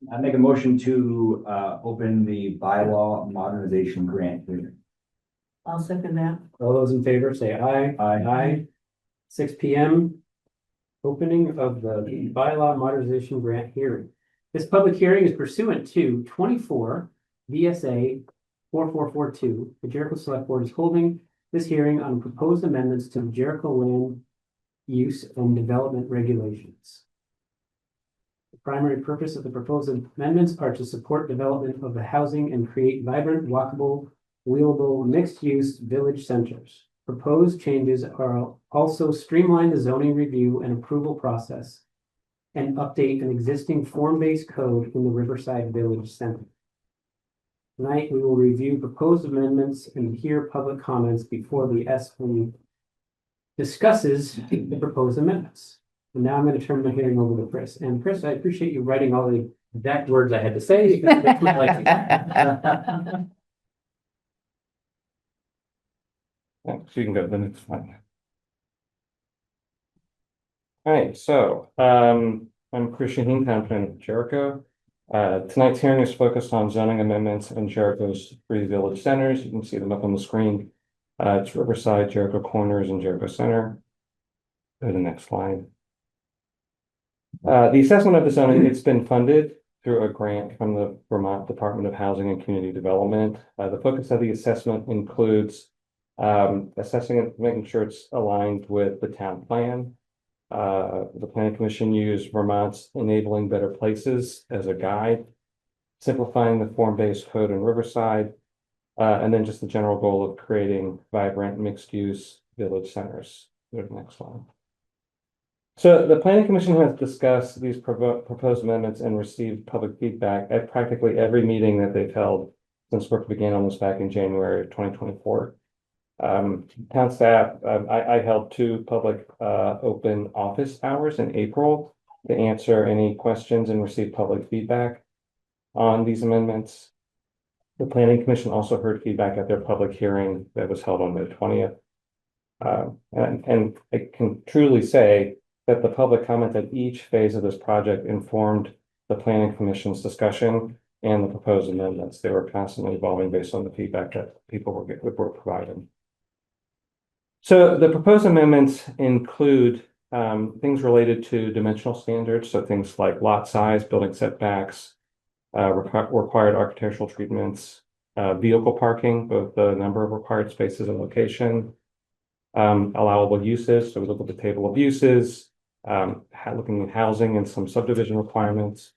I make a motion to open the bylaw modernization grant hearing. I'll second that. All those in favor say aye. Aye. 6 p.m. Opening of the bylaw modernization grant hearing. This public hearing is pursuant to 24 VSA 4442. The Jericho Selectboard is holding this hearing on proposed amendments to the Jericho land use and development regulations. The primary purpose of the proposed amendments are to support development of the housing and create vibrant, walkable, wheelable, mixed-use village centers. Proposed changes are also streamline the zoning review and approval process and update an existing form-based code in the Riverside Village Center. Tonight, we will review proposed amendments and hear public comments before the SB discusses the proposed amendments. And now I'm going to turn the hearing over to Chris. And Chris, I appreciate you writing all the exact words I had to say. So you can go to the next one. All right, so I'm Chris Shaheen, town planner of Jericho. Tonight's hearing is focused on zoning amendments in Jericho's 3 village centers. You can see them up on the screen. It's Riverside, Jericho Corners, and Jericho Center. Go to the next slide. The assessment of the zoning, it's been funded through a grant from the Vermont Department of Housing and Community Development. The focus of the assessment includes assessing it, making sure it's aligned with the town plan. The Planning Commission used Vermont's Enabling Better Places as a guide, simplifying the form-based code in Riverside, and then just the general goal of creating vibrant mixed-use village centers. Go to the next slide. So the Planning Commission has discussed these proposed amendments and received public feedback at practically every meeting that they've held since work began on this back in January of 2024. Town staff, I held 2 public open office hours in April to answer any questions and receive public feedback on these amendments. The Planning Commission also heard feedback at their public hearing that was held on May 20th. And I can truly say that the public comment at each phase of this project informed the Planning Commission's discussion and the proposed amendments. They were constantly evolving based on the feedback that people were providing. So the proposed amendments include things related to dimensional standards, so things like lot size, building setbacks, required architectural treatments, vehicle parking, both the number of required spaces and location, allowable uses. So we look at the table of uses, looking at housing and some subdivision requirements.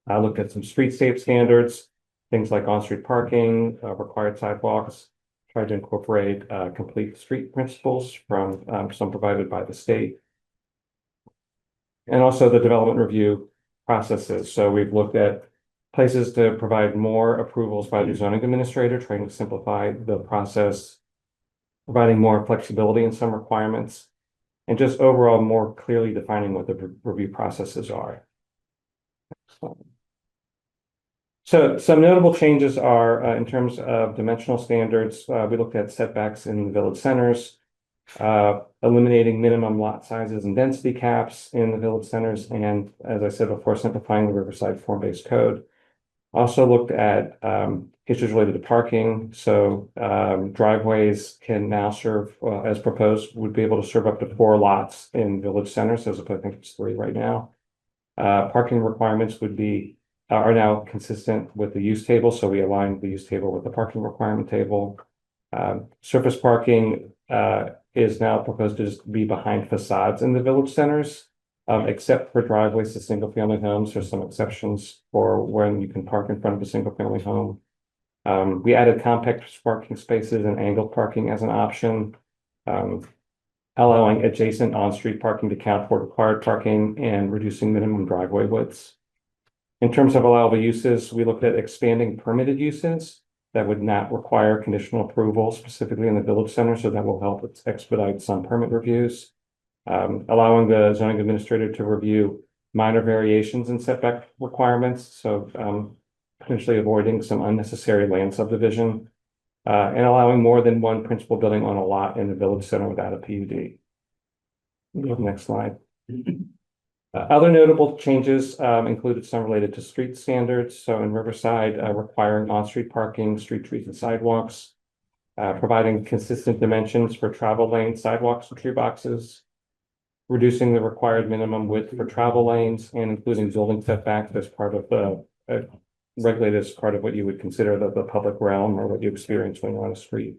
I looked at some streetscape standards, things like on-street parking, required sidewalks, tried to incorporate complete street principles from some provided by the state. And also the development review processes. So we've looked at places to provide more approvals by the zoning administrator, trying to simplify the process, providing more flexibility in some requirements, and just overall more clearly defining what the review processes are. So some notable changes are in terms of dimensional standards. We looked at setbacks in the village centers, eliminating minimum lot sizes and density caps in the village centers, and as I said before, simplifying the Riverside form-based code. Also looked at issues related to parking. So driveways can now serve, as proposed, would be able to serve up to 4 lots in village centers, as opposed to, I think it's 3 right now. Parking requirements are now consistent with the use table, so we aligned the use table with the parking requirement table. Surface parking is now proposed to just be behind facades in the village centers, except for driveways to single-family homes. There's some exceptions for when you can park in front of a single-family home. We added compact parking spaces and angled parking as an option, allowing adjacent on-street parking to count for required parking and reducing minimum driveway widths. In terms of allowable uses, we looked at expanding permitted uses that would not require conditional approval, specifically in the village center, so that will help expedite some permit reviews. Allowing the zoning administrator to review minor variations in setback requirements, so potentially avoiding some unnecessary land subdivision, and allowing more than 1 principal building on a lot in the village center without a PUD. Go to the next slide. Other notable changes included some related to street standards. So in Riverside, requiring on-street parking, street trees and sidewalks, providing consistent dimensions for travel lanes, sidewalks and tree boxes, reducing the required minimum width for travel lanes and including building setbacks as part of the regulated as part of what you would consider the public realm or what you experience when you're on a street.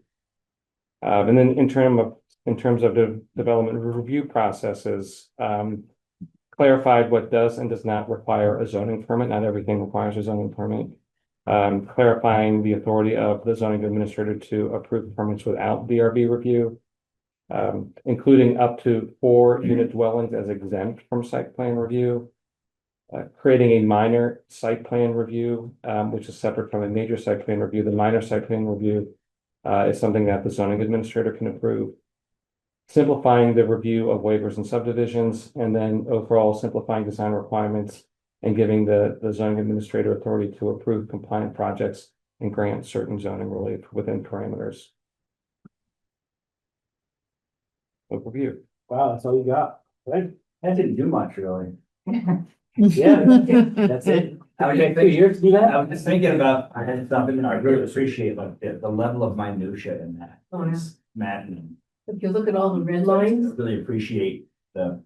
And then in terms of the development review processes, clarified what does and does not require a zoning permit. Not everything requires a zoning permit. Clarifying the authority of the zoning administrator to approve permits without DRB review, including up to 4 unit dwellings as exempt from site plan review. Creating a minor site plan review, which is separate from a major site plan review. The minor site plan review is something that the zoning administrator can approve. Simplifying the review of waivers and subdivisions, and then overall simplifying design requirements and giving the zoning administrator authority to approve compliant projects and grant certain zoning relief within parameters. Overview. Wow, that's all you got, right? That didn't do much, really. Yeah, that's it. I was Okay, just 2 years to do I that? was just thinking about, I had something, I really appreciate like the level of minutia in that. Oh, yeah. It's maddening. If you look at all the red lines, Really appreciate the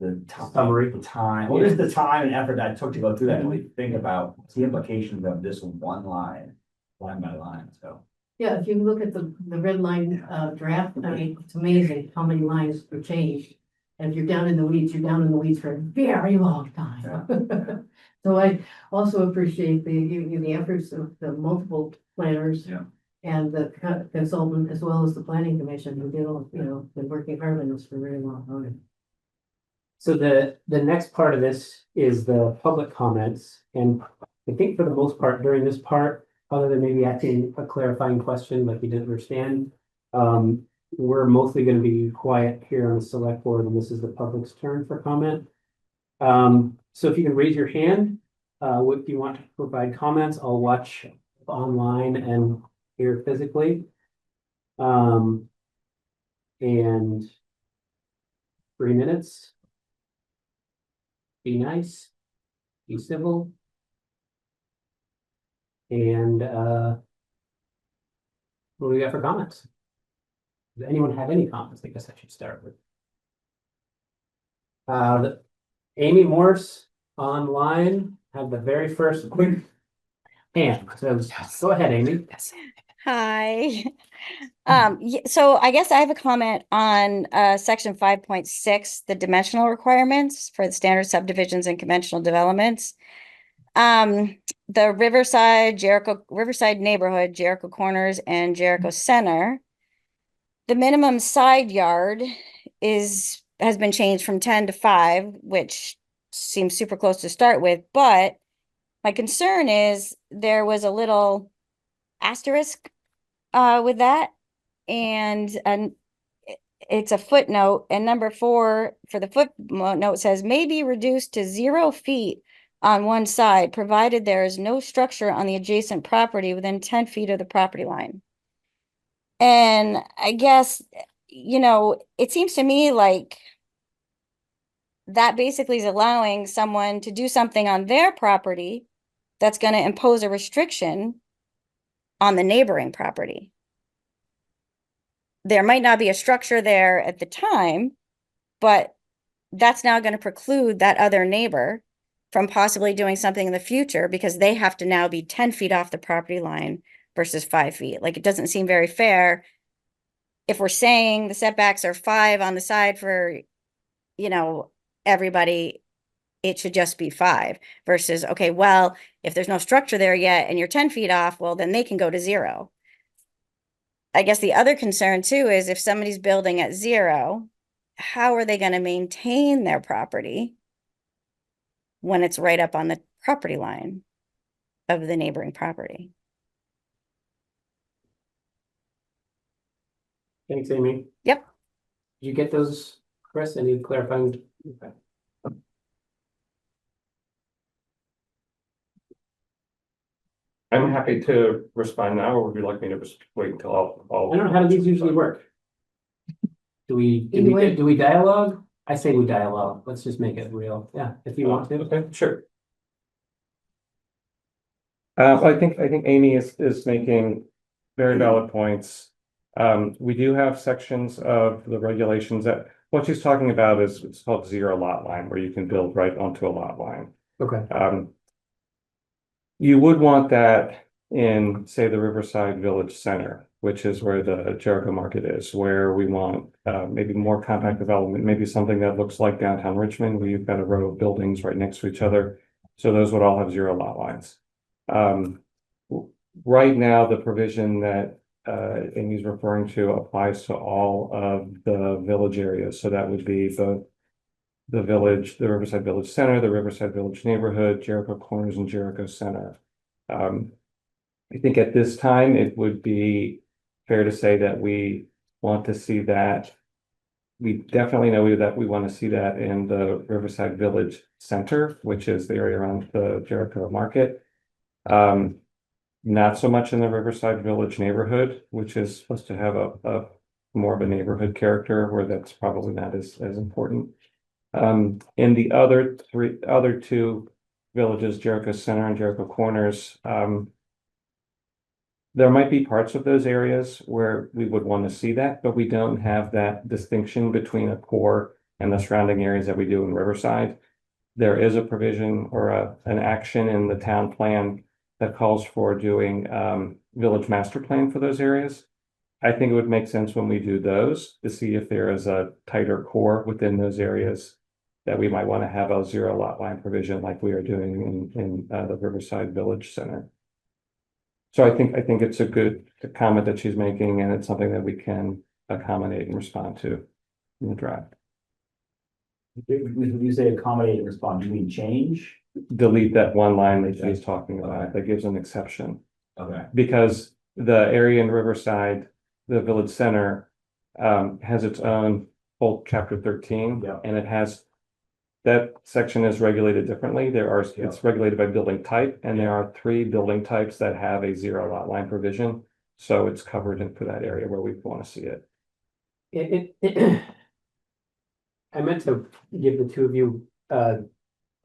time. Summary. The time, well, just the time and effort that I took to go through that and really think about the implications of this one line by line, so. yeah, if you look at the red line draft, I mean, it's amazing how many lines were changed. And if you're down in the weeds, you're down in the weeds for a very long time. So I also appreciate the efforts of the multiple planners. Yeah. And the consultant as well as the planning commission who did all, been working hard on this for a very long time. So the next part of this is the public comments, and I think for the most part during this part, other than maybe asking a clarifying question like you didn't understand, we're mostly going to be quiet here on the select board, and this is the public's turn for comment. So if you can raise your hand, if you want to provide comments, I'll watch online and here physically. And 3 minutes. Be nice, be civil. And what do we got for comments? Does anyone have any comments? I guess I should start with. Amy Morse online had the very first quick hand. So go ahead, Amy. Hi. So I guess I have a comment on section 5.6, the dimensional requirements for the standard subdivisions and conventional developments. The Riverside neighborhood, Jericho Corners and Jericho Center, the minimum side yard has been changed from 10 to 5, which seems super close to start with, but my concern is there was a little asterisk with that, and it's a footnote, and number 4 for the footnote says may be reduced to 0 feet on one side, provided there is no structure on the adjacent property within 10 feet of the property line. And I guess, it seems to me like that basically is allowing someone to do something on their property that's going to impose a restriction on the neighboring property. There might not be a structure there at the time, but that's now going to preclude that other neighbor from possibly doing something in the future because they have to now be 10 feet off the property line versus 5 feet. Like, it doesn't seem very fair. If we're saying the setbacks are 5 on the side for, everybody, it should just be 5 versus, okay, well, if there's no structure there yet and you're 10 feet off, well, then they can go to 0. I guess the other concern too is if somebody's building at 0, how are they going to maintain their property when it's right up on the property line of the neighboring property? Thanks, Amy. Yep. Did you get those, Chris? Any clarifying? Okay. I'm happy to respond now, or would you like me to wait until I don't know, how do these usually work? Do we dialogue? I say we dialogue, let's just make it real, yeah, if you want to. Okay, sure. I think Amy is making very valid points. We do have sections of the regulations that, what she's talking about is, it's called zero lot line, where you can build right onto a lot line. Okay, You would want that in, say, the Riverside Village Center, which is where the Jericho Market is, where we want maybe more compact development, maybe something that looks like downtown Richmond, where you've got a row of buildings right next to each other. So those would all have zero lot lines. Right now, the provision that Amy's referring to applies to all of the village areas. So that would be the village, the Riverside Village Center, the Riverside Village Neighborhood, Jericho Corners, and Jericho Center. I think at this time, it would be fair to say that we want to see that. We definitely know that we want to see that in the Riverside Village Center, which is the area around the Jericho Market. Not so much in the Riverside Village neighborhood, which is supposed to have a more of a neighborhood character, where that's probably not as important. In the other two villages, Jericho Center and Jericho Corners, there might be parts of those areas where we would want to see that, but we don't have that distinction between a core and the surrounding areas that we do in Riverside. There is a provision or an action in the town plan that calls for doing village master plan for those areas. I think it would make sense when we do those to see if there is a tighter core within those areas that we might want to have a zero lot line provision like we are doing in the Riverside Village Center. So I think it's a good comment that she's making, and it's something that we can accommodate and respond to in the draft. When you say accommodate and respond, do you mean change? Delete that one line that she's talking about, that gives an exception. Okay. Because the area in Riverside, the Village Center, has its own whole chapter 13. Yeah. And it has, that section is regulated differently. It's regulated by building type, and there are 3 building types that have a zero lot line provision. So it's covered in for that area where we want to see it. I meant to give the two of you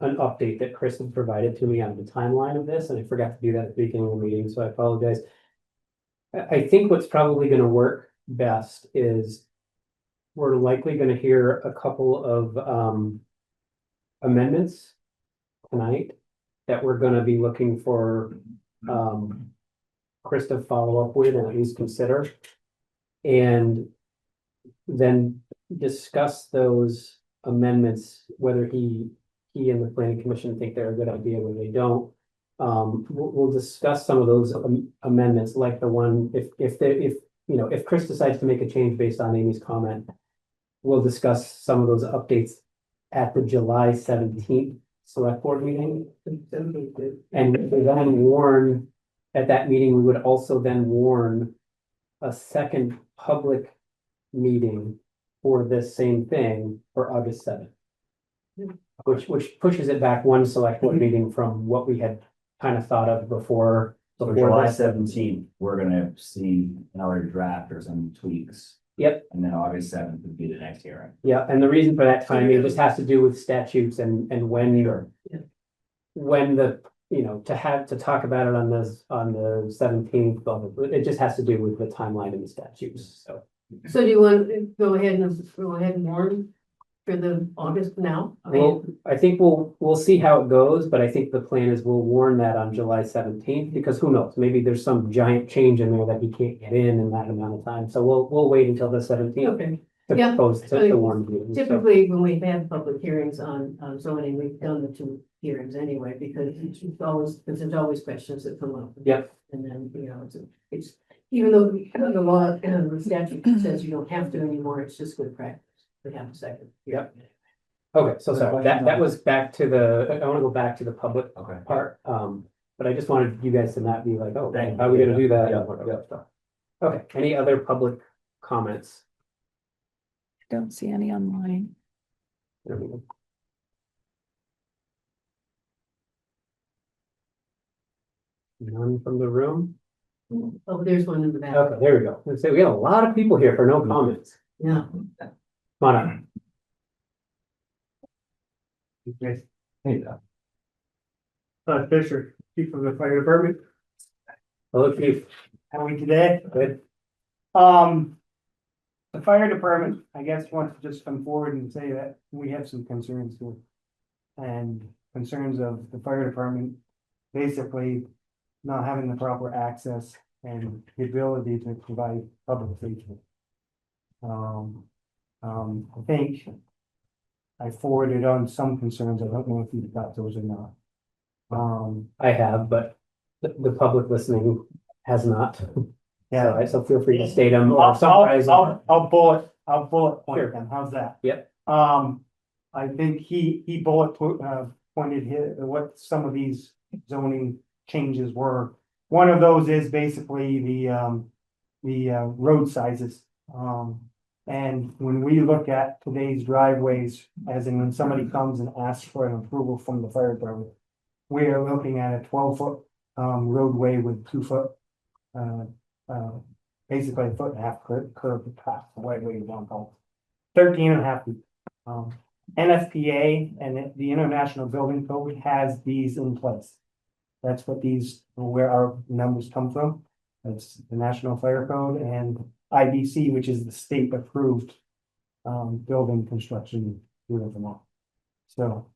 an update that Chris had provided to me on the timeline of this, and I forgot to do that at the beginning of the meeting, so I apologize. I think what's probably going to work best is we're likely going to hear a couple of amendments tonight that we're going to be looking for Chris to follow up with and at least consider, and then discuss those amendments, whether he and the planning commission think they're a good idea, whether they don't. We'll discuss some of those amendments, like the one, if Chris decides to make a change based on Amy's comment, we'll discuss some of those updates at the July 17th select board meeting. And we then warn, at that meeting, we would also then warn a second public meeting for this same thing for August 7th. Which pushes it back one select board meeting from what we had kind of thought of before. So July 17th, we're gonna see another draft or some tweaks. Yep. And then August 7th would be the next hearing. Yeah, and the reason for that timing just has to do with statutes and when Sure. when the, to talk about it on the 17th, it just has to do with the timeline and the statutes, so. So do you want to go ahead and warn for the August now? Well, I think we'll see how it goes, but I think the plan is we'll warn that on July 17th, because who knows, maybe there's some giant change in there that he can't get in that amount of time, so we'll wait until the 17th. Okay. To Yeah. post to warn you. Typically, when we've had public hearings on zoning, we've done the 2 hearings anyway, because there's always questions that come up. Yep. And then, it's, even though the law, the statute says you don't have to anymore, it's just good practice to have a second. Yep. Okay, so sorry, that was back to I want to go back to the public Okay. part, but I just wanted you guys to not be like, oh, Thank you. how are we gonna do that? Yeah. Okay, any other public comments? Don't see any online. None from the room? Oh, there's one in the back. Okay, there we go. Let's say we got a lot of people here for no comments. Yeah. Come on up. Okay. Hey, Fisher, Chief of the Fire Department, Hello, Chief. how are we today? Good. The fire department, I guess, wants to just come forward and say that we have some concerns here. And concerns of the fire department, basically not having the proper access and the ability to provide public safety. I think I forwarded on some concerns. I don't know if you've got those or not. I have, but the public listening has not. Yeah. So feel free to state them or I'll summarize them. I'll bullet Sure. point them. How's that? Yep. I think he pointed what some of these zoning changes were. One of those is basically the road sizes. And when we look at today's driveways, as in when somebody comes and asks for an approval from the fire department, we are looking at a 12-foot roadway with 2-foot basically a 1.5 foot curved path, wide way you want to call it. 13.5 feet. NFPA and the International Building Code has these in place. That's what where our numbers come from. That's the National Fire Code and IBC, which is the state approved building construction unit of law. So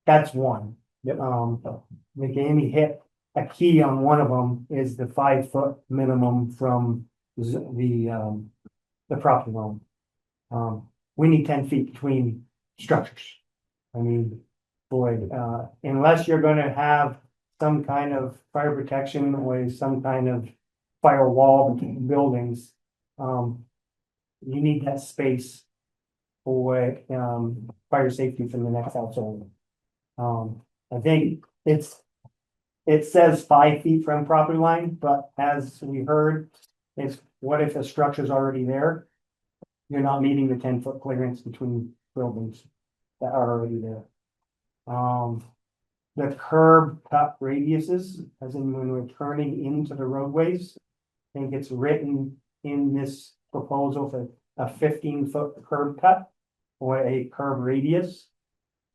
that's one. Yep. McGamey hit a key on one of them is the 5-foot minimum from the property line. We need 10 feet between structures. I mean, boy, unless you're gonna have some kind of fire protection or some kind of firewall between buildings, you need that space for fire safety from the next house over. I think it says 5 feet from property line, but as we heard, it's what if the structure's already there? You're not meeting the 10-foot clearance between buildings that are already there. The curb cut radiuses, as in when we're turning into the roadways, I think it's written in this proposal for a 15-foot curb cut or a curb radius.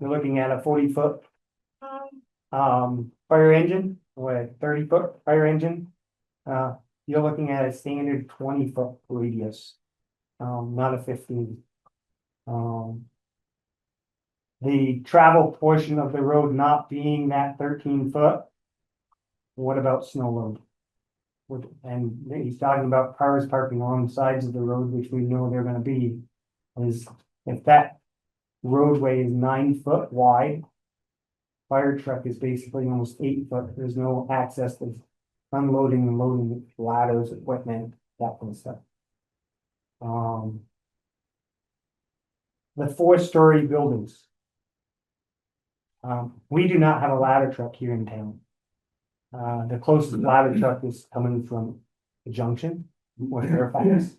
You're looking at a 40-foot fire engine or a 30-foot fire engine. You're looking at a standard 20-foot radius, not a 15. The travel portion of the road not being that 13-foot. What about snow load? And he's talking about cars parking on the sides of the road, which we know they're gonna be. Is if that roadway is 9 foot wide, fire truck is basically almost 8 foot. There's no access to unloading and loading ladders, equipment, that kind of stuff. The 4-story buildings. We do not have a ladder truck here in town. The closest ladder truck is coming from the junction or Fairfax.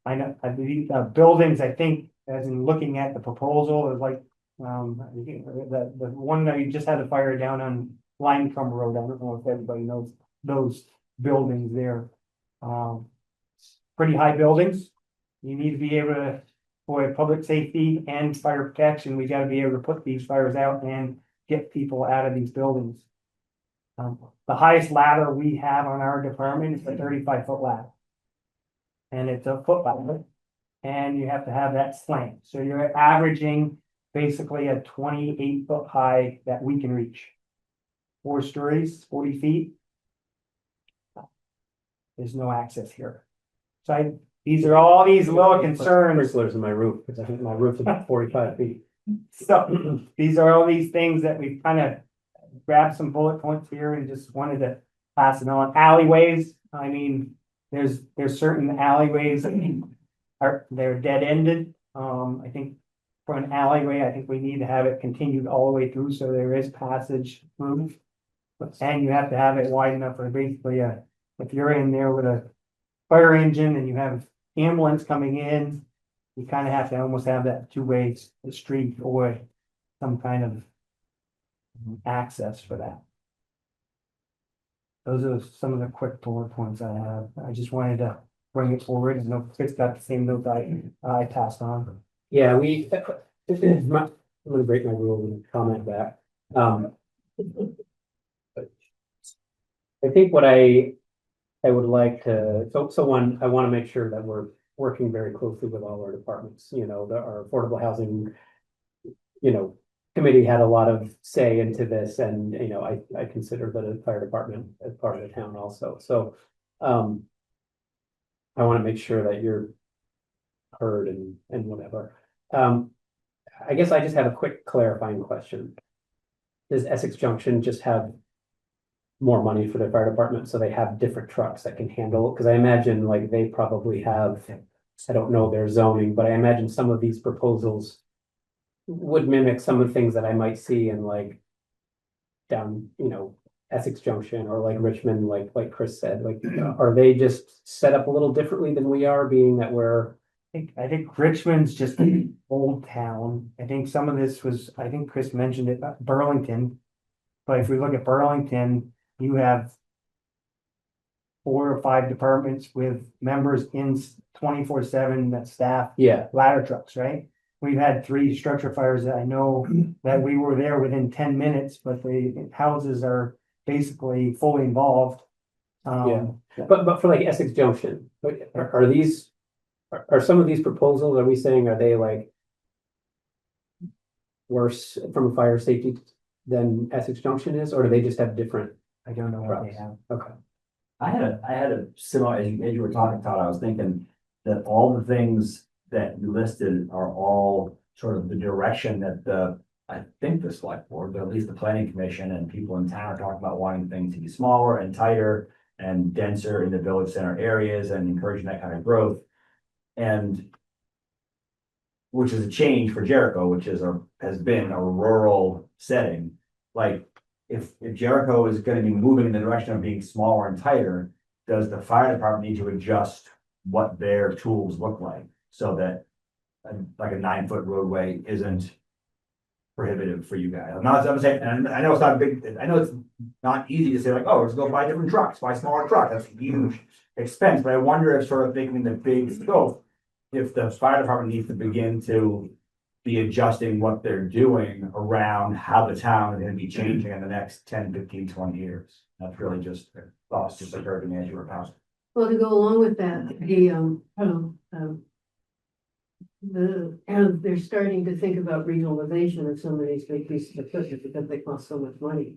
I know, I believe, buildings, I think, as in looking at the proposal, is like, the one that you just had a fire down on Line Crumb Road. I don't know if everybody knows those buildings there. Pretty high buildings. You need to be able to, for public safety and fire protection, we gotta be able to put these fires out and get people out of these buildings. The highest ladder we have on our department is a 35-foot ladder. And it's a foot ladder, and you have to have that slant. So you're averaging basically a 28-foot high that we can reach. 4 stories, 40 feet. There's no access here. So these are all these little concerns. Sprinklers in my roof, because I think my roof's about 45 feet. So these are all these things that we've kind of grabbed some bullet points here and just wanted to pass it on. Alleyways, I mean, there's certain alleyways that they're dead ended. I think for an alleyway, I think we need to have it continued all the way through, so there is passage through. And you have to have it wide enough for basically if you're in there with a fire engine and you have ambulance coming in, you kind of have to almost have that 2 ways, the street or some kind of access for that. Those are some of the quick bullet points I have. I just wanted to bring it forward, and no, Chris got the same note I passed on. Yeah, I'm gonna break my rule and comment back. I think what I would like to, so one, I want to make sure that we're working very closely with all our departments, our affordable housing, committee had a lot of say into this, and, I consider the fire department as part of the town also, so, I want to make sure that you're heard and whatever. I guess I just have a quick clarifying question. Does Essex Junction just have more money for their fire department, so they have different trucks that can handle? Because I imagine like they probably have, I don't know their zoning, but I imagine some of these proposals would mimic some of the things that I might see in like down, Essex Junction or like Richmond, like Chris said, like, are they just set up a little differently than we are, being that we're I think Richmond's just an old town. I think some of this was, I think Chris mentioned it, Burlington. But if we look at Burlington, you have 4 or 5 departments with members in 24/7 that staff yeah, ladder trucks, right? We've had 3 structure fires that I know that we were there within 10 minutes, but the houses are basically fully involved. Yeah. But for like Essex Junction, are these, are some of these proposals, are we saying, are they like worse from a fire safety than Essex Junction is, or do they just have different? I don't know what they have. Okay. I had a similar, as you were talking, Todd, I was thinking that all the things that you listed are all sort of the direction that I think the select board, but at least the planning commission and people in town are talking about wanting things to be smaller and tighter and denser in the village center areas and encouraging that kind of growth. And which is a change for Jericho, which has been a rural setting. Like if Jericho is going to be moving in the direction of being smaller and tighter, does the fire department need to adjust what their tools look like so that like a 9-foot roadway isn't prohibitive for you guys? I'm saying, and I know it's not big, I know it's not easy to say like, oh, let's go buy different trucks, buy smaller trucks. That's a huge expense, but I wonder if sort of thinking the big scope, if the fire department needs to begin to be adjusting what they're doing around how the town is going to be changing in the next 10, 15, 20 years. That's really just thoughts just occurred to me as you were passing. Well, to go along with that, and they're starting to think about regionalization of some of these big pieces of equipment because they cost so much money.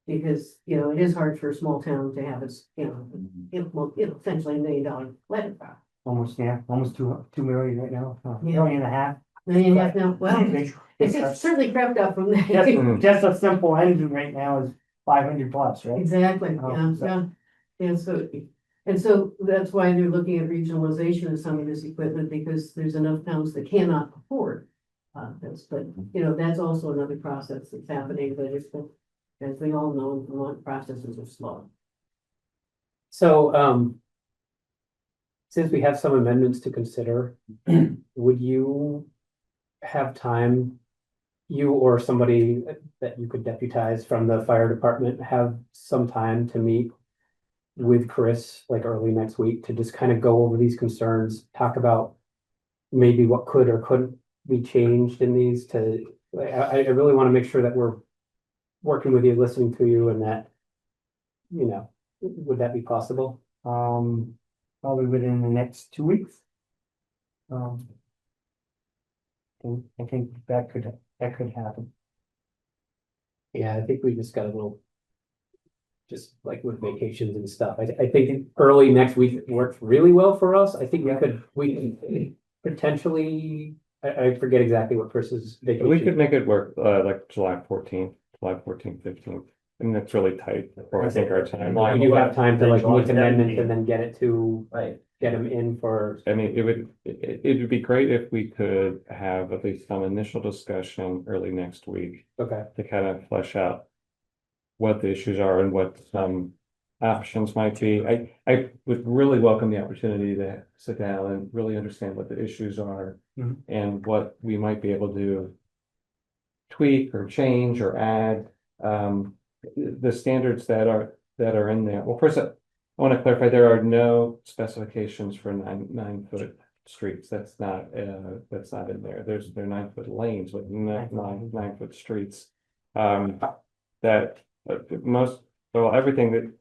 Because, it is hard for a small town to have its, essentially $1 million ladder truck. Almost 2 million right now, $1.5 Yeah. million. $1.5 million now, well, it's certainly crept up from that. Just a simple engine right now is 500 plus, right? Exactly, Oh, yeah. And so that's why they're looking at regionalization of some of this equipment, because there's enough towns that cannot afford this, but, that's also another process that's happening, but it's, as we all know, Vermont processes are slow. So, since we have some amendments to consider, would you have time, you or somebody that you could deputize from the fire department, have some time to meet with Chris like early next week to just kind of go over these concerns, talk about maybe what could or couldn't be changed in these to, I really want to make sure that we're working with you, listening to you, and that, would that be possible? Probably within the next 2 weeks. I think that could happen. Yeah, I think we just got a little, just like with vacations and stuff. I think early next week works really well for us. I think we can potentially, I forget exactly what Chris's vacation. We could make it work, like July 14th, 15th. I mean, that's really tight for, I think, our timeline. You have time to like make amendments and then get it to, Right. get them in for. I mean, it would be great if we could have at least some initial discussion early next week Okay. to kind of flesh out what the issues are and what some options might be. I would really welcome the opportunity to sit down and really understand what the issues are and what we might be able to tweak or change or add. The standards that are in there. Well, first, I want to clarify, there are no specifications for 9-foot streets. That's not in there. There are 9-foot lanes, but not 9-foot streets. That everything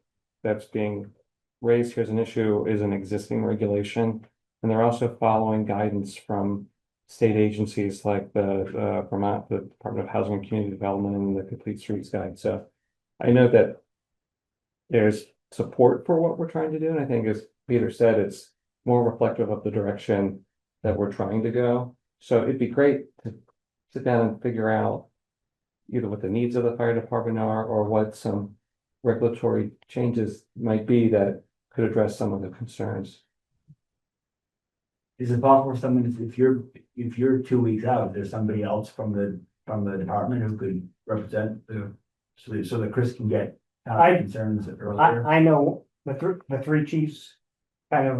that's being raised here as an issue is an existing regulation. And they're also following guidance from state agencies like the Vermont, the Department of Housing and Community Development, and the Complete Streets Guide. So I know that there's support for what we're trying to do. And I think, as Peter said, it's more reflective of the direction that we're trying to go. So it'd be great to sit down and figure out either what the needs of the fire department are, or what some regulatory changes might be that could address some of the concerns. Is it possible for someone, if you're 2 weeks out, there's somebody else from the department who could represent so that Chris can get concerns earlier? I know the three chiefs kind of,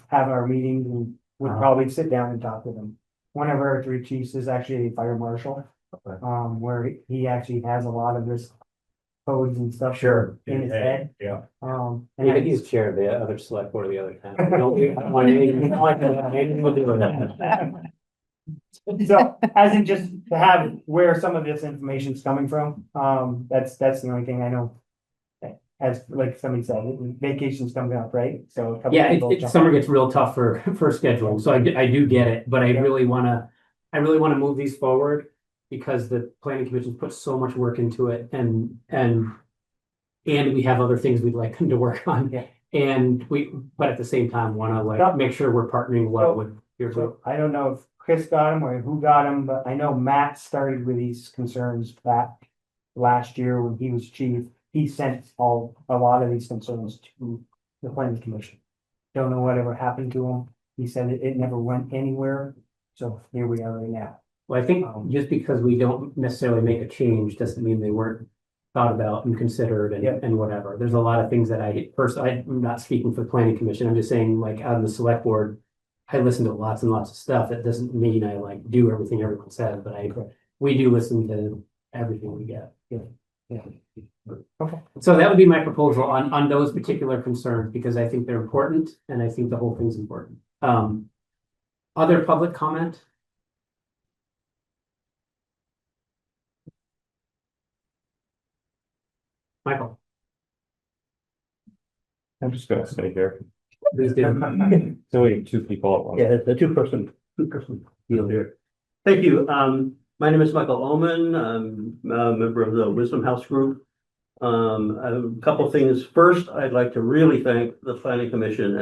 have our meetings and would probably sit down and talk with them. One of our three chiefs is actually a fire marshal, where he actually has a lot of this codes and stuff. Sure. In his head. Yeah. Maybe he's chair of the other select board of the other town. I don't want anything to do with that. So, as in just to have where some of this information is coming from, that's the only thing I know. As like somebody said, vacation's coming up, right? So. a couple Yeah, people jump summer on. gets real tough for scheduling, so I do get it, but I Yeah. really wanna move these forward. Because the planning commission put so much work into it, and we have other things we'd like them to work on. Yeah. But at the same time, wanna Yeah. make sure we're partnering well with your group. So I don't know if Chris got him or who got him, but I know Matt started with these concerns back last year when he was chief. He sent a lot of these concerns to the planning commission. Don't know whatever happened to him. He said it never went anywhere. So here we are right now. Well, I think just because we don't necessarily make a change doesn't mean they weren't thought about and considered Yeah. and whatever. There's a lot of things that I'm not speaking for the planning commission. I'm just saying, like, on the select board, I listen to lots and lots of stuff. That doesn't mean I like do everything everyone says, but we do listen to everything we get. Yeah. Okay. So that would be my proposal on those particular concerns, because I think they're important and I think the whole thing's important. Other public comment? Michael, I'm just gonna stay here. please do. So we have two people at once. Yeah, the two-person deal here. Thank you. My name is Michael Oman. I'm a member of the Wisdom House Group. A couple things. First, I'd like to really thank the Planning Commission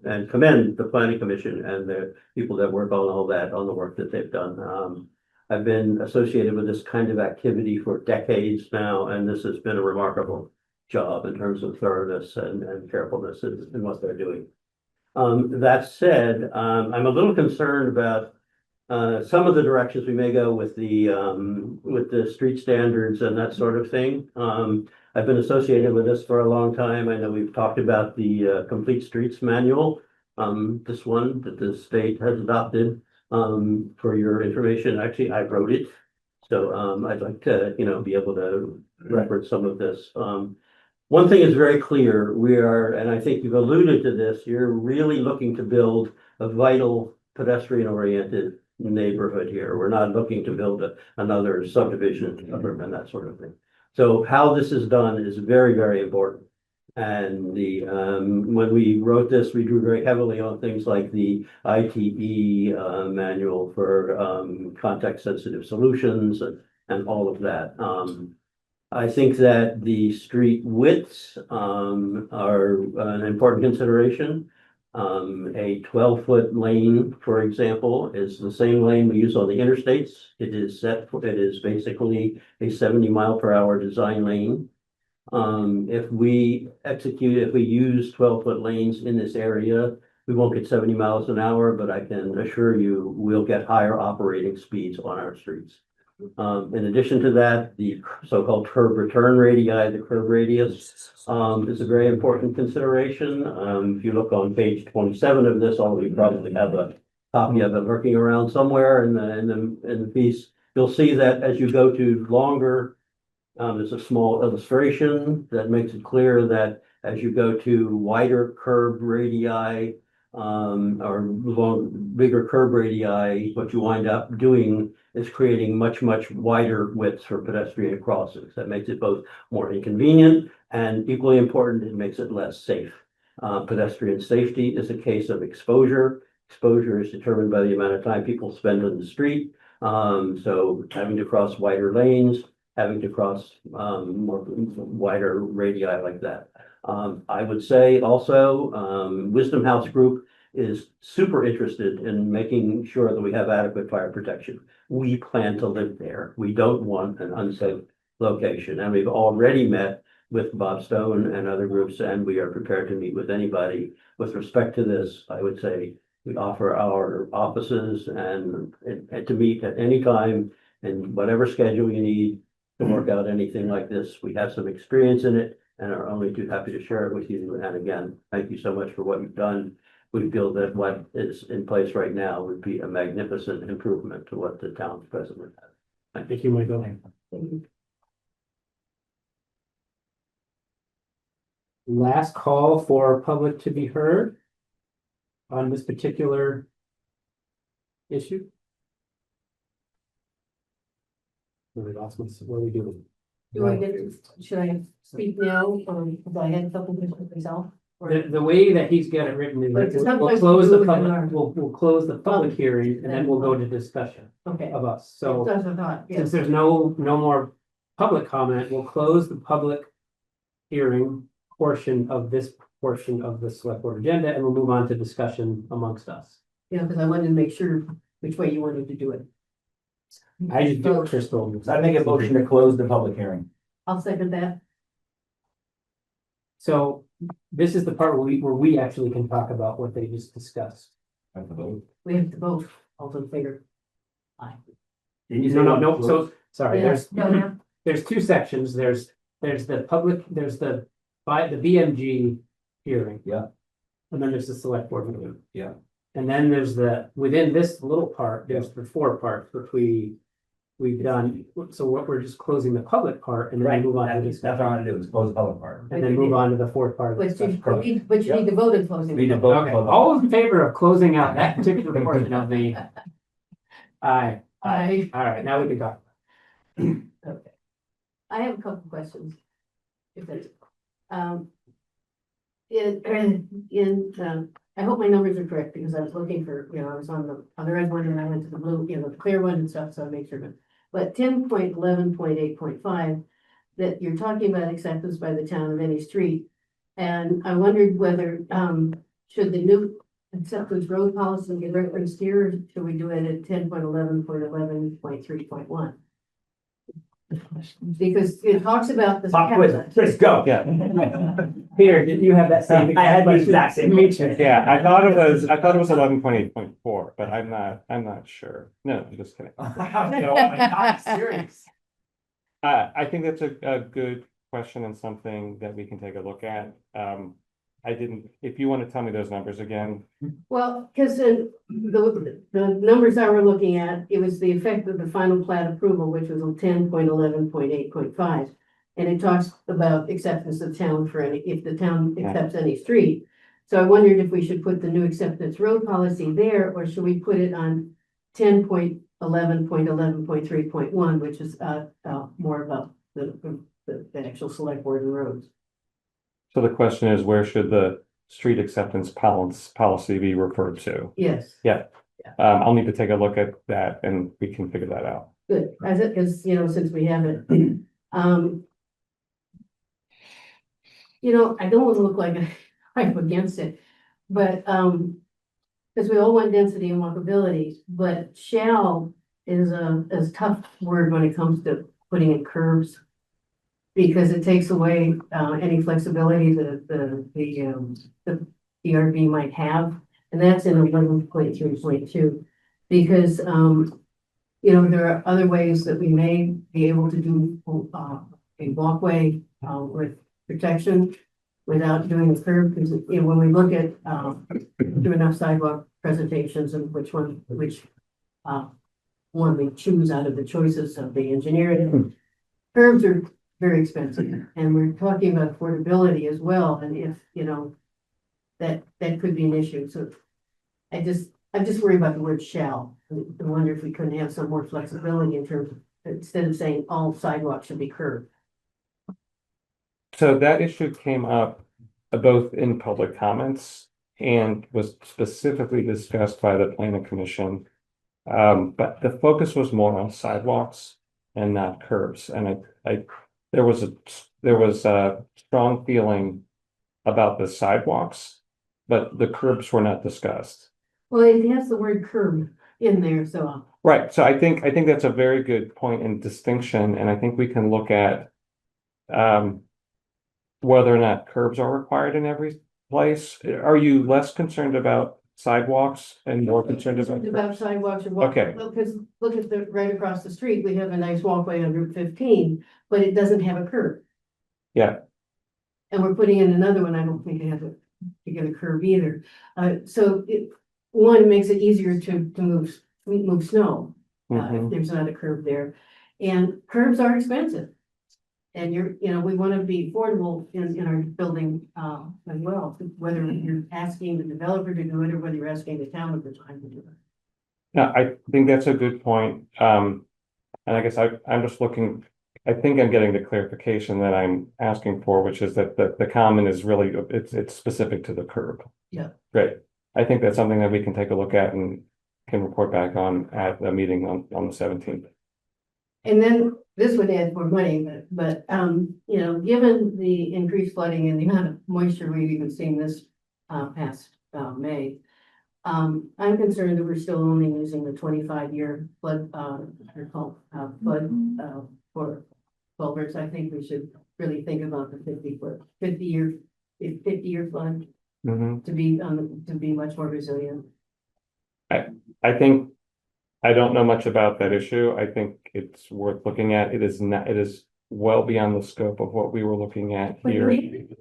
and commend the Planning Commission and the people that work on all that, on the work that they've done. I've been associated with this kind of activity for decades now, and this has been a remarkable job in terms of thoroughness and carefulness in what they're doing. That said, I'm a little concerned about some of the directions we may go with the street standards and that sort of thing. I've been associated with this for a long time. I know we've talked about the Complete Streets Manual, this one that the state has adopted. For your information, actually, I wrote it. So I'd like to, be able to reference some of this. One thing is very clear, and I think you've alluded to this, you're really looking to build a vital pedestrian-oriented neighborhood here. We're not looking to build another subdivision and that sort of thing. So how this is done is very, very important. And when we wrote this, we drew very heavily on things like the ITE manual for context-sensitive solutions and all of that. I think that the street widths are an important consideration. A 12-foot lane, for example, is the same lane we use on the interstates. It is basically a 70-mile-per-hour design lane. If we use 12-foot lanes in this area, we won't get 70 miles an hour, but I can assure you we'll get higher operating speeds on our streets. In addition to that, the so-called curb return radii, the curb radius, is a very important consideration. If you look on page 27 of this, although you probably have a copy of it lurking around somewhere in the piece, you'll see that as you go to longer, there's a small illustration that makes it clear that As you go to wider curb radii, or bigger curb radii, what you wind up doing is creating much wider widths for pedestrian crossings. That makes it both more inconvenient and equally important, it makes it less safe. Pedestrian safety is a case of exposure. Exposure is determined by the amount of time people spend on the street. So having to cross wider lanes, having to cross more wider radii like that. I would say also, Wisdom House Group is super interested in making sure that we have adequate fire protection. We plan to live there. We don't want an unsafe location, and we've already met with Bob Stone and other groups, and we are prepared to meet with anybody. With respect to this, I would say we offer our offices and to meet at any time and whatever schedule you need to work out anything like this. We have some experience in it and are only too happy to share it with you. And again, thank you so much for what you've done. We feel that what is in place right now would be a magnificent improvement to what the town's president has. Thank you, Michael. Last call for public to be heard on this particular issue. Really awesome. What are we doing? Should I speak now, because I had a couple questions myself? The way that he's got it written is But that we'll sometimes close we the do it in our- public, we'll close the public hearing and then we'll go to discussion Okay. of us. So That's what I thought, since yes. there's no more public comment, we'll close the public hearing portion of this portion of the select board agenda and we'll move on to discussion amongst us. Yeah, because I wanted to make sure which way you wanted to do it. I just do it, Crystal. So I make a motion to close the public hearing. I'll second that. So this is the part where we actually can talk about what they just discussed. Have to vote. We have to vote, all in favor. Aye. Didn't you say No, one so, close? sorry, Yeah, no, no. there's two sections, there's the public, there's the BMG hearing. Yeah. And then there's the select board meeting. Yeah. And then there's within this little part, there's the four parts, which we've done, so what we're just closing the public part and then Right, move on to that's this. what I want to do, is close the public part. And then move on to the fourth part. of the But you, discussion. but you need to vote in closing. We need to vote. Okay, all in favor of closing out that particular portion of the. Aye, Aye. all right, now we can go. Okay. I have a couple questions. If that's, I hope my numbers are correct because I was looking for, I was on the red one and I went to the blue, the clear one and stuff, so I make sure. But 10.11.8.5, that you're talking about acceptance by the town of any street. And I wondered whether, should the new acceptance road policy get referenced here, or should we do it at 10.11.11.3.1? Because it talks about the. Pop quiz, Chris, go. Yeah. Here, did you have that same? I had the exact same. Me too. Yeah, I thought it was 11.8.4, but I'm not sure. No, I'm just kidding. Oh my God, serious. I think that's a good question and something that we can take a look at. If you want to tell me those numbers again. Well, because the numbers I were looking at, it was the effect of the final plat approval, which was on 10.11.8.5. And it talks about acceptance of town for if the town accepts any street. So I wondered if we should put the new acceptance road policy there, or should we put it on 10.11.11.3.1, which is more about the actual select board and roads. So the question is, where should the street acceptance policy be referred to? Yes. I'll need to take a look at that and we can figure that out. Good, because, since we have it. I don't want to look like I'm against it, but, because we all want density and walkability, but shall is a tough word when it comes to putting in curbs. Because it takes away, any flexibility that the DRB might have, and that's in 11.3.2. Because, there are other ways that we may be able to do, a walkway, with protection without doing a curb, because, when we look at, do enough sidewalk presentations and which one we choose out of the choices of the engineering, curbs are very expensive, and we're talking about affordability as well, and if, you know, that could be an issue, so I'm just worried about the word shall. I wonder if we couldn't have some more flexibility in terms of, instead of saying all sidewalks should be curved. So that issue came up both in public comments and was specifically discussed by the planning commission. But the focus was more on sidewalks and not curbs. And there was a strong feeling about the sidewalks, but the curbs were not discussed. Well, it has the word curb in there, so. Right, so I think that's a very good point and distinction, and I think we can look at whether or not curbs are required in every place. Are you less concerned about sidewalks and more concerned about About curbs? sidewalks or walk, Okay. because look at the, right across the street, we have a nice walkway on Route 15, but it doesn't have a curb. Yeah, And we're putting in another one, I don't think it has a, to get a curb either. So it, one, makes it easier to move snow, if mhm. there's not a curb there. And curbs are expensive. And you know, we want to be affordable in our building, as well, whether you're asking the developer to do it or whether you're asking the town at the time to do it. No, I think that's a good point. And I guess I'm just looking, I think I'm getting the clarification that I'm asking for, which is that the comment is really, it's specific to the curb. Yeah. Great. I think that's something that we can take a look at and can report back on at the meeting on the 17th. And then this would add more money, but, you know, given the increased flooding and the amount of moisture we've even seen this, past, May. I'm concerned that we're still only using the 25-year flood, for culverts. I think we should really think about the 50-year flood Mhm. to be much more resilient. I think, I don't know much about that issue. I think it's worth looking at. It is well beyond the scope of what we were looking at here. It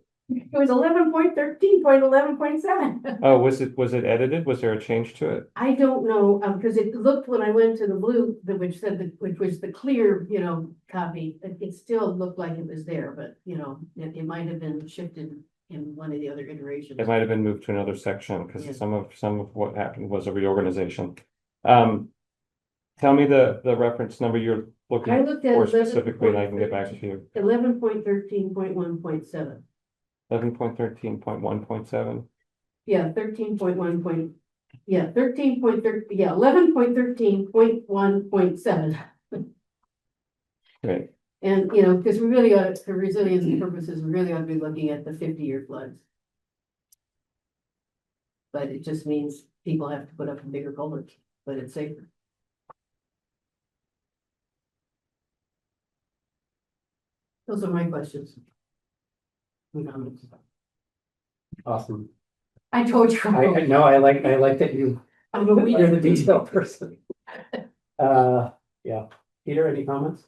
was 11.13.11.7. Oh, was it edited? Was there a change to it? I don't know, because it looked, when I went to the blue, which was the clear, you know, copy, it still looked like it was there, but, you know, it might have been shifted in one of the other iterations. It might have been moved to another section because Yeah. some of what happened was a reorganization. Tell me the reference number you're I looking looked at for specifically, and I can get back to you. 11.13.1.7. 11.13.1.7. Yeah, 13.1. Yeah, 13.13, yeah, 11.13.1.7. Great. And, you know, because we really ought, for resilience purposes, we really ought to be looking at the 50-year floods. But it just means people have to put up a bigger culvert, but it's safer. Those are my questions. And comments. Awesome. I told you. I know, I like that you're the detail person. Yeah. Peter, any comments?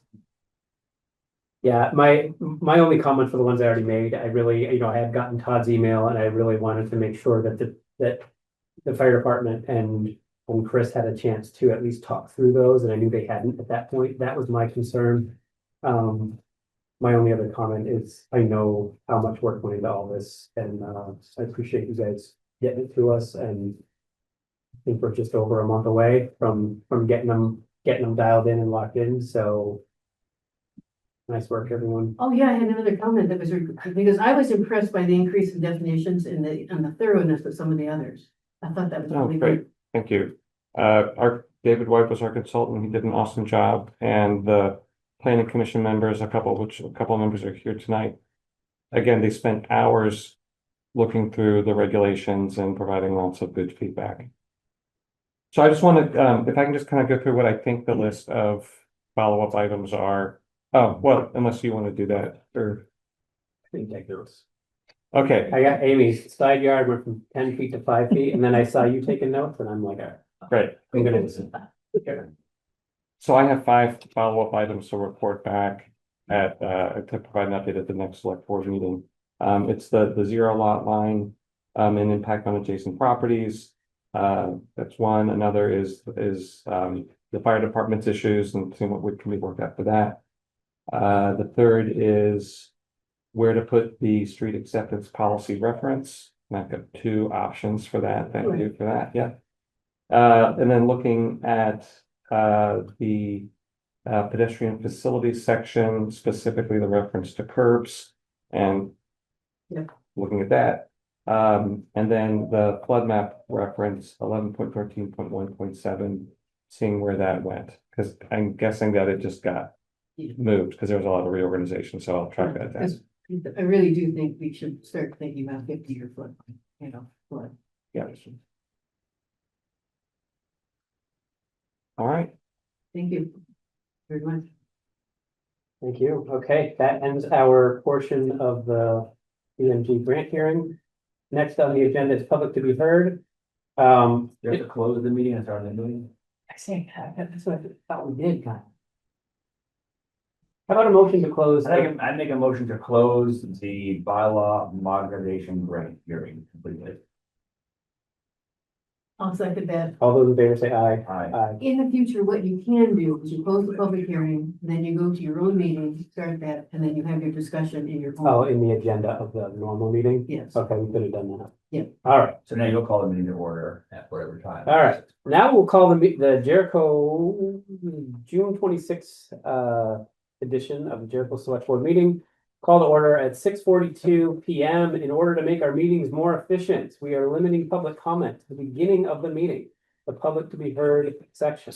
Yeah, my only comment for the ones I already made, I really, you know, I had gotten Todd's email and I really wanted to make sure that the fire department and Chris had a chance to at least talk through those, and I knew they hadn't at that point. That was my concern. My only other comment is I know how much work went into all this, and I appreciate you guys getting it to us, and I think we're just over a month away from getting them dialed in and locked in, so nice work, everyone. Oh, yeah, I had another comment that was, because I was impressed by the increase in definitions and the thoroughness of some of the others. I thought that was Oh, really great. good. Thank you. Our David White was our consultant. He did an awesome job, and the planning commission members, a couple of members are here tonight. Again, they spent hours looking through the regulations and providing lots of good feedback. So I just want to, if I can just kind of go through what I think the list of follow-up items are. Oh, well, unless you want to do that, or, I think take those. okay, I got Amy's side yard went from 10 feet to 5 feet, and then I saw you taking notes, and I'm like, great. I'm gonna listen. So I have 5 follow-up items to report back at, to provide an update at the next select board meeting. It's the 0 lot line, and impact on adjacent properties. That's one. Another is the fire department's issues and seeing what can be worked out for that. The third is where to put the street acceptance policy reference. And I've got two options for that. Thank you for that. Yeah. And then looking at the pedestrian facilities section, specifically the reference to curbs and looking at that. And then the flood map reference 11.13.1.7, seeing where that went, because I'm guessing that it just got moved because there was a lot of reorganization. So I'll track that down. I really do think we should start thinking about 50-year flood, flood. Yeah. All right. Thank you very much. Thank you. Okay, that ends our portion of the BMG grant hearing. Next on the agenda is public to be heard. You have to close the meeting and start the meeting. I say, that's what I thought we did, kind of. How about a motion to close? I make a motion to close the bylaw modernization grant hearing completely. I'll second that. All those in favor say aye. Aye. Aye. In the future, what you can do is you close the public hearing, then you go to your own meeting, start that, and then you have your discussion in your Oh, own. in the agenda of the normal meeting? Yes. Okay, we could have done that. Yeah. All right, So now you'll call the meeting to order at whatever time. all right. Now we'll call the Jericho June 26th edition of the Jericho Selectboard meeting. Call to order at 6:42 PM. In order to make our meetings more efficient, we are limiting public comment to the beginning of the meeting. The public to be heard section.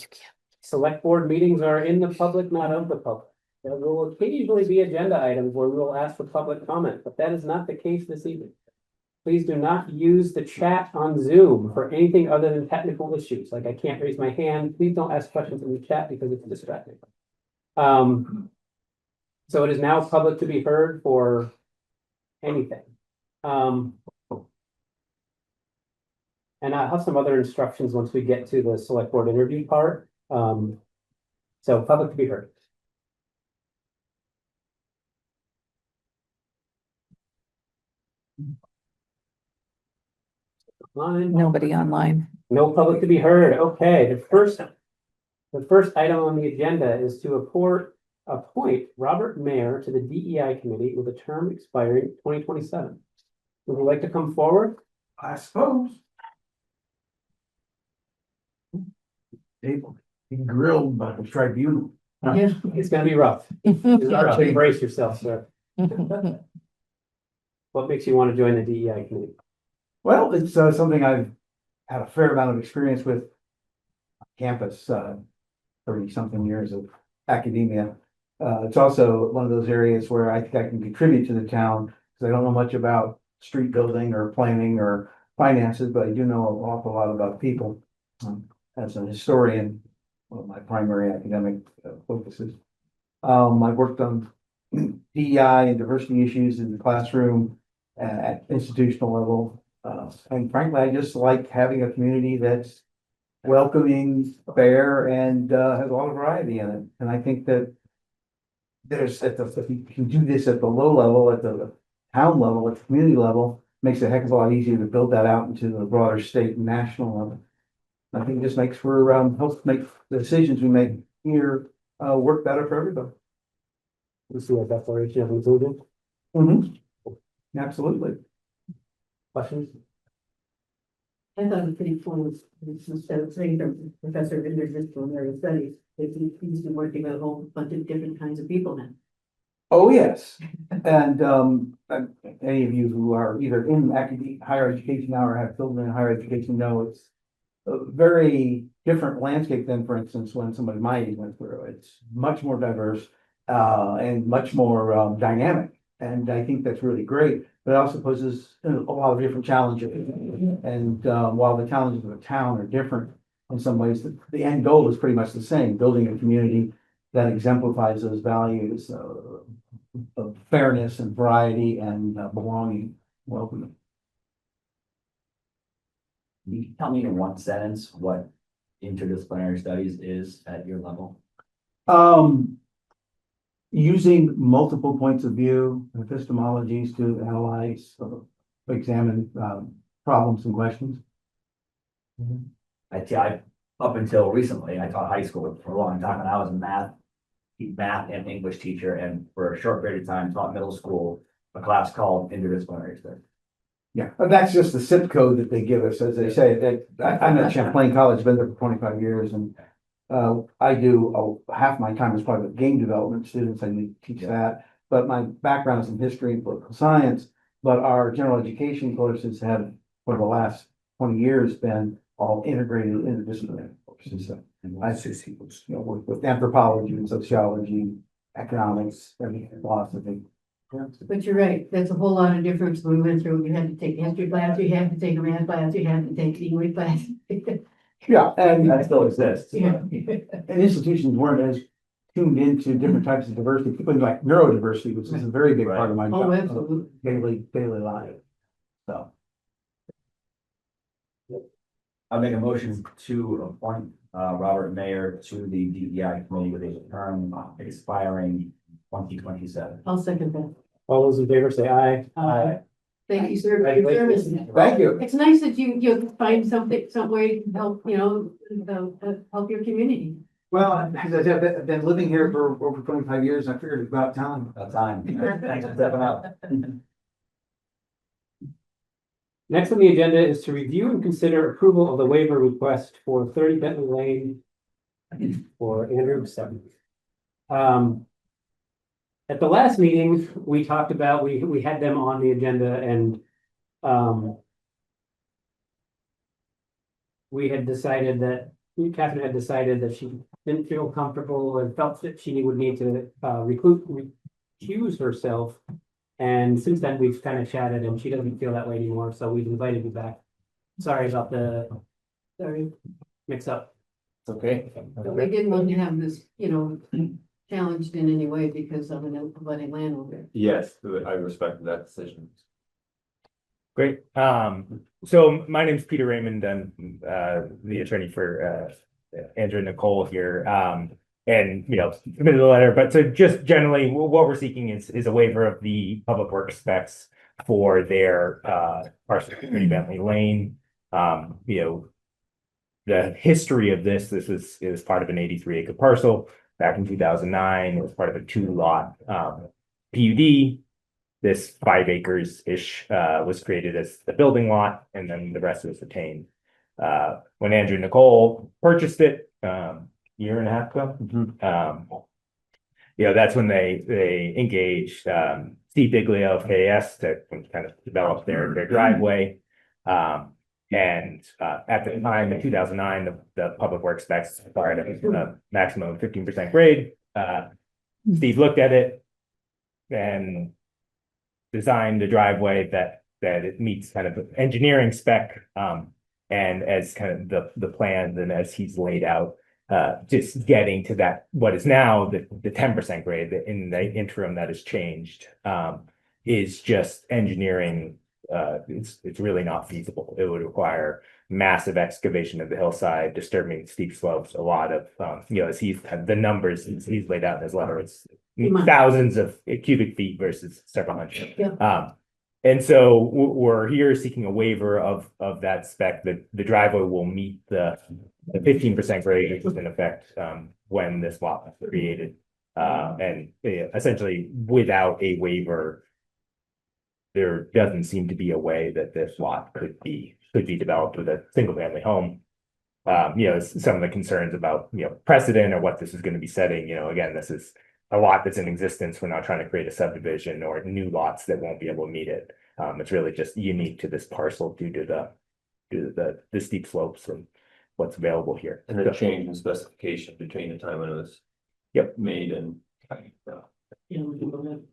Select board meetings are in the public, not of the public. There will occasionally be agenda items where we will ask for public comment, but that is not the case this evening. Please do not use the chat on Zoom for anything other than technical issues, like I can't raise my hand. Please don't ask questions in the chat because it's distracting. So it is now public to be heard for anything. And I have some other instructions once we get to the select board interview part. So public to be heard. Nobody online. No public to be heard. Okay, the first item on the agenda is to appoint Robert Mayer to the DEI committee with a term expiring 2027. Would you like to come forward? I suppose. Able to be grilled by the tribunal. Yeah. It's gonna be rough. Embrace yourself, sir. What makes you want to join the DEI committee? Well, it's something I've had a fair amount of experience with on campus, 30-something years of academia. It's also one of those areas where I think I can contribute to the town, because I don't know much about street building or planning or finances, but I do know an awful lot about people. As an historian, one of my primary academic focuses. I've worked on DEI and diversity issues in the classroom at institutional level. And frankly, I just like having a community that's welcoming, fair, and has a lot of variety in it. And I think that if you can do this at the low level, at the town level, at the community level, makes it a heck of a lot easier to build that out into the broader state and national level. I think it just makes for helps make the decisions we make here work better for everybody. We see a declaration of inclusion. Absolutely. Questions? I thought it was pretty cool, instead of saying from Professor of Interdisciplinary Studies, that he's been working with a whole bunch of different kinds of people now. Oh, yes. And any of you who are either in higher education now or have children in higher education know it's a very different landscape than, for instance, when somebody my age went through. It's much more diverse and much more dynamic. And I think that's really great, but it also poses a lot of different challenges. And while the challenges of a town are different in some ways, the end goal is pretty much the same, building a community that exemplifies those values of fairness and variety and belonging, welcoming. Can you tell me in one sentence what interdisciplinary studies is at your level? Using multiple points of view and epistemologies to analyze, examine problems and questions. I up until recently, I taught high school for a long time, and I was a math math and English teacher, and for a short period of time taught middle school, a class called interdisciplinary studies. Yeah, and that's just the zip code that they give us, as they say, I'm at Champlain College, been there for 25 years, and I do, half my time is probably with game development students, I teach that, but my background is in history and political science, but our general education courses have, for the last 20 years, been all integrated interdisciplinary courses. So I work with anthropology and sociology, economics, everything, philosophy. But you're right, that's a whole lot of difference we went through. You had to take history class, you had to take a math class, you had to take English class. Yeah, and That still exists. Yeah. and institutions weren't as tuned into different types of diversity, particularly like neurodiversity, which is a very big part of my Oh, job, absolutely. daily life. So, I make a motion to appoint Robert Mayer to the DEI committee with a term expiring 2027. I'll second that. All those in favor say aye. Thank you, sir, for your service. thank you. It's nice that you find something, some way to help, help your community. Well, as I said, I've been living here for over 25 years. I figured it's about time. About time. Thanks for stepping up. Next on the agenda is to review and consider approval of the waiver request for 30 Bentley Lane for Andrew Sepic. At the last meeting, we talked about, we had them on the agenda, and we had decided that, Catherine had decided that she didn't feel comfortable and felt that she would need to recuse herself. And since then, we've kind of chatted, and she doesn't feel that way anymore, so we've invited you back. Sorry about the mix up. It's okay. But we didn't want to have this, challenged in any way because of an abutting landowner. Yes, I respect that decision. Great. So my name's Peter Raymond. I'm the attorney for Andrew and Nicole here. And submitted a letter, but so just generally what we're seeking is a waiver of the public works specs for their parcel 30 Bentley Lane. The history of this is part of an 83-acre parcel. Back in 2009, it was part of a 2-lot PUD. This 5 acres-ish was created as the building lot, and then the rest was retained. When Andrew and Nicole purchased it, year and a half ago, that's when they engaged Steve Biglio of KS to kind of develop their driveway. And at the time in 2009, the public works specs required a maximum of 15% grade. Steve looked at it and designed a driveway that it meets kind of engineering spec. And as kind of the plans and as he's laid out, just getting to that, what is now the 10% grade in the interim that has changed, is just engineering. It's really not feasible. It would require massive excavation of the hillside, disturbing steep slopes, a lot of, as he's the numbers he's laid out in his letter, it's thousands of cubic feet versus several hundred. Yeah. And so we're here seeking a waiver of that spec. The driveway will meet the 15% grade, which was in effect when this lot was created. And essentially, without a waiver, there doesn't seem to be a way that this lot could be developed with a single-family home. Some of the concerns about precedent or what this is going to be setting. Again, this is a lot that's in existence. We're not trying to create a subdivision or new lots that won't be able to meet it. It's really just unique to this parcel due to the steep slopes and what's available here. And the change in specification between the time when it was made and.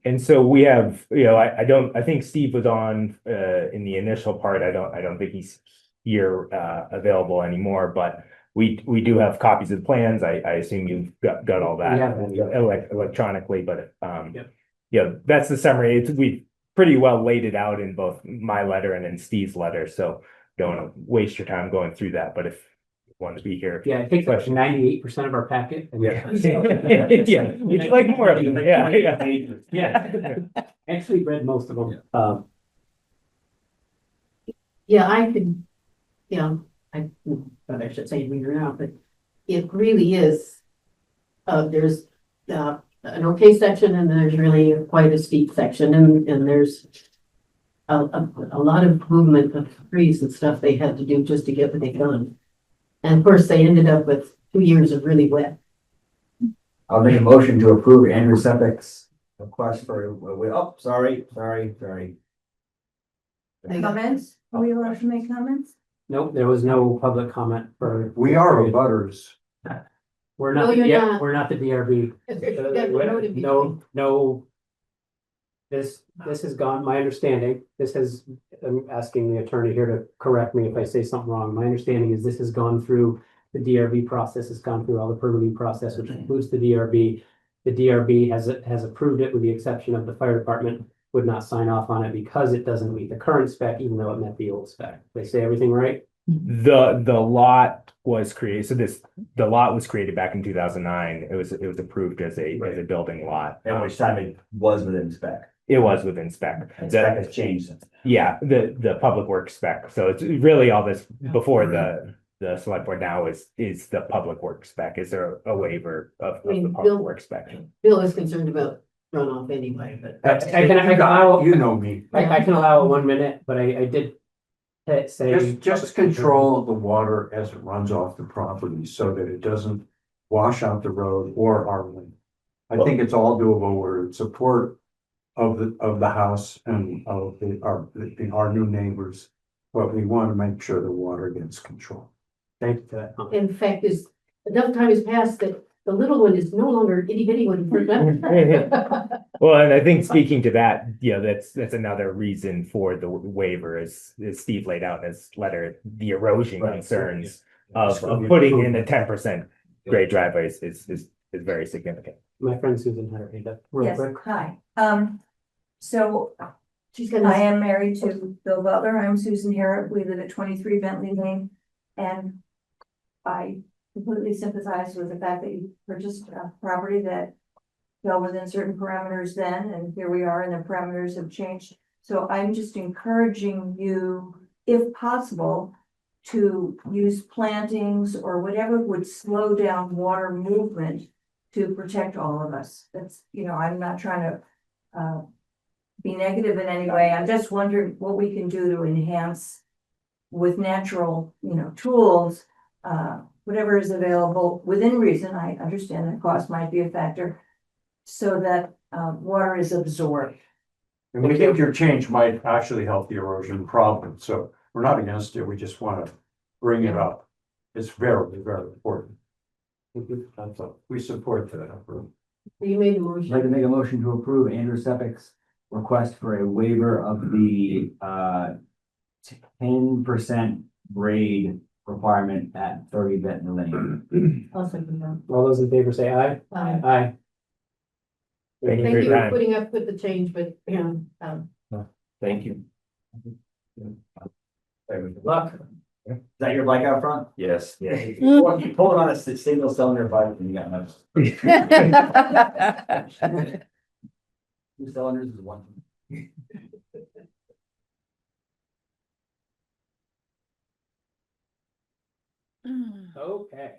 And so we have, I think Steve was on in the initial part. I don't think he's here available anymore, but we do have copies of the plans. I assume you've got all that electronically, but that's the summary. We pretty well laid it out in both my letter and in Steve's letter, so don't want to waste your time going through that. But if you want to be here, It takes up 98% of our packet. yeah, would you like more of them? Yeah. Actually read most of them. I could, but I should say reader now, but it really is, there's an okay section and there's really quite a steep section and there's a lot of movement of trees and stuff they had to do just to get what they done. And of course, they ended up with 2 years of really wet. I'll make a motion to approve Andrew Sepic's request for, sorry. Comments? Are we allowed to make comments? Nope, there was no public comment for. We are butters. We're No, not, you're yeah, not. we're not the DRB. No. This has gone, my understanding, I'm asking the attorney here to correct me if I say something wrong. My understanding is this has gone through the DRB process, has gone through all the permitting process, which includes the DRB. The DRB has approved it with the exception of the fire department would not sign off on it because it doesn't meet the current spec, even though it met the old spec. They say everything right? The lot was created, the lot was created back in 2009. It was approved as a building lot. At which time it was within spec. It was within spec. And spec has changed since. Yeah, the public works spec. So it's really all this before the select board now is the public works spec. Is there a waiver of the public works spec? Bill is concerned about runoff anyway, but. I can allow, You know me. I can allow 1 minute, but I did say. Just control the water as it runs off the property so that it doesn't wash out the road or our lane. I think it's all doable. We're in support of the house and of our new neighbors. But we want to make sure the water gets controlled. Thank you for that comment. In fact, is enough time has passed that the little one is no longer itty bitty one. Well, and I think speaking to that, that's another reason for the waiver as Steve laid out in his letter, the erosion concerns of putting in a 10% grade driveway is very significant. My friend Susan had her hand up real Yes, quick. hi. So She's I gonna, am married to Bill Butler. I'm Susan Harrop. We live at 23 Bentley Lane. And I completely sympathize with the fact that you purchased a property that fell within certain parameters then, and here we are and the parameters have changed. So I'm just encouraging you, if possible, to use plantings or whatever would slow down water movement to protect all of us. That's, I'm not trying to be negative in any way. I'm just wondering what we can do to enhance with natural, tools, whatever is available within reason. I understand that cost might be a factor, so that water is absorbed. And we think your change might actually help the erosion problem. So we're not against it. We just want to bring it up. It's very, very important. We support that. you made the I'd motion. like to make a motion to approve Andrew Sepic's request for a waiver of the 10% grade requirement at 30 Bentley Lane. I'll second that. All those in favor say aye. Aye. Aye. Thank you Thank for you your for time. putting up with the change, but, Thank you. Good luck. Is that your bike out front? Yes. Yeah. You pull it on a single cylinder bike and you got enough. 2 cylinders is one. Okay.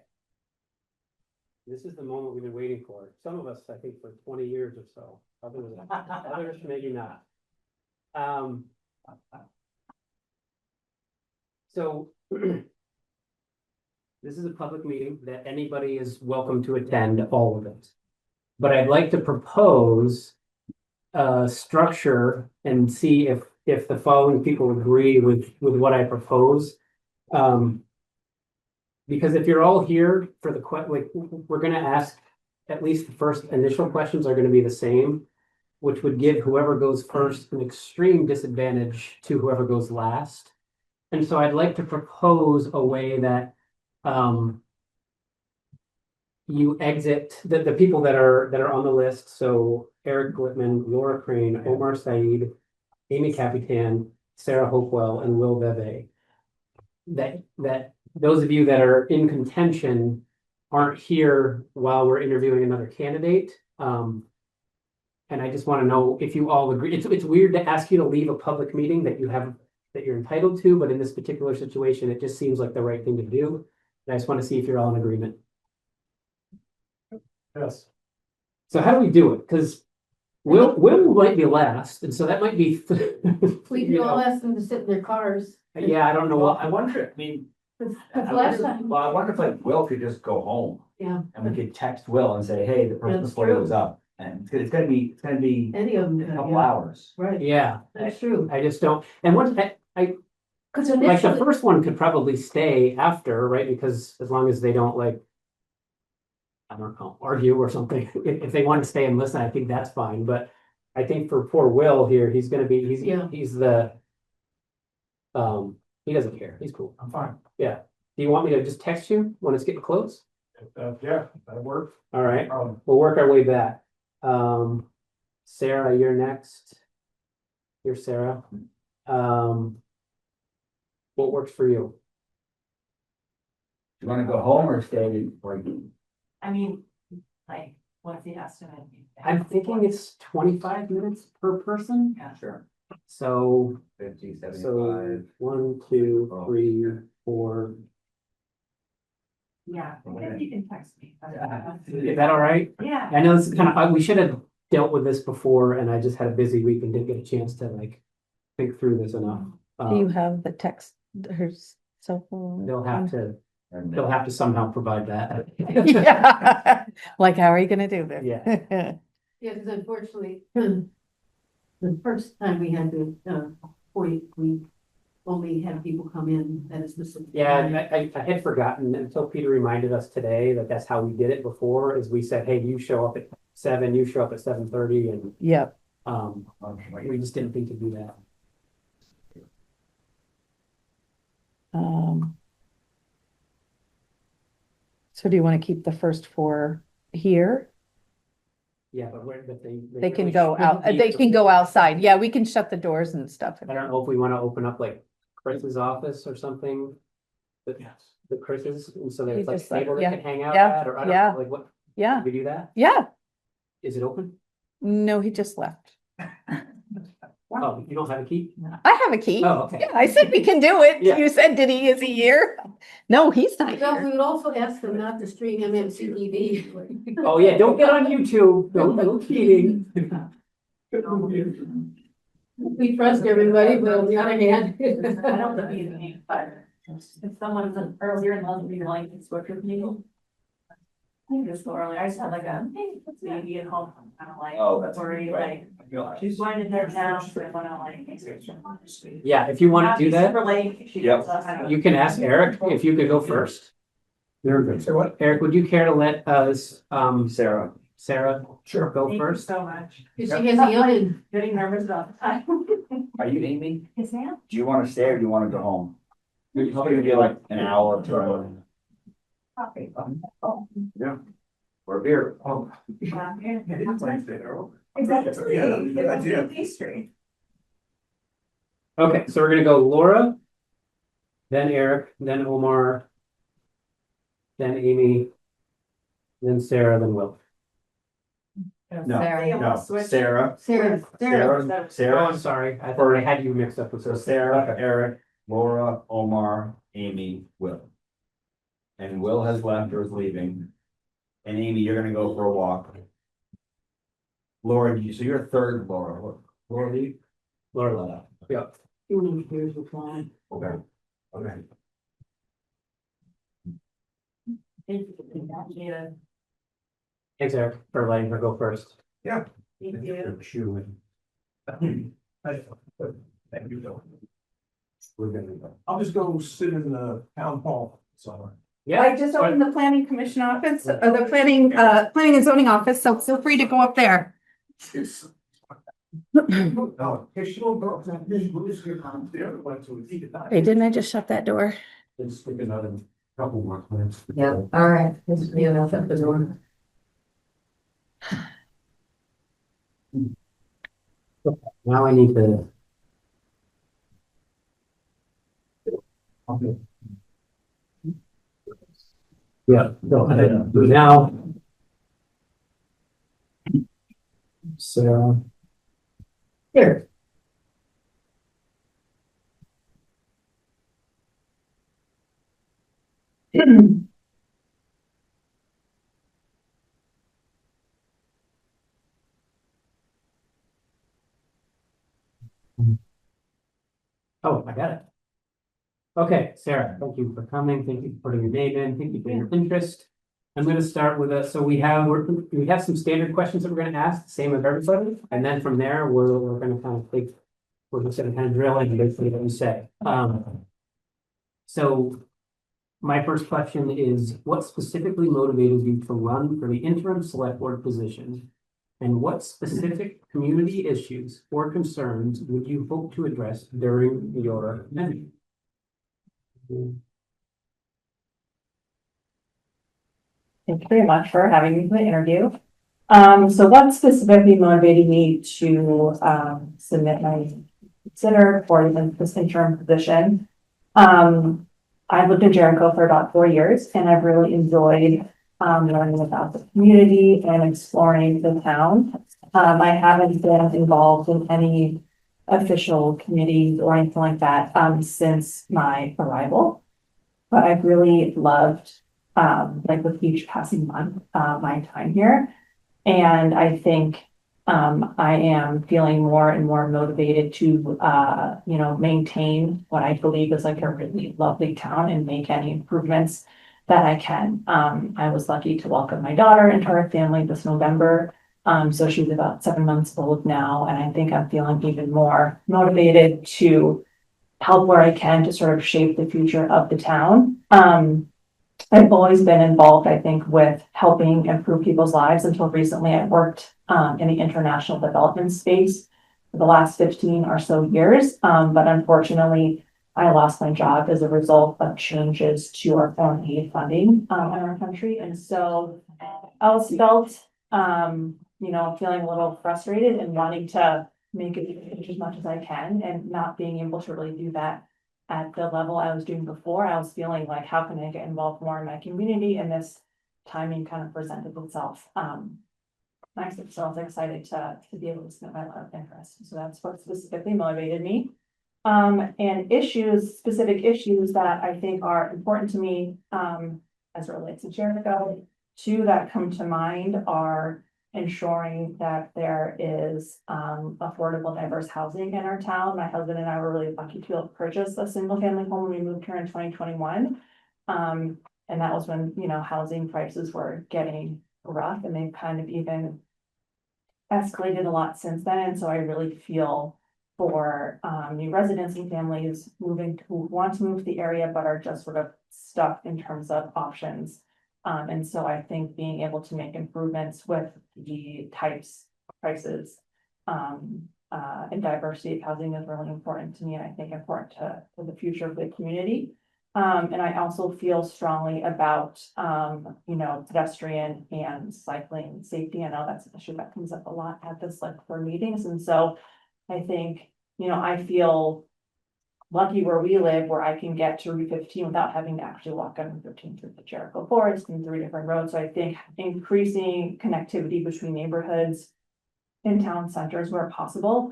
This is the moment we've been waiting for. Some of us, I think, for 20 years or so. Others maybe not. So this is a public meeting that anybody is welcome to attend, all of it. But I'd like to propose a structure and see if the following people agree with what I propose. Because if you're all here for the we're gonna ask, at least the first initial questions are gonna be the same, which would give whoever goes first an extreme disadvantage to whoever goes last. And so I'd like to propose a way that you exit the people that are on the list. So Erik Glitman, Laura Crain, Omar Saiyid, Amy Kapitan, Sarah Hopewell, and Will Veve. That those of you that are in contention aren't here while we're interviewing another candidate. And I just want to know if you all agree. It's weird to ask you to leave a public meeting that you're entitled to, but in this particular situation, it just seems like the right thing to do. And I just want to see if you're all in agreement. Yes. So how do we do it? Because Will might be last, and so that might be. We could all ask them to sit in their cars. Yeah, I don't know Well, what, I wonder, I mean, Because last time, well, I wonder if like Will could just go home yeah, and we could text Will and say, hey, the person That's before you true. was up. And it's gonna be any of them, a couple yeah, hours. right, yeah, that's true. I just don't, and what, I, Because like the initially, first one could probably stay after, right? Because as long as they don't like, I don't know, argue or something, if they want to stay and listen, I think that's fine, but I think for poor Will here, he's gonna be, Yeah. he's the, he doesn't care, he's cool. I'm fine. Yeah. Do you want me to just text you when it's getting close? Yeah, that works. All right, we'll work our way back. Sarah, you're next. You're Sarah. What works for you? You wanna go home or stay or you? I mean, like, what's the estimate? I'm thinking it's 25 minutes per person. Yeah. Sure. So, 50, so 75. 1, 2, 3, 4. Yeah, you can text me. Is that all right? Yeah. I know this is kind of, we should have dealt with this before and I just had a busy week and didn't get a chance to like think through this enough. Do you have the text, her cell phone? They'll have to somehow provide that. Yeah, like, how are you gonna do this? Yeah. yeah, because unfortunately, the first time we had to, we only had people come in, that is the. Yeah, I had forgotten until Peter reminded us today that that's how we did it before, is we said, hey, you show up at 7, you show up at 7:30 and Yep. we just didn't think to do that. So do you want to keep the first 4 here? Yeah, but They can go out, they can go outside. Yeah, we can shut the doors and stuff. I don't know if we want to open up like Chris's office or something. The Chris's, and so there's He's like just like, table they yeah, can hang out yeah, at, or I don't yeah. know, like what, Yeah, we do that? yeah. Is it open? No, he just left. Oh, you don't have a key? I have a key. Oh, okay. Yeah, I said we can do it. Yeah. You said, is he here? No, he's not No, here. we would also ask them not to stream MMCTV. Oh, yeah, don't get on YouTube, no cheating. We trust everybody, but on the other hand. I don't know either, but if someone's earlier in love, we like to work with me. I can just go earlier. I just had like a baby at home, kind of like, Oh, that's worried, right. like, she's going to their town, so I want to like. Yeah, if you want to do that, Super late. if she Yep. gets up, I don't- you can ask Eric if you could go first. Very good. Say what? Eric, would you care to let us, Sarah. Sarah Sure. go Thank you first? so much. Because she has a young. Getting nervous about the time. Are you Amy? Yes, ma'am. Do you wanna stay or do you wanna go home? You're probably gonna be like an hour or 2 hours. Coffee. Yeah. Or beer. Oh. Exactly. Yeah, good idea. Pastry. Okay, so we're gonna go Laura, then Eric, then Omar, then Amy, then Sarah, then Will. No, no, Switch. Sarah. Sarah. Sarah, Oh, Sarah, I'm sorry, I thought I had you mixed up with so this. Sarah, Eric, Laura, Omar, Amy, Will. And Will has left or is leaving. And Amy, you're gonna go for a walk. Laura, so you're third, Laura. Laura leave? Laura left. Yeah. Here's the plan. Okay. Okay. Thanks, Eric, for letting her go first. Yeah. Thank you. Shoe in. Thank you, Bill. We're gonna go. I'll just go sit in the town hall somewhere. Yeah. I just opened the planning commission office, or the planning and zoning office, so feel free to go up there. No, she will go. The other one, so he could not. Hey, didn't I just shut that door? Let's stick another couple more plants. Yeah, all right. This is enough at the door. Now I need to. Yeah, no, now. Sarah. Here. Oh, I got it. Okay, Sarah, thank you for coming. Thank you for putting your name in. Thank you for your interest. I'm gonna start with so we have some standard questions that we're gonna ask, same of everybody, and then from there, we're gonna kind of take, we're just gonna kind of drill in and basically what you say. So my first question is, what specifically motivated you to run for the interim select board position? And what specific community issues or concerns would you hope to address during your tenure? Thank you very much for having me for the interview. So what specifically motivated me to submit my consider for this interim position? I've lived in Jericho for about 4 years, and I've really enjoyed learning about the community and exploring the town. I haven't been involved in any official committees or anything like that since my arrival, but I've really loved like with each passing month my time here, and I think I am feeling more and more motivated to maintain what I believe is like a really lovely town and make any improvements that I can. I was lucky to welcome my daughter into our family this November. So she's about 7 months old now, and I think I'm feeling even more motivated to help where I can to sort of shape the future of the town. I've always been involved, I think, with helping improve people's lives until recently. I worked in the international development space for the last 15 or so years. But unfortunately, I lost my job as a result of changes to our foreign aid funding in our country. And so I was felt, feeling a little frustrated and wanting to make it as much as I can and not being able to really do that at the level I was doing before. I was feeling like, how can I get involved more in my community? And this timing kind of presented itself. So I was excited to be able to submit my letter of interest. So that's what specifically motivated me. And specific issues that I think are important to me as it relates to Jericho. Two that come to mind are ensuring that there is affordable, diverse housing in our town. My husband and I were really lucky to be able to purchase a single family home when we moved here in 2021. And that was when, housing prices were getting rough, and they've kind of even escalated a lot since then. And so I really feel for new residents and families who want to move to the area, but are just sort of stuck in terms of options. And so I think being able to make improvements with the types, prices, and diversity of housing is really important to me, and I think important to the future of the community. And I also feel strongly about, pedestrian and cycling safety. I know that's an issue that comes up a lot at the select board meetings. And so I think, I feel lucky where we live, where I can get to Route 15 without having to actually walk on Route 15 through the Jericho Forest and 3 different roads. So I think increasing connectivity between neighborhoods in town centers where possible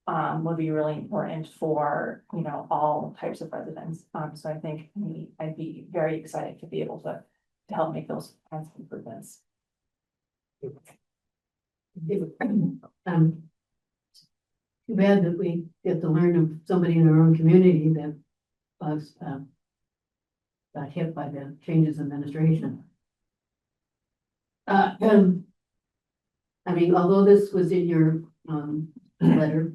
would be really important for, all types of residents. So I think I'd be very excited to be able to help make those kinds of improvements. Too bad that we get to learn of somebody in our own community that was got hit by the changes in administration. Although this was in your letter,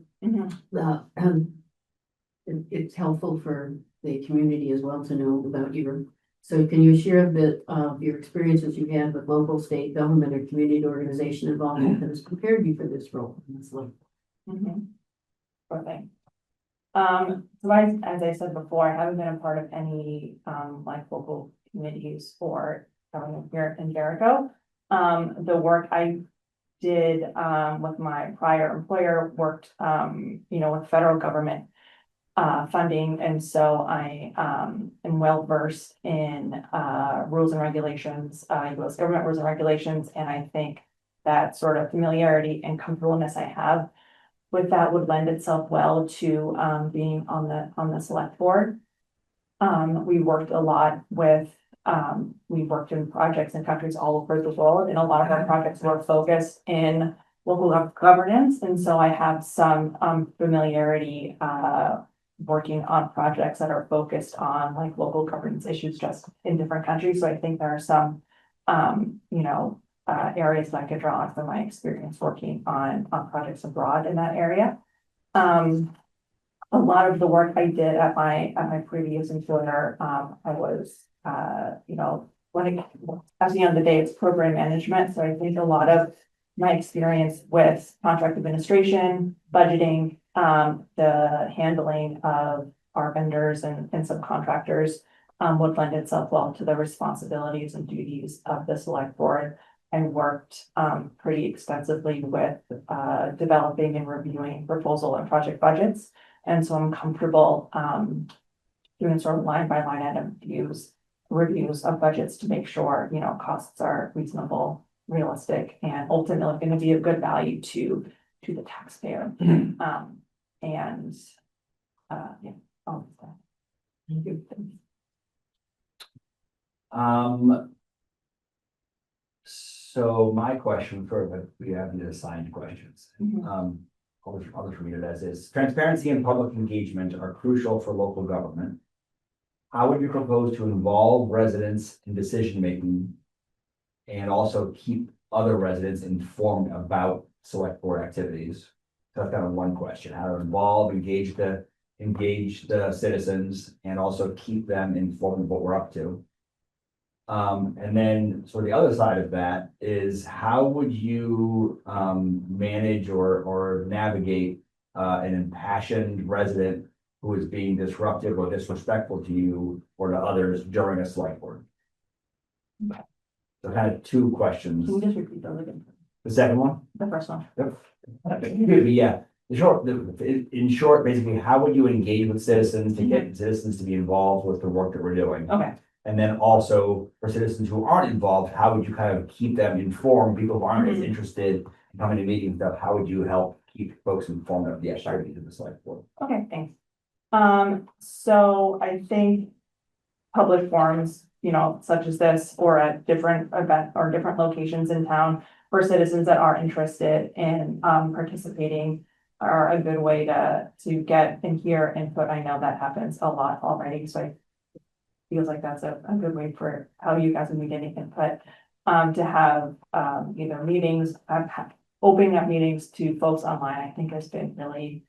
it's helpful for the community as well to know about you. So can you share a bit of your experiences you've had with local, state government, or community organization involvement that has prepared you for this role in this life? Sure thing. So as I said before, I haven't been a part of any local committees or government here in Jericho. The work I did with my prior employer worked with federal government funding, and so I am well versed in rules and regulations, U.S. government rules and regulations, and I think that sort of familiarity and comfortableness I have with that would lend itself well to being on the select board. We worked a lot with we worked in projects in countries all over the world, and a lot of our projects were focused in local governance, and so I have some familiarity working on projects that are focused on like local governance issues just in different countries. So I think there are some areas that I could draw on from my experience working on projects abroad in that area. A lot of the work I did at my previous employer, I was at the end of the day, it's program management. So I think a lot of my experience with contract administration, budgeting, the handling of our vendors and subcontractors would lend itself well to the responsibilities and duties of the select board. And worked pretty extensively with developing and reviewing proposal and project budgets. And so I'm comfortable doing sort of line by line item reviews of budgets to make sure, costs are reasonable, realistic, and ultimately going to be of good value to the taxpayer. All of that. Thank you. So my question for, we have the assigned questions. I'll just read it as is. Transparency and public engagement are crucial for local government. How would you propose to involve residents in decision-making and also keep other residents informed about select board activities? So that's kind of one question, how to involve, engage the citizens and also keep them informed of what we're up to. And then sort of the other side of that is how would you manage or navigate an impassioned resident who is being disruptive or disrespectful to you or to others during a select board? Okay. So I had two questions. Can you just repeat those again? The second one? The first one. Yeah. In short, basically, how would you engage with citizens to get citizens to be involved with the work that we're doing? Okay. And then also for citizens who aren't involved, how would you kind of keep them informed? People who aren't as interested in coming to meetings, stuff, how would you help keep folks informed of the activities of the select board? Okay, thanks. So I think public forums, such as this, or at different event or different locations in town for citizens that are interested in participating are a good way to get and hear input. I know that happens a lot already, so I feels like that's a good way for how you guys would be getting input, to have either meetings, opening up meetings to folks online, I think has been really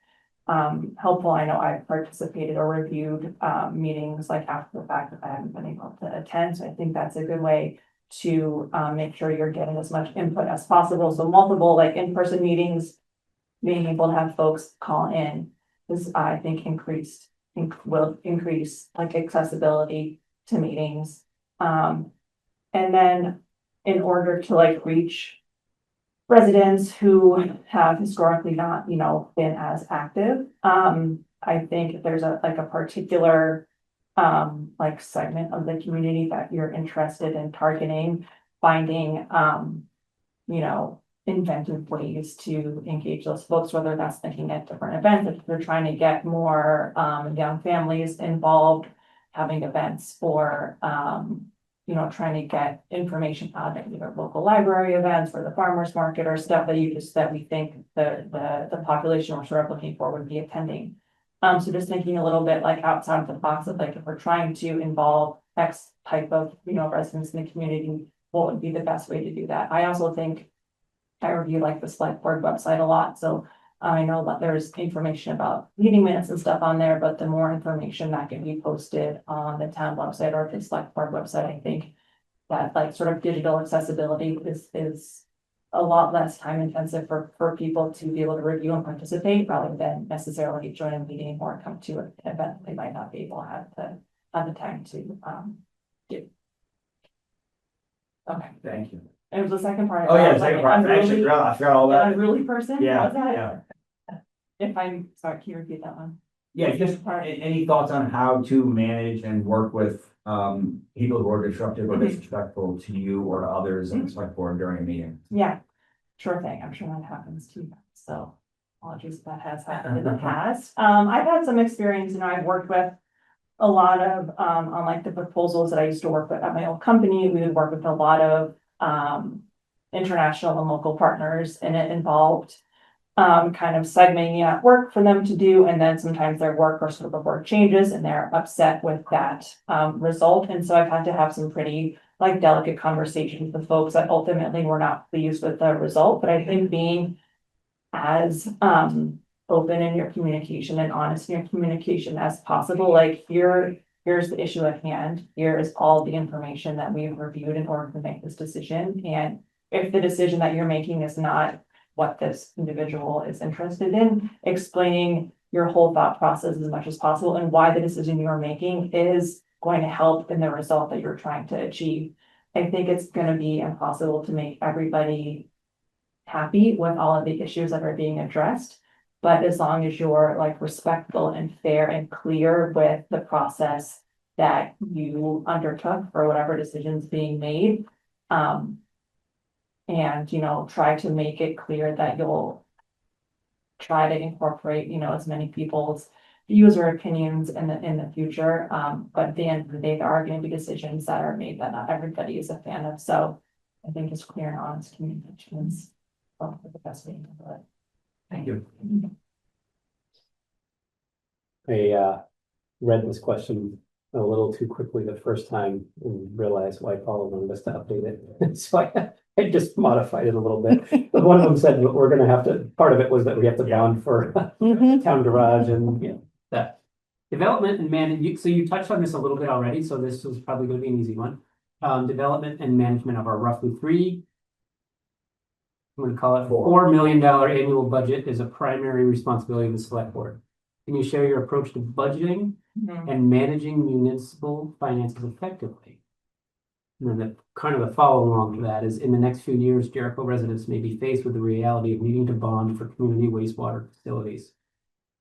helpful. I know I've participated or reviewed meetings like after the fact that I haven't been able to attend. So I think that's a good way to make sure you're getting as much input as possible. So multiple like in-person meetings, being able to have folks call in is, I think, will increase like accessibility to meetings. And then in order to like reach residents who have historically not, been as active, I think there's a particular like segment of the community that you're interested in targeting, finding inventive ways to engage those folks, whether that's thinking at different events, if they're trying to get more young families involved, having events, or trying to get information out at either local library events or the farmers market or stuff that we think the population we're sort of looking for would be attending. So just thinking a little bit like outside of the box of like, if we're trying to involve X type of, residents in the community, what would be the best way to do that? I also think I review like the Selectboard website a lot, so I know that there's information about meeting minutes and stuff on there, but the more information that can be posted on the town website or the Selectboard website, I think that like sort of digital accessibility is a lot less time intensive for people to be able to review and participate rather than necessarily join a meeting or come to an event they might not be able to have the time to do. Okay. Thank you. It was the second part. Oh, yeah, the second part. Actually, I forgot all that. A really person? Yeah, Was that? yeah. If I'm sorry, can you repeat that one? Yeah, just any thoughts on how to manage and work with people who are disruptive or disrespectful to you or to others in the select board during a meeting? Yeah, sure thing. I'm sure that happens too. So apologies if that has happened in the past. I've had some experience, I've worked with a lot of on like the proposals that I used to work with at my old company. We would work with a lot of international and local partners, and it involved kind of segmenting out work for them to do, and then sometimes their work or sort of work changes and they're upset with that result. And so I've had to have some pretty like delicate conversations with folks that ultimately were not pleased with the result. But I think being as open in your communication and honest in your communication as possible, like here's the issue at hand, here is all the information that we've reviewed in order to make this decision. And if the decision that you're making is not what this individual is interested in, explaining your whole thought process as much as possible and why the decision you're making is going to help in the result that you're trying to achieve. I think it's going to be impossible to make everybody happy with all of the issues that are being addressed. But as long as you're like respectful and fair and clear with the process that you undertook for whatever decisions being made, and, you know, try to make it clear that you'll try to incorporate, you know, as many people's views or opinions in the future. But at the end of the day, there are going to be decisions that are made that not everybody is a fan of. So I think it's clear and honest communication is the best way to do it. Thank you. I read this question a little too quickly the first time and realized why Paula wanted us to update it. So I just modified it a little bit. But one of them said we're gonna have to, part of it was that we have to bond for town garage and, you know, that. Development and manage, so you touched on this a little bit already, so this was probably gonna be an easy one. Development and management of our roughly I'm gonna call it $4 million annual budget is a primary responsibility of the select board. Can you share your approach to budgeting and managing municipal finances effectively? And then the kind of the follow along to that is in the next few years, Jericho residents may be faced with the reality of needing to bond for community wastewater facilities.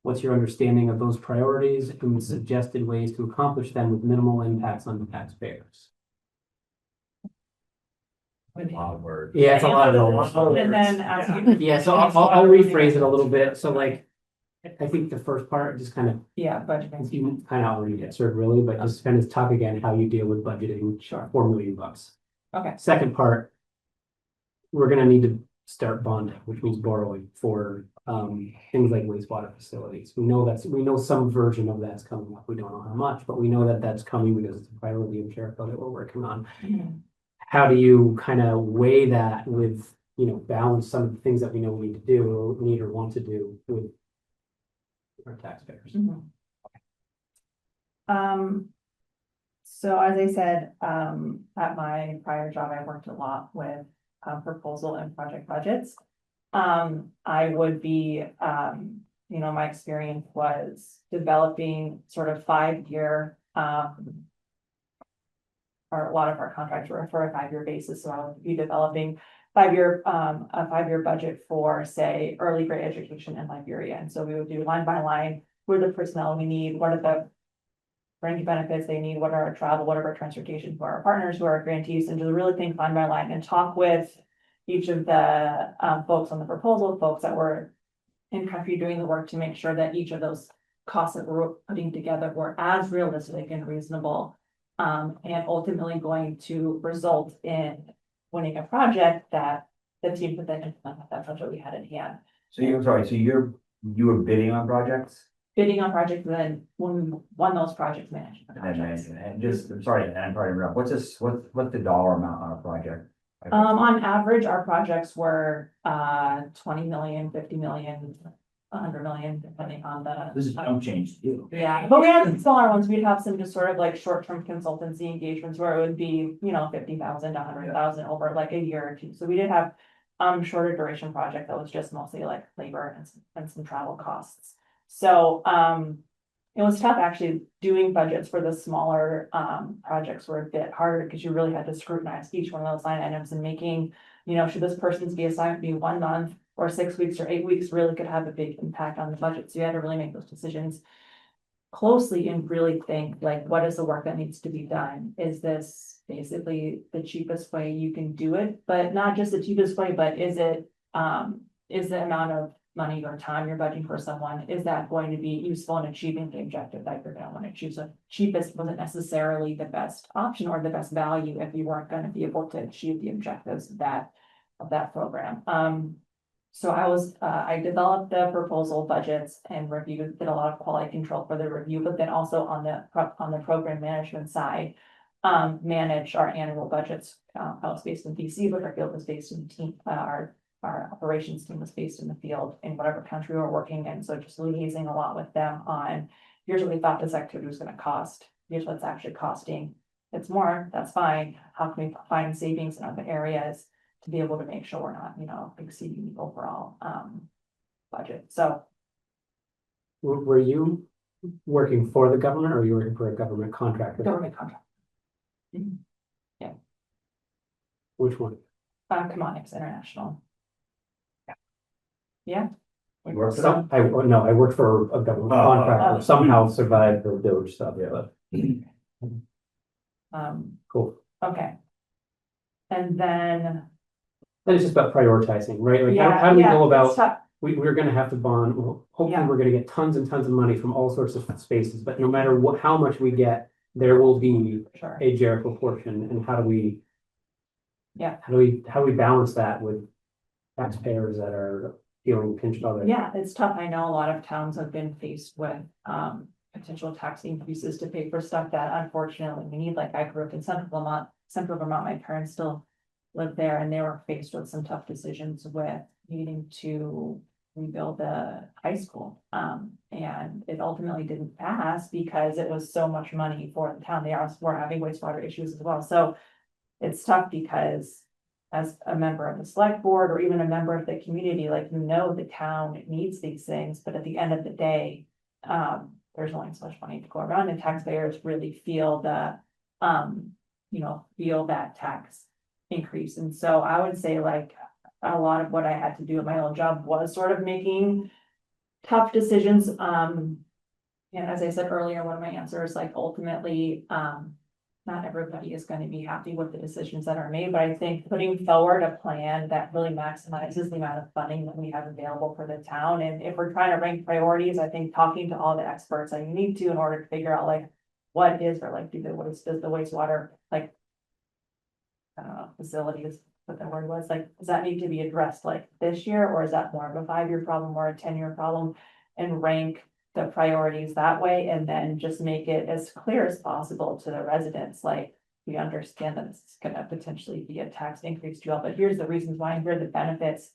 What's your understanding of those priorities and suggested ways to accomplish them with minimal impacts on the taxpayers? A lot of words. Yeah, it's a lot of words. And then, Yeah, so I'll rephrase it a little bit. So like, I think the first part just kind of, yeah, budgeting. you kind of already answered really, but just kind of talk again how you deal with budgeting. Sure. $4 million. Okay. Second part, we're gonna need to start bonding, which means borrowing for things like wastewater facilities. We know some version of that's coming up. We don't know how much, but we know that that's coming because it's a priority of Jericho that we're working on. How do you kind of weigh that with, you know, balance some of the things that we know we need to do, or need or want to do with our taxpayers? So as I said, at my prior job, I worked a lot with proposal and project budgets. I would be, you know, my experience was developing sort of 5-year, or a lot of our contracts were for a 5-year basis. So I would be developing a 5-year budget for, say, early grade education in Liberia. And so we would do line by line, what are the personnel we need, what are the fringe benefits they need, what are our travel, what are our transportation for our partners, who are our grantees, and just really think line by line and talk with each of the folks on the proposal, folks that were in country doing the work to make sure that each of those costs that we're putting together were as realistic and reasonable, and ultimately going to result in winning a project that the team could then implement that project we had in hand. So you were bidding on projects? Bidding on projects, then when we won those projects, managing the And then projects. management, and just, I'm sorry, and I'm probably wrong. What's the dollar amount on a project? On average, our projects were 20 million, 50 million, 100 million, depending on the. This is jump change too. Yeah, but we had some smaller ones. We'd have some just sort of like short-term consultancy engagements where it would be, you know, 50,000 to 100,000 over like a year or two. So we did have shorter duration project that was just mostly like labor and some travel costs. So it was tough actually. Doing budgets for the smaller projects were a bit harder because you really had to scrutinize each one of those line items and making, you know, should this person's be assigned to be 1 month or 6 weeks or 8 weeks really could have a big impact on the budget. So you had to really make those decisions closely and really think like, what is the work that needs to be done? Is this basically the cheapest way you can do it? But not just the cheapest way, but is it, is the amount of money or time you're budgeting for someone, is that going to be useful in achieving the objective that you're going to want to achieve? So cheapest wasn't necessarily the best option or the best value if you weren't going to be able to achieve the objectives that that program. So I developed the proposal budgets and reviewed, did a lot of quality control for the review, but then also on the program management side, manage our annual budgets. I was based in DC, but our field was based in our operations team was based in the field in whatever country we're working in. So just liaising a lot with them on, here's what we thought this activity was gonna cost. Here's what's actually costing. It's more, that's fine. How can we find savings in other areas to be able to make sure we're not, exceeding the overall, budget. So Were you working for the government or were you working for a government contractor? government contract. Which one? Commonics International. Yeah. You work for Some, no, I worked for a government Oh, contractor, somehow survived the village stuff, but cool. Okay. And then, Then it's just about prioritizing, right? Like, yeah, how do we yeah, go it's about, tough. we're gonna have to bond, well, hopefully Yeah. we're gonna get tons and tons of money from all sorts of spaces, but no matter what, how much we get, there will be Sure. a Jericho portion, and how do we? Yeah. How do we balance that with taxpayers that are feeling pinched already? Yeah, it's tough. I know a lot of towns have been faced with potential tax increases to pay for stuff that unfortunately we need. Like I grew up in Central Vermont, my parents still live there, and they were faced with some tough decisions with needing to rebuild the high school. And it ultimately didn't pass because it was so much money for the town. They also were having wastewater issues as well. So it's tough because as a member of the select board or even a member of the community, like, the town needs these things, but at the end of the day, there's only so much money to go around, and taxpayers really feel feel that tax increase. And so I would say, like, a lot of what I had to do at my own job was sort of making tough decisions. And as I said earlier, one of my answers, like, ultimately, not everybody is going to be happy with the decisions that are made, but I think putting forward a plan that really maximizes the amount of funding that we have available for the town. And if we're trying to rank priorities, I think talking to all the experts that you need to in order to figure out, like, what is, or like, does the wastewater, like, I don't know, facilities, what the word was, like, does that need to be addressed like this year, or is that more of a 5-year problem or a 10-year problem? And rank the priorities that way, and then just make it as clear as possible to the residents. Like, we understand that this is gonna potentially be a tax increase to you all, but here's the reasons why, and here are the benefits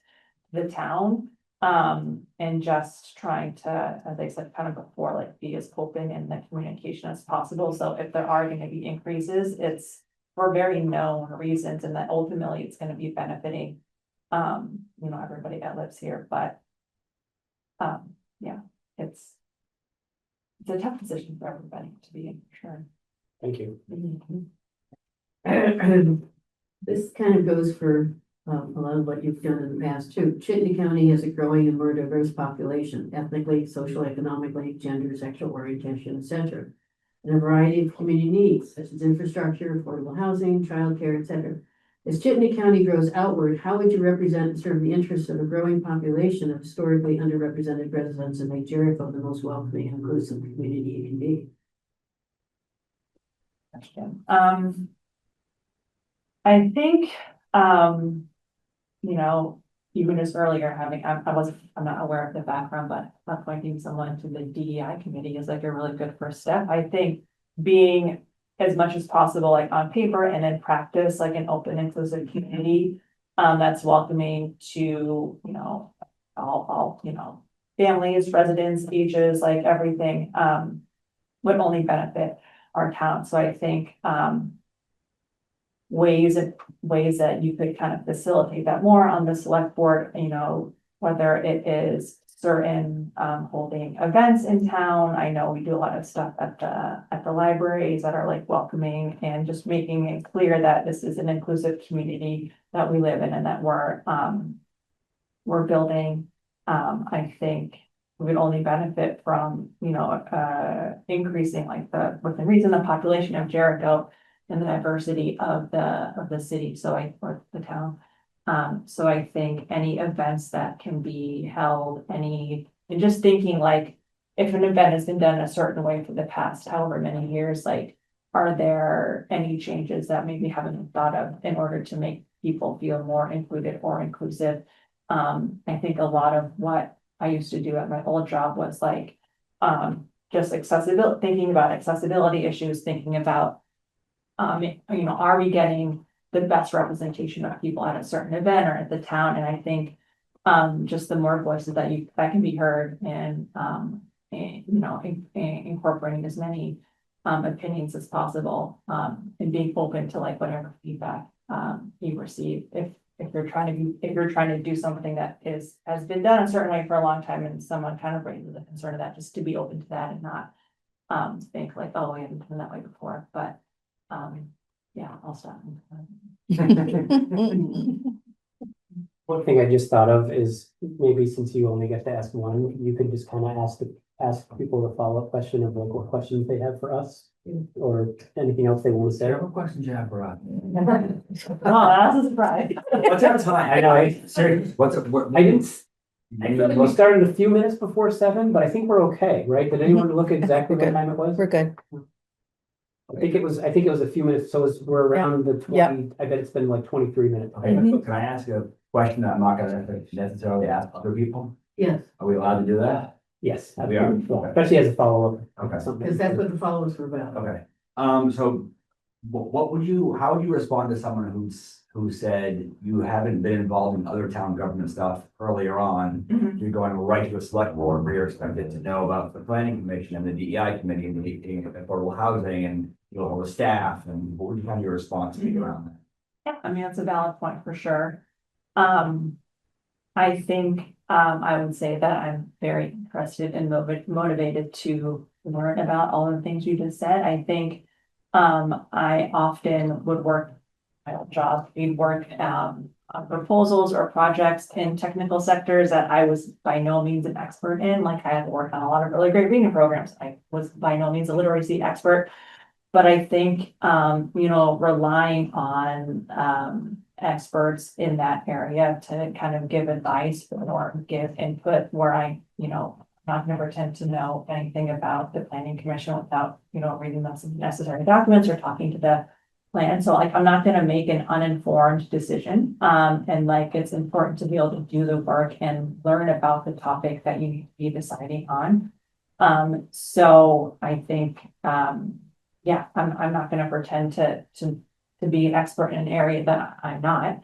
to the town. And just trying to, as I said kind of before, like, be as open in the communication as possible. So if there are gonna be increases, it's for very known reasons, and that ultimately it's gonna be benefiting everybody that lives here. But yeah, it's a tough position for everybody to be in, for sure. Thank you. This kind of goes for a lot of what you've done in the past too. Chittenden County has a growing and more diverse population, ethnically, socioeconomically, gender, sexual orientation, etc. And a variety of community needs, such as infrastructure, affordable housing, childcare, etc. As Chittenden County grows outward, how would you represent and serve the interests of a growing population of historically underrepresented residents and make Jericho the most welcoming and inclusive community it can be? I think, even just earlier I'm not aware of the background, but appointing someone to the DEI committee is like a really good first step. I think being as much as possible, like on paper and in practice, like an open, inclusive community, that's welcoming to, all families, residents, ages, like everything, would only benefit our town. So I think, ways that you could kind of facilitate that more on the select board, whether it is certain holding events in town. I know we do a lot of stuff at the libraries that are like welcoming, and just making it clear that this is an inclusive community that we live in and that we're building. I think we would only benefit from increasing within reason the population of Jericho and the diversity of the city, or the town. So I think any events that can be held, and just thinking, like, if an event has been done a certain way for the past however many years, like, are there any changes that maybe haven't been thought of in order to make people feel more included or inclusive. I think a lot of what I used to do at my old job was like, just accessibility, thinking about accessibility issues, thinking about, are we getting the best representation of people at a certain event or at the town? And I think, just the more voices that can be heard and, incorporating as many, opinions as possible, and being open to like whatever feedback, you receive. If you're trying to do something that has been done a certain way for a long time and someone kind of raises a concern of that, just to be open to that and not, think like, oh, I haven't done that way before, but, yeah, I'll stop. One thing I just thought of is maybe since you only get to ask one, you could just kind of ask people a follow-up question of like what questions they have for us or anything else they want to say. What questions you have for us? Oh, that's a surprise. What's our time? I know, Seriously, what? I didn't. I feel like we started a few minutes before 7, but I think we're okay, right? Did anyone look exactly what time it was? We're good. I think it was a few minutes, so we're around the 20, Yeah. I bet it's been like 23 minutes. Okay, can I ask a question that I'm not gonna necessarily ask other people? Yes, Are we allowed to do that? Yes, We are? absolutely. Especially as a follow-up. Okay. because that's what the followers were about. Okay, so what would how would you respond to someone who said you haven't been involved in other town government stuff earlier on? Mhm. You're going right to a select board where you're expected to know about the planning commission and the DEI committee and the affordable housing and all the staff, and what would you find your response to be around that? Yeah, I mean, that's a valid point for sure. I think, I would say that I'm very interested and motivated to learn about all the things you just said. I think, I often would work my old job, we'd work, on proposals or projects in technical sectors that I was by no means an expert in. Like I had to work on a lot of really great reading programs. I was by no means a literacy expert. But I think, relying on, experts in that area to kind of give advice or give input where I, not gonna pretend to know anything about the planning commission without, reading the necessary documents or talking to the plan. So like, I'm not gonna make an uninformed decision. And like, it's important to be able to do the work and learn about the topic that you need to be deciding on. So I think, yeah, I'm not gonna pretend to be an expert in an area that I'm not.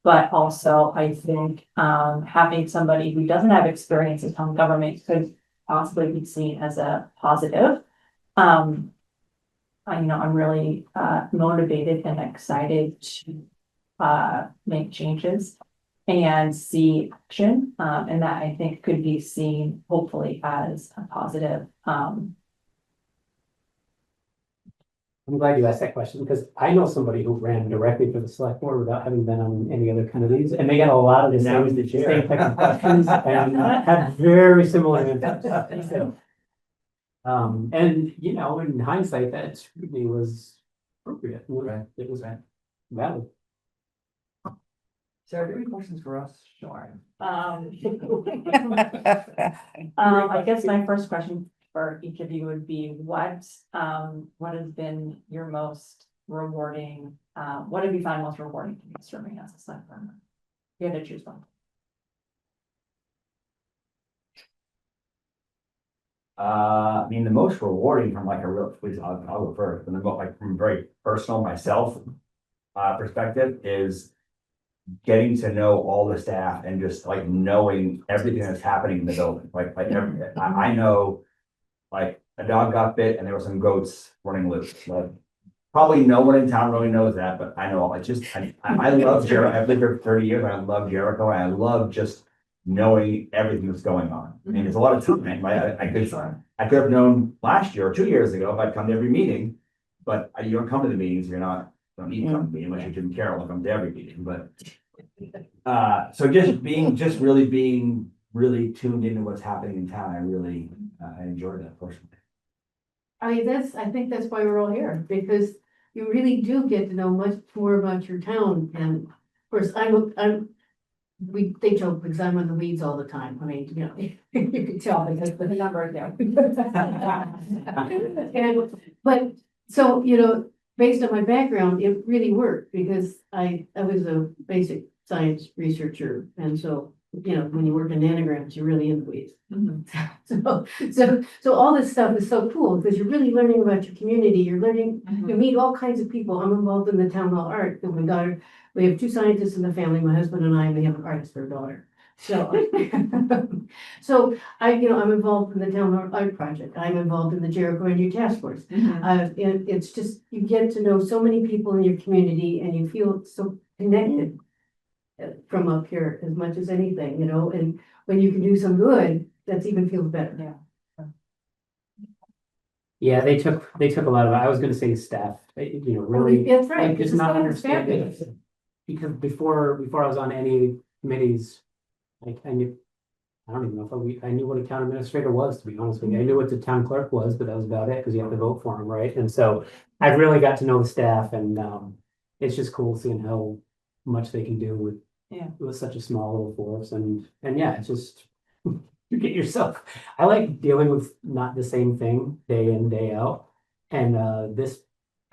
But also, I think, having somebody who doesn't have experience in town government could possibly be seen as a positive. I'm really, motivated and excited to, make changes and see action. And that I think could be seen hopefully as a positive, I'm glad you asked that question because I know somebody who ran directly for the select board without having been on any other committees, and they got a lot of the Now same, he's the chair. same type of questions and had very similar answers. So, and in hindsight, that scrutiny was appropriate. Right. It was valid. Sarah, do you have any questions for us? Sure. I guess my first question for each of you would be what has been your most rewarding, what have you found most rewarding to be serving as a select member? You had to choose one. The most rewarding from like a real, please, I'll go first, and then like from very personal myself perspective is getting to know all the staff and just like knowing everything that's happening in the building. I know like a dog got bit and there were some goats running loose. Like probably no one in town really knows that, but I know I love Jericho. I've lived here for 30 years. I love Jericho and I love just knowing everything that's going on. I mean, there's a lot of time. I could have known last year or 2 years ago if I'd come to every meeting, but you don't come to the meetings. You don't need to come to me unless you're Jim Carroll. I'll come to every meeting, but so just really being really tuned into what's happening in town. I really I enjoyed that personally. I think that's why we're all here, because you really do get to know much more about your town. And of course, they joke because I'm in the weeds all the time. I mean, you can tell because the number there. But so, based on my background, it really worked because I was a basic science researcher. And so, when you work in nanograms, you're really in the weeds. So all this stuff is so cool because you're really learning about your community. You're learning, you meet all kinds of people. I'm involved in the town hall art with my daughter. We have 2 scientists in the family, my husband and I, we have an artist for a daughter. So, I'm involved in the town hall art project. I'm involved in the Jericho Energy Task Force. It's just, you get to know so many people in your community and you feel so connected from up here as much as anything, and when you can do some good, that's even feels better. Yeah, they took a lot of, I was gonna say staff, really. That's right. Like, just it's not not understanding. fabulous. Because before I was on any committees, like I don't even know if I knew what a town administrator was, to be honest with you. I knew what the town clerk was, but that was about it, because you have to vote for them, right? And so I really got to know the staff, and it's just cool seeing how much they can do with such a small little force, and yeah, it's just you get yourself. I like dealing with not the same thing day in, day out, and this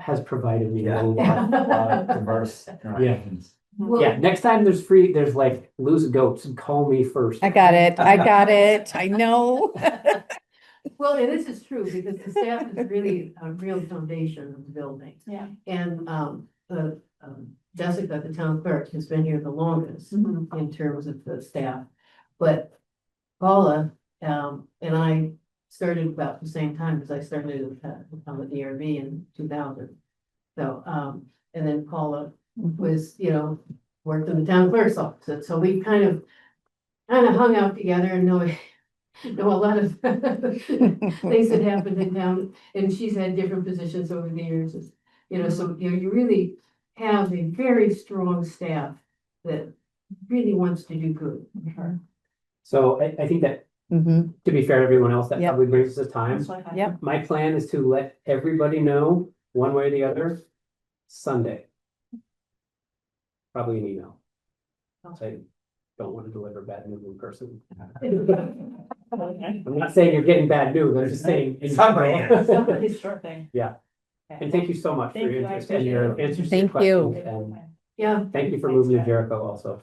has provided me a lot of diverse interactions. Yeah, next time there's like loose goats, call me first. I got it. I know. Well, and this is true because the staff is really a real foundation of the building. Yeah. And Jessica, the town clerk, has been here the longest in terms of the staff. But Paula and I started about the same time because I started on the DRB in 2000. So and then Paula was, worked in the town clerk's office. So we kind of hung out together and know a lot of things that happened in town, and she's had different positions over the years. So you really have a very strong staff that really wants to do good. So I think that, to be fair to everyone else, that Yep. probably brings us to time. Yep. My plan is to let everybody know, one way or the other, Sunday. Probably an email. I don't want to deliver bad news in person. I'm not saying you're getting bad news, I'm just saying. Somebody's short thing. Yeah. And thank you so much for your interest and your answers to your Thank you. questions, and Yeah, thank you for moving to Jericho also,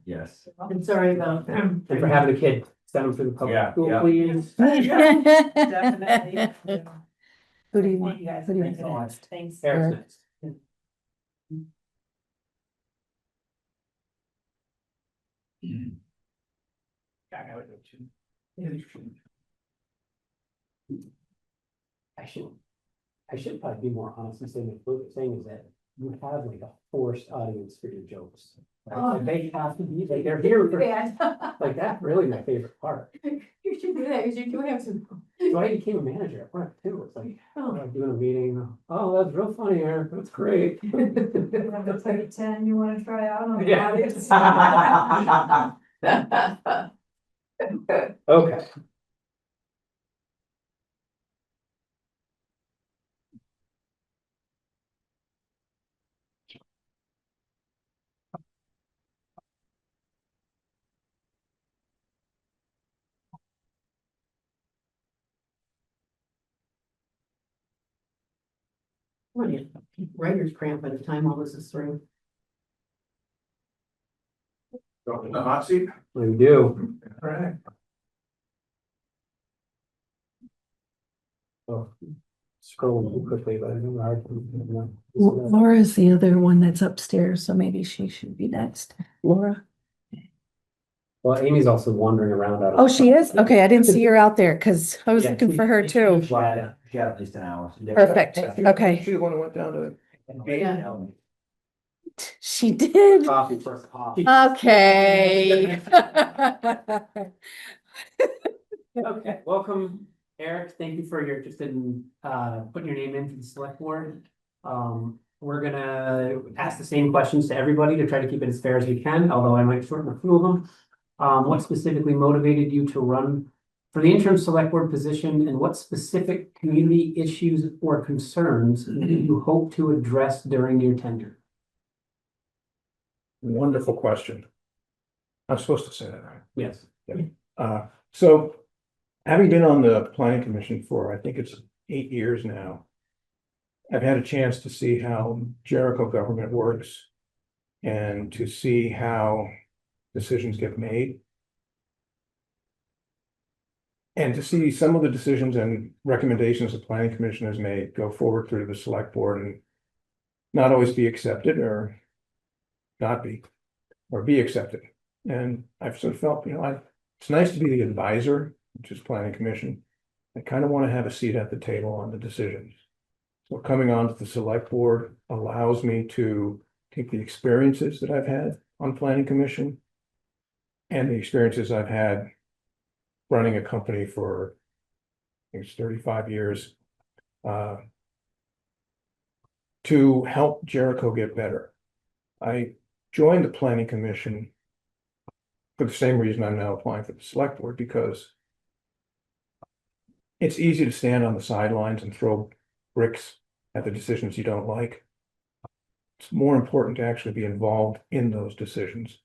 Yes. I'm sorry about. and for having a kid, send them through the public Yeah, school, yeah. please. Definitely. Who do you want? Who do you want? Thanks. Eric's next. I should probably be more honest and say what Luke is saying is that you have like a forced audience for your jokes. Right? Oh. Like, they have to be, like, they're here for, like, that's really my favorite part. You should do that because you do have some. So I became a manager at work too. It's like, Oh. doing a meeting, oh, that's real funny, Eric, that's great. That's like 10 you want to try out on the Yeah. audience? Okay. Writer's cramp by the time all this is through. In the hot seat? We do. All right. Oh, scrolling quickly, but I know hard. Laura's the other one that's upstairs, so maybe she should be next. Laura? Well, Amy's also wandering around. out of- Oh, she is? Okay, I didn't see her out there because I was Yeah, looking for her too. She had at least an hour. Perfect, okay. She's the one who went down to. Yeah. She did. Coffee first coffee. Okay. Okay, welcome, Eric. Thank you for your interest in putting your name in for the select board. We're gonna ask the same questions to everybody to try to keep it as fair as we can, although I might shorten a few of them. What specifically motivated you to run for the interim select board position, and what specific community issues or concerns do you hope to address during your tenure? Wonderful question. I'm supposed to say that, right? Yes. So having been on the planning commission for, I think it's 8 years now. I've had a chance to see how Jericho government works and to see how decisions get made. And to see some of the decisions and recommendations the planning commission has made go forward through the select board and not always be accepted or not be, or be accepted. And I've sort of felt, it's nice to be the advisor, which is planning commission. I kind of want to have a seat at the table on the decisions. So coming on to the select board allows me to take the experiences that I've had on planning commission and the experiences I've had running a company for, I think it's 35 years, to help Jericho get better. I joined the planning commission for the same reason I'm now applying for the select board, because it's easy to stand on the sidelines and throw bricks at the decisions you don't like. It's more important to actually be involved in those decisions.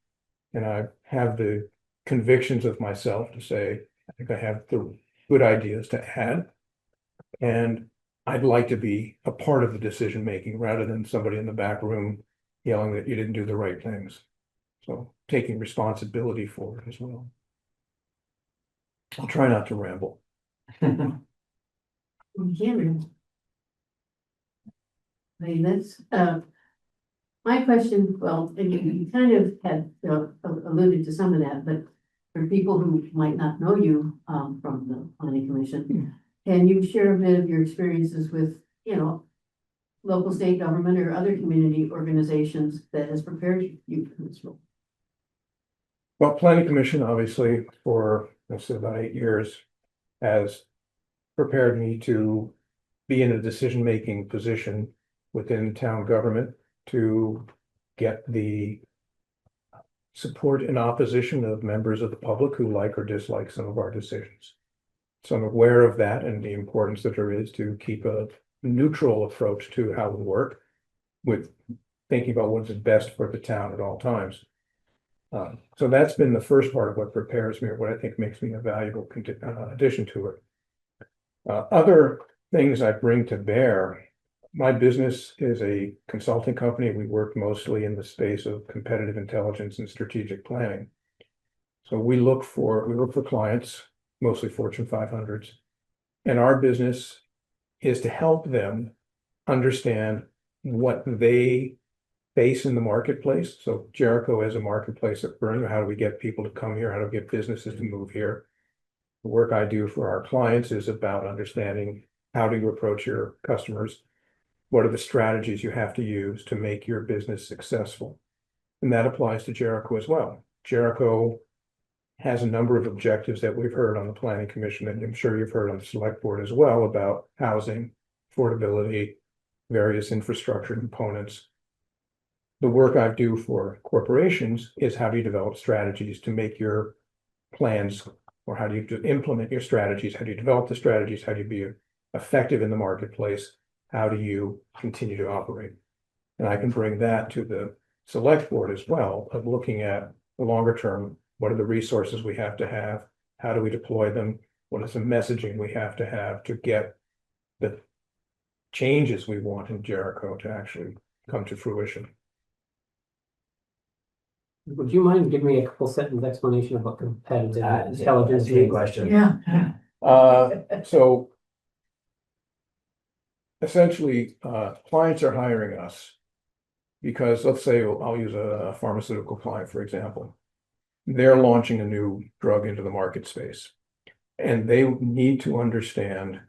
And I have the convictions of myself to say, I think I have the good ideas to add. And I'd like to be a part of the decision making rather than somebody in the back room yelling that you didn't do the right things. So taking responsibility for it as well. I'll try not to ramble. Cameron. I mean, that's, my question, well, and you kind of had alluded to some of that, but for people who might not know you from the planning commission, can you share a bit of your experiences with, local state government or other community organizations that has prepared you for this role? Well, planning commission, obviously, for let's say about 8 years, has prepared me to be in a decision-making position within town government to get the support and opposition of members of the public who like or dislike some of our decisions. So I'm aware of that and the importance that there is to keep a neutral approach to how we work with thinking about what's best for the town at all times. So that's been the first part of what prepares me, or what I think makes me a valuable addition to it. Other things I bring to bear, my business is a consulting company. We work mostly in the space of competitive intelligence and strategic planning. So we look for clients, mostly Fortune 500s, and our business is to help them understand what they face in the marketplace. So Jericho is a marketplace at Burn. How do we get people to come here? How do we get businesses to move here? The work I do for our clients is about understanding how do you approach your customers? What are the strategies you have to use to make your business successful? And that applies to Jericho as well. Jericho has a number of objectives that we've heard on the planning commission, and I'm sure you've heard on the select board as well, about housing, affordability, various infrastructure components. The work I do for corporations is how do you develop strategies to make your plans, or how do you implement your strategies? How do you develop the strategies? How do you be effective in the marketplace? How do you continue to operate? And I can bring that to the select board as well, of looking at the longer term. What are the resources we have to have? How do we deploy them? What is the messaging we have to get the changes we want in Jericho to actually come to fruition? Would you mind giving me a couple sentence explanation about competitive intelligence? That's a good question. Yeah. So essentially, clients are hiring us because, let's say, I'll use a pharmaceutical client, for example. They're launching a new drug into the market space, and they need to understand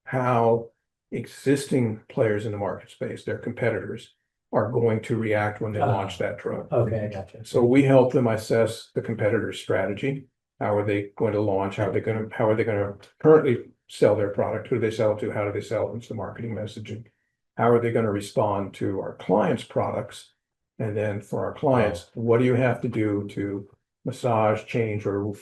how existing players in the market space, their competitors, are going to react when they launch that drug. Okay, I gotcha. So we help them assess the competitor's strategy. How are they going to launch? How are they going to currently sell their product? Who do they sell it to? How do they sell it? What's the marketing messaging? How are they going to respond to our clients' products? And then for our clients, what do you have to do to massage, change, or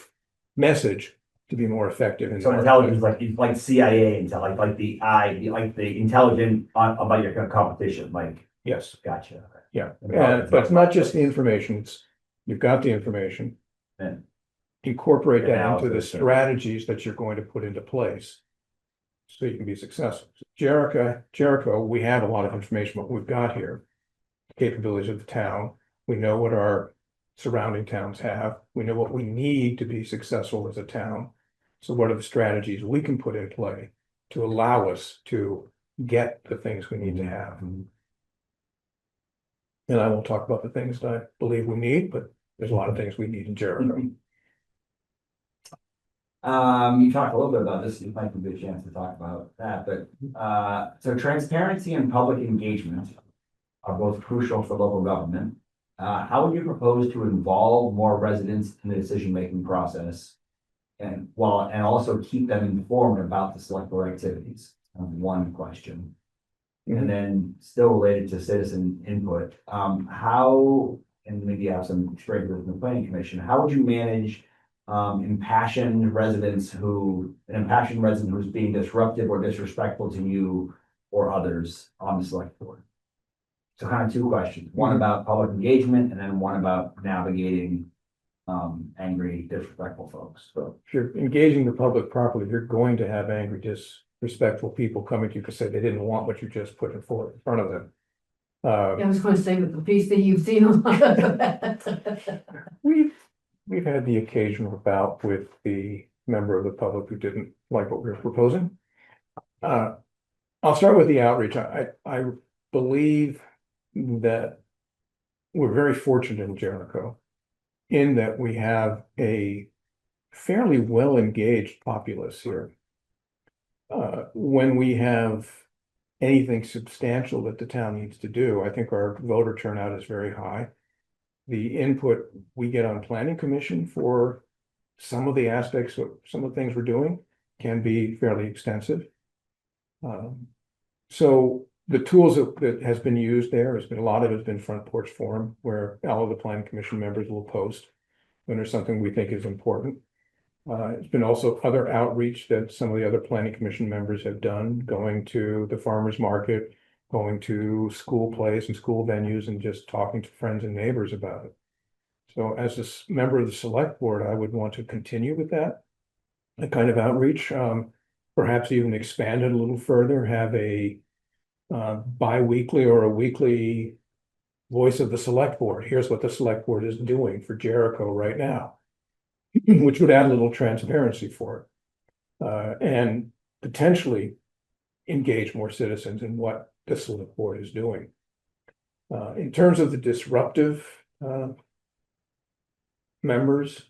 message to be more effective? In So intelligence, like CIA intel, like the intelligent about your competition, like. Yes. Gotcha. Okay. Yeah, but it's not just the information. It's you've got the information. And incorporate that into the analysis, strategies that you're going to put into place. so you can be successful. Jericho, we have a lot of information, what we've got here. Capabilities of the town. We know what our surrounding towns have. We know what we need to be successful as a town. So what are the strategies we can put in play to allow us to get the things we need to have? And I won't talk about the things that I believe we need, but there's a lot of things we need in Jericho. You talked a little bit about this, it might be a good chance to talk about that, but, so transparency and public engagement are both crucial for local government. How would you propose to involve more residents in the decision-making process? And also keep them informed about the select board activities? One question. And then still related to citizen input, how, and maybe you have some experience with the planning commission, how would you manage an impassioned resident who's being disruptive or disrespectful to you or others on the select board? So kind of two questions, one about public engagement and then one about navigating angry, disrespectful folks. So if you're engaging the public properly, you're going to have angry, disrespectful people coming to you because they didn't want what you just put in front of them. Yeah, I was going to say with the piece that you've seen. We've had the occasional bout with the member of the public who didn't like what we were proposing. I'll start with the outreach. I believe that we're very fortunate in Jericho in that we have a fairly well-engaged populace here. When we have anything substantial that the town needs to do, I think our voter turnout is very high. The input we get on planning commission for some of the aspects of some of the things we're doing can be fairly extensive. So the tools that has been used there has been, a lot of it has been front porch forum, where all of the planning commission members will post when there's something we think is important. It's been also other outreach that some of the other planning commission members have done, going to the farmers market, going to school plays and school venues and just talking to friends and neighbors about it. So as a member of the select board, I would want to continue with that kind of outreach, perhaps even expand it a little further, have a bi-weekly or a weekly voice of the select board. Here's what the select board is doing for Jericho right now, which would add a little transparency for it, and potentially engage more citizens in what the select board is doing. In terms of the disruptive members,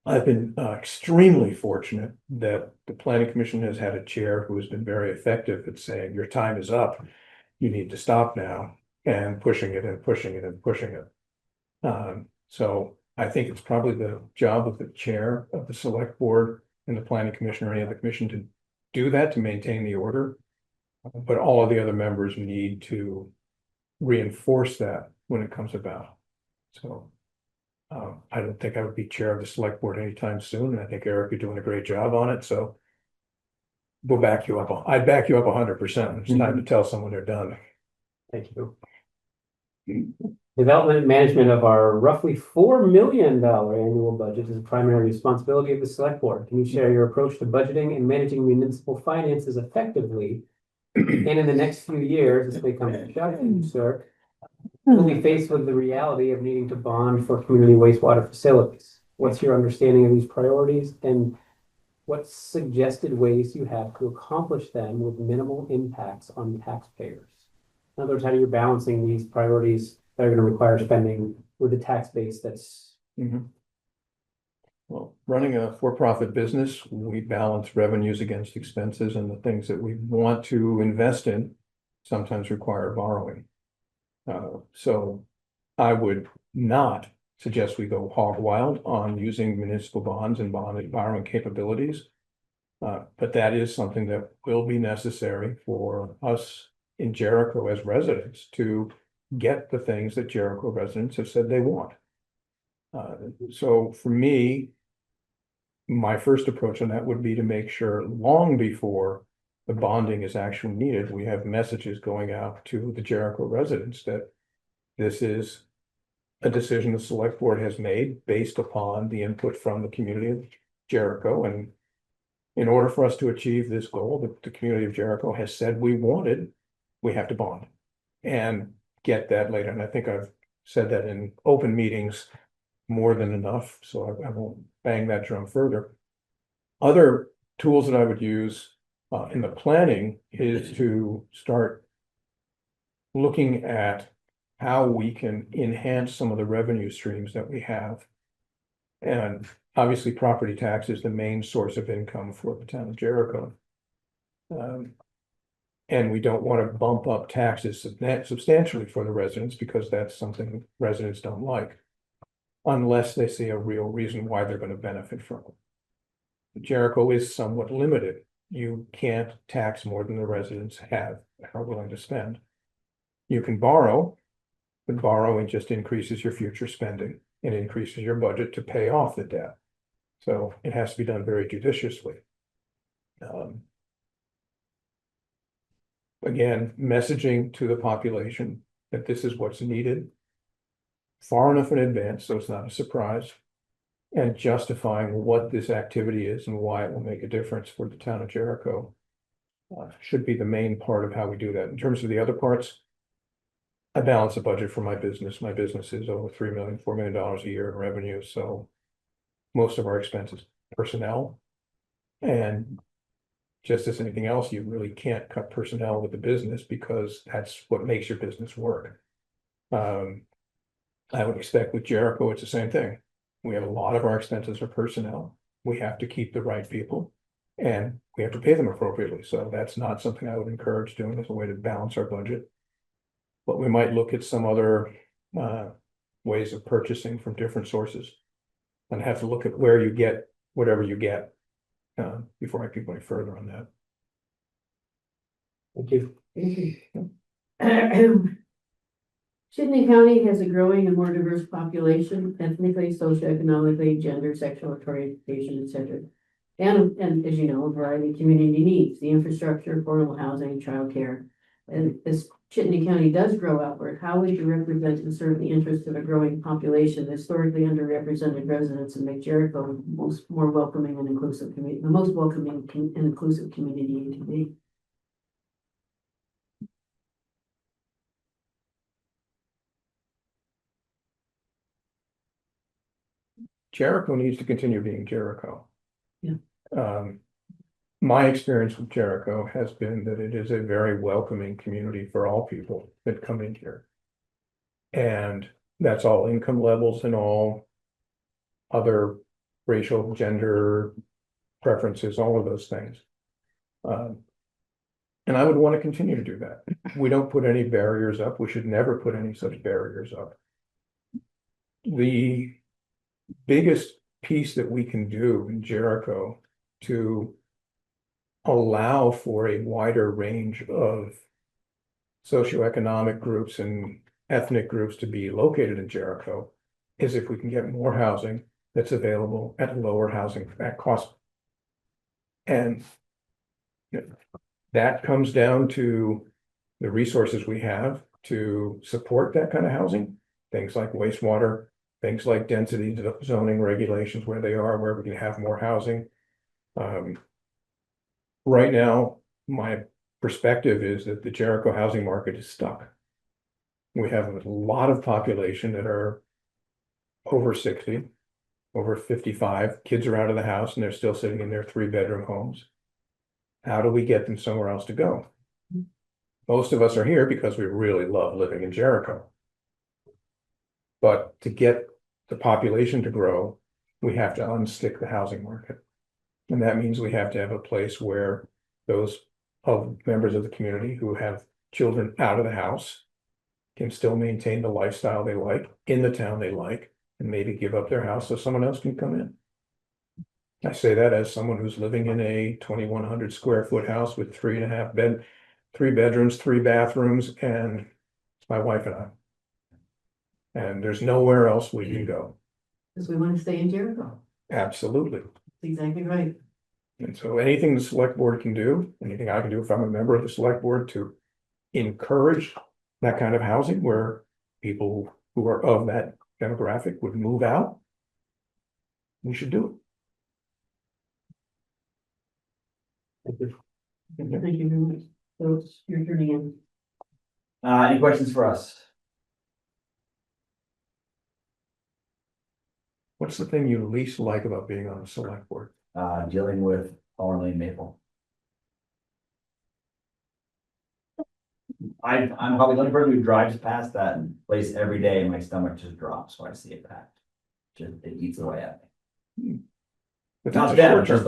I've been extremely fortunate that the planning commission has had a chair who has been very effective at saying, your time is up, you need to stop now, and pushing it and pushing it and pushing it. So I think it's probably the job of the chair of the select board and the planning commission or any other commission to do that, to maintain the order. But all of the other members need to reinforce that when it comes about. So I don't think I would be chair of the select board anytime soon. And I think Eric, you're doing a great job on it. So we'll back you up. I'd back you up 100%. It's time to tell someone they're done. Thank you. Development and management of our roughly $4 million annual budget is a primary responsibility of the select board. Can you share your approach to budgeting and managing municipal finances effectively? And in the next few years, this may come to shock to you, sir, we'll be faced with the reality of needing to bond for community wastewater facilities. What's your understanding of these priorities, and what suggested ways you have to accomplish them with minimal impacts on taxpayers? In other words, how are you balancing these priorities that are going to require spending with the tax base that's... Well, running a for-profit business, we balance revenues against expenses, and the things that we want to invest in sometimes require borrowing. So I would not suggest we go hog wild on using municipal bonds and borrowing capabilities. But that is something that will be necessary for us in Jericho as residents to get the things that Jericho residents have said they want. So for me, my first approach on that would be to make sure long before the bonding is actually needed, we have messages going out to the Jericho residents that this is a decision the select board has made based upon the input from the community of Jericho, and In order for us to achieve this goal that the community of Jericho has said we wanted, we have to bond and get that later. And I think I've said that in open meetings more than enough, so I won't bang that drum further. Other tools that I would use in the planning is to start looking at how we can enhance some of the revenue streams that we have. And obviously, property tax is the main source of income for the town of Jericho. And we don't want to bump up taxes substantially for the residents because that's something residents don't like, unless they see a real reason why they're going to benefit from it. Jericho is somewhat limited. You can't tax more than the residents are willing to spend. You can borrow, but borrowing just increases your future spending and increases your budget to pay off the debt. So it has to be done very judiciously. Again, messaging to the population that this is what's needed far enough in advance so it's not a surprise, and justifying what this activity is and why it will make a difference for the town of Jericho should be the main part of how we do that. In terms of the other parts, I balance a budget for my business. My business is over $4 million a year in revenue. So most of our expenses, personnel, and just as anything else, you really can't cut personnel with the business because that's what makes your business work. I would expect with Jericho, it's the same thing. We have a lot of our expenses are personnel. We have to keep the right people and we have to pay them appropriately. So that's not something I would encourage doing as a way to balance our budget. But we might look at some other ways of purchasing from different sources and have to look at where you get whatever you get before I could go any further on that. Thank you. Chittenden County has a growing and more diverse population, ethnically, socioeconomically, gender, sexual orientation, etc. And as you know, a variety of community needs, the infrastructure, affordable housing, childcare. And as Chittenden County does grow outward, how would you represent and serve the interests of a growing population, historically underrepresented residents, and make Jericho more welcoming and inclusive community, the most welcoming and inclusive community to be? Jericho needs to continue being Jericho. Yeah. My experience with Jericho has been that it is a very welcoming community for all people that come in here. And that's all income levels and all other racial, gender preferences, all of those things. And I would want to continue to do that. We don't put any barriers up. We should never put any such barriers up. The biggest piece that we can do in Jericho to allow for a wider range of socioeconomic groups and ethnic groups to be located in Jericho is if we can get more housing that's available at lower housing at cost. And that comes down to the resources we have to support that kind of housing, things like wastewater, things like density zoning regulations where they are, where we can have more housing. Right now, my perspective is that the Jericho housing market is stuck. We have a lot of population that are over 60, over 55. Kids are out of the house and they're still sitting in their 3-bedroom homes. How do we get them somewhere else to go? Most of us are here because we really love living in Jericho. But to get the population to grow, we have to unstick the housing market. And that means we have to have a place where those members of the community who have children out of the house can still maintain the lifestyle they like in the town they like, and maybe give up their house so someone else can come in. I say that as someone who's living in a 2,100 square foot house with 3 bedrooms, 3 bathrooms, and it's my wife and I. And there's nowhere else we can go. Because we want to stay in Jericho. Absolutely. That's exactly right. And so anything the select board can do, anything I can do if I'm a member of the select board to encourage that kind of housing where people who are of that demographic would move out, we should do Thank you. Thank you very much. So it's your turn again. Any questions for us? What's the thing you least like about being on the select board? Dealing with Thornley and Maple. I'm probably the only person who drives past that place every day and my stomach just drops when I see it packed. It eats away at me. But Not that's a them, short-term just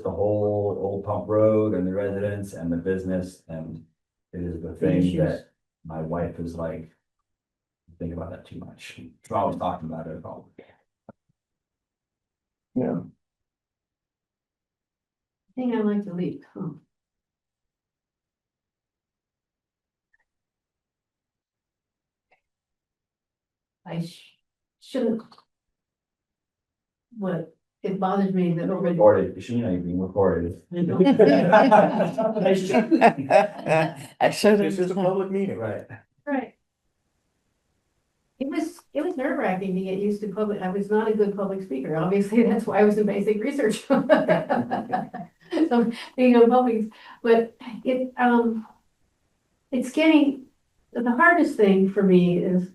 the whole Old Pump Road and the residents and the business, and it is the thing issues. that my wife is like, think about that too much. We're always talking about it, probably. Yeah. Thing I like to leave, huh? I shouldn't. What, it bothers me that over. Recorded, you know, you're being recorded. I should This is a have. public meeting. Right. Right. It was nerve wracking to get used to public, I was not a good public speaker, obviously, that's why I was in basic research. So, being a public, but it's getting, the hardest thing for me is,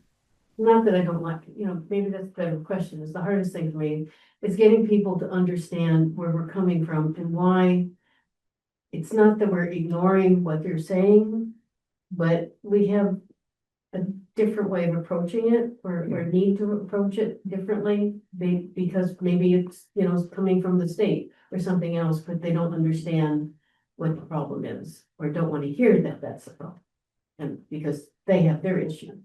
not that I don't like, maybe that's a better question, is the hardest thing for me is getting people to understand where we're coming from and why. It's not that we're ignoring what they're saying, but we have a different way of approaching it or need to approach it differently. Because maybe it's, it's coming from the state or something else, but they don't understand what the problem is or don't want to hear that that's the problem. And because they have their issue,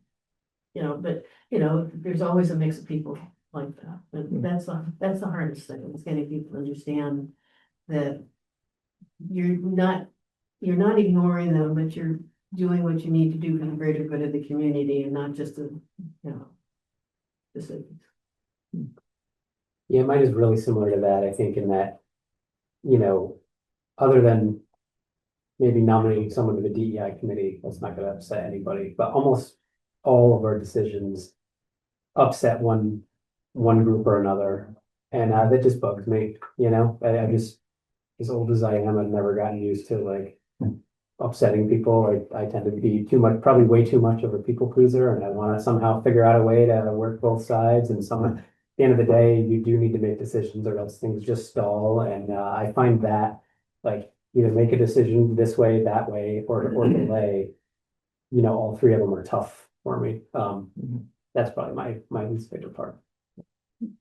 but there's always a mix of people like that. And that's the hardest thing, is getting people to understand that you're not ignoring them, but you're doing what you need to do for the greater good of the community and not just decisions. Yeah, mine is really similar to that, I think, in that, other than maybe nominating someone to the DEI committee, that's not gonna upset anybody, but almost all of our decisions upset one group or another. And that just bugs me, I just, as old as I am, I've never gotten used to like upsetting people. I tend to be probably way too much of a people pleaser, and I want to somehow figure out a way to work both sides. And at the end of the day, you do need to make decisions or else things just stall. And I find that like either make a decision this way, that way, or delay, all three of them are tough for me. That's probably my least favorite part.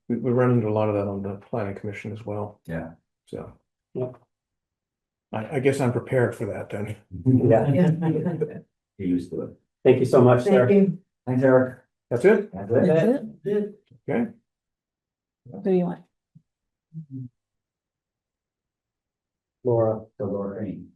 We run into a lot of that on the planning commission as well. Yeah. So. Yep. I guess I'm prepared for that then. Yeah. Get used to it. Thank you so much, sir. Thank you. Thanks, Eric. That's it? That's That's it. it. Okay. Who do you want? Laura. So Laura Crain.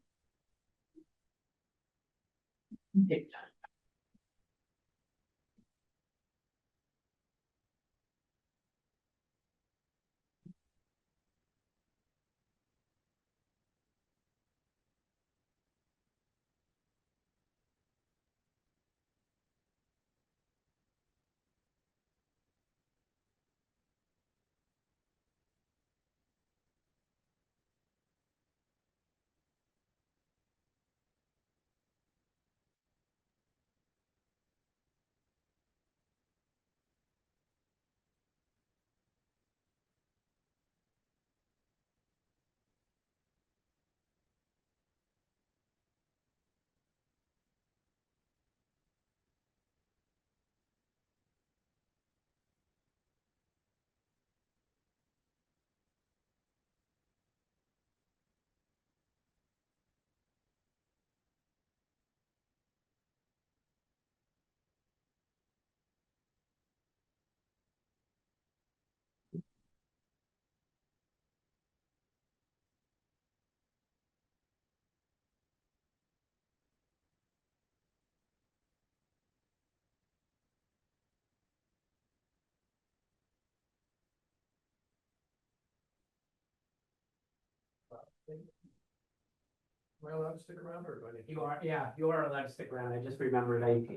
Am I allowed to stick around or do I need? You are, yeah, you are allowed to stick around. I just remembered Eric,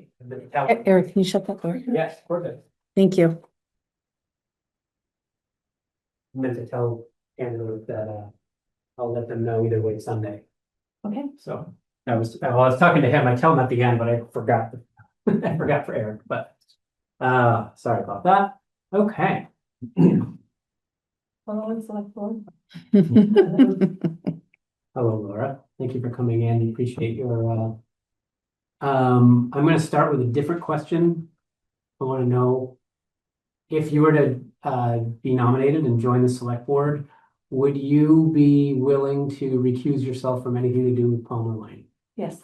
can you shut that door? Yes, perfect. Thank you. I meant to tell Andrew that I'll let them know either way Sunday. Okay. So I was talking to him, I tell him at the end, but I forgot. I forgot for Eric, but sorry about that. Okay. Hello, it's Selectboard. Hello, Laura. Thank you for coming in. Appreciate your I'm gonna start with a different question. I want to know if you were to be nominated and join the select board, would you be willing to recuse yourself from anything to do with Palmer Lane? Yes,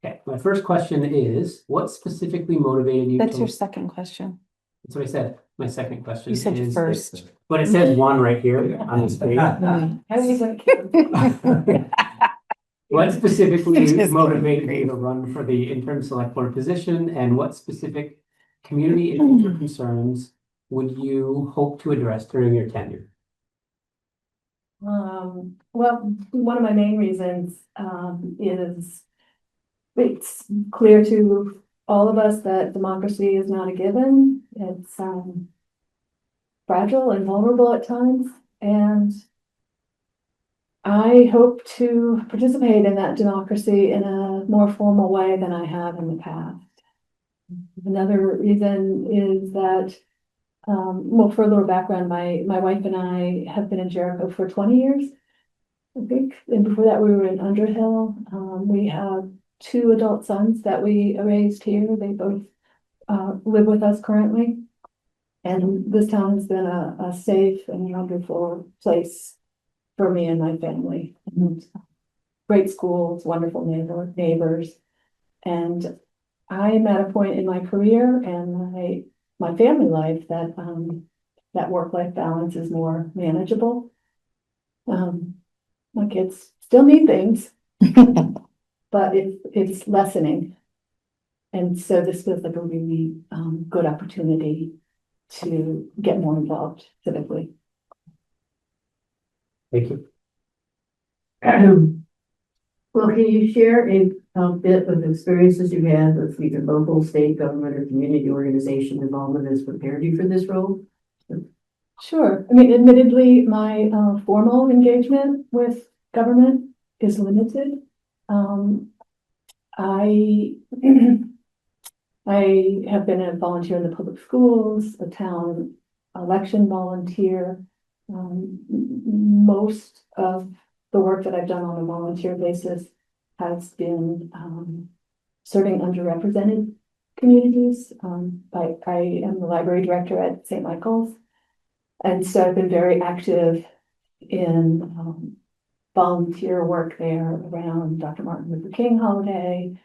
Okay, my first question is, what specifically motivated you? That's your second question. That's what I said. My second question You said is, first. but it says one right here on this page. I was like. What specifically Just motivated kidding. you to run for the interim select board position, and what specific community issues or concerns would you hope to address during your tenure? Well, one of my main reasons, is it's clear to all of us that democracy is not a given. It's, fragile and vulnerable at times, and I hope to participate in that democracy in a more formal way than I have in the past. Another reason is that, well, for a little background, my wife and I have been in Jericho for 20 years, I think. And before that, we were in Underhill. We have 2 adult sons that we raised here. They both live with us currently. And this town has been a safe and wonderful place for me and my family. And great schools, wonderful neighbors. And I am at a point in my career and my family life that that work-life balance is more manageable. My kids still need things, but it's lessening. And so this was like a really good opportunity to get more involved civically. Thank you. Well, can you share a bit of experiences you've had with either local, state government, or community organization involvement has prepared you for this role? Sure. I mean, admittedly, my formal engagement with government is limited. I I have been a volunteer in the public schools, a town election volunteer. Most of the work that I've done on a volunteer basis has been serving underrepresented communities. I am the library director at St. Michael's. And so I've been very active in volunteer work there around Dr. Martin Luther King holiday,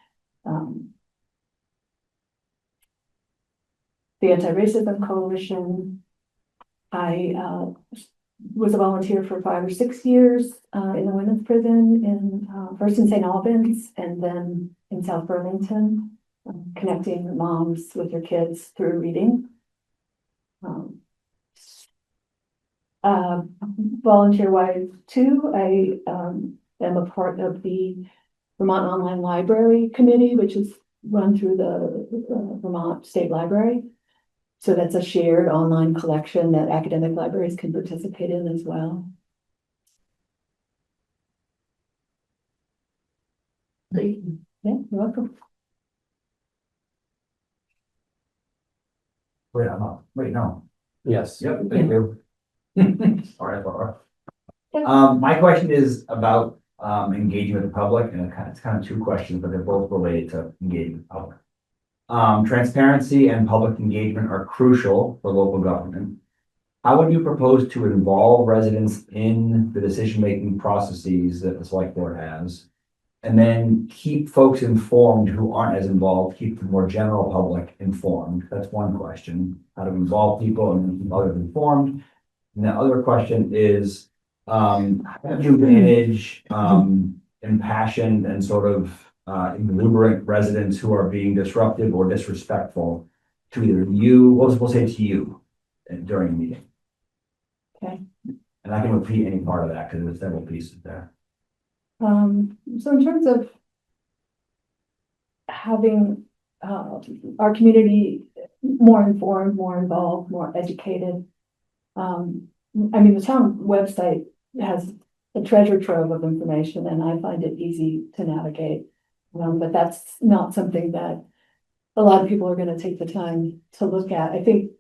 the Anti-Racism Coalition. I was a volunteer for 5 or 6 years in the women's prison, first in St. Albans and then in South Burlington, connecting moms with their kids through reading. Volunteer-wise too, I am a part of the Vermont Online Library Committee, which is run through the Vermont State Library. So that's a shared online collection that academic libraries can participate in as well. Yeah, you're welcome. Wait, I'm up. Wait, no. Yes. Yep, thank you. Sorry, Laura. My question is about engaging with the public, and it's kind of 2 questions, but they're both related to engaging with the public. Transparency and public engagement are crucial for local government. How would you propose to involve residents in the decision-making processes that the select board has? And then keep folks informed who aren't as involved, keep the more general public informed? That's one question. How to involve people and keep others informed? And the other question is, how do you manage impassioned and sort of exuberant residents who are being disruptive or disrespectful to either you, we'll say to you during a meeting? Okay. And I can repeat any part of that because there's several pieces there. So in terms of having our community more informed, more involved, more educated, I mean, the town website has a treasure trove of information and I find it easy to navigate. But that's not something that a lot of people are gonna take the time to look at. I think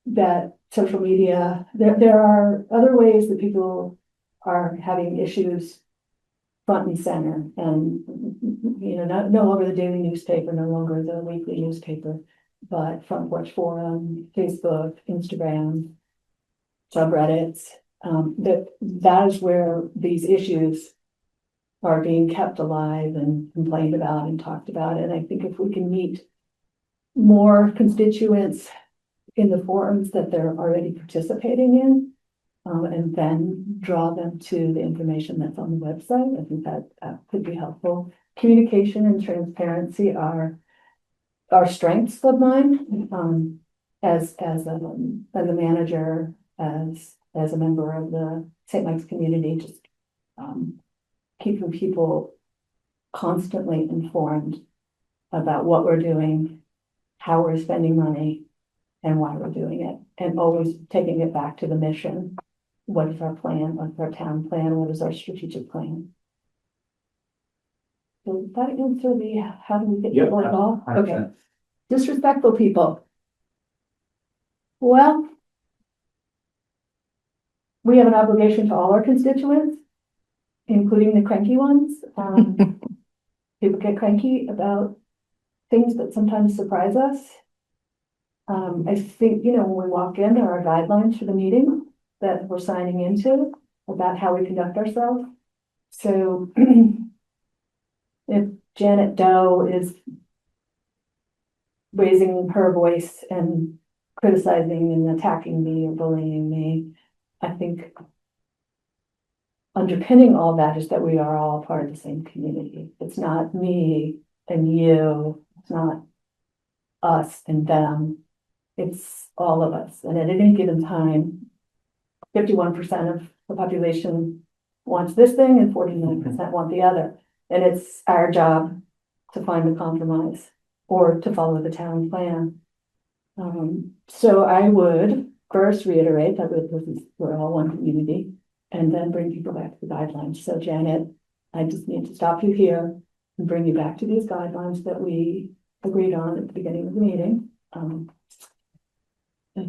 that social media, there are other ways that people are having issues front and center and, you know, no longer the daily newspaper, no longer the weekly newspaper, but Front Porch Forum, Facebook, Instagram, subreddits, that is where these issues are being kept alive and complained about and talked about. And I think if we can meet more constituents in the forums that they're already participating in, and then draw them to the information that's on the website, I think that could be helpful. Communication and transparency are strengths of mine, as a manager, as a member of the St. Mike's community, just keeping people constantly informed about what we're doing, how we're spending money, and why we're doing it, and always taking it back to the mission. What is our plan? What's our town plan? What is our strategic plan? So that answer the, how do we get people involved? Okay. Disrespectful people. Well, we have an obligation to all our constituents, including the cranky ones. People get cranky about things that sometimes surprise us. I think, you know, when we walk in, there are guidelines for the meeting that we're signing into about how we conduct ourselves. So if Janet Doe is raising her voice and criticizing and attacking me or bullying me, I think underpinning all that is that we are all part of the same community. It's not me and you, it's not us and them, it's all of us. And at any given time, 51% of the population wants this thing and 49% want the other. And it's our job to find a compromise or to follow the town plan. So I would first reiterate that we're all one community, and then bring people back to the guidelines. So Janet, I just need to stop you here and bring you back to these guidelines that we agreed on at the beginning of the meeting. And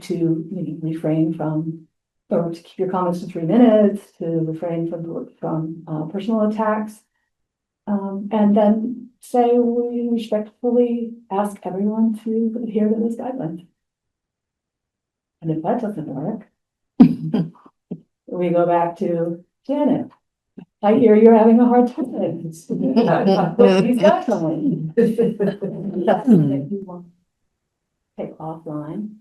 to refrain from, or to keep your comments to 3 minutes, to refrain from personal attacks. And then say we respectfully ask everyone to adhere to these guidelines. And if that doesn't work, we go back to Janet. I hear you're having a hard time with these guidelines. That's something you want to take offline.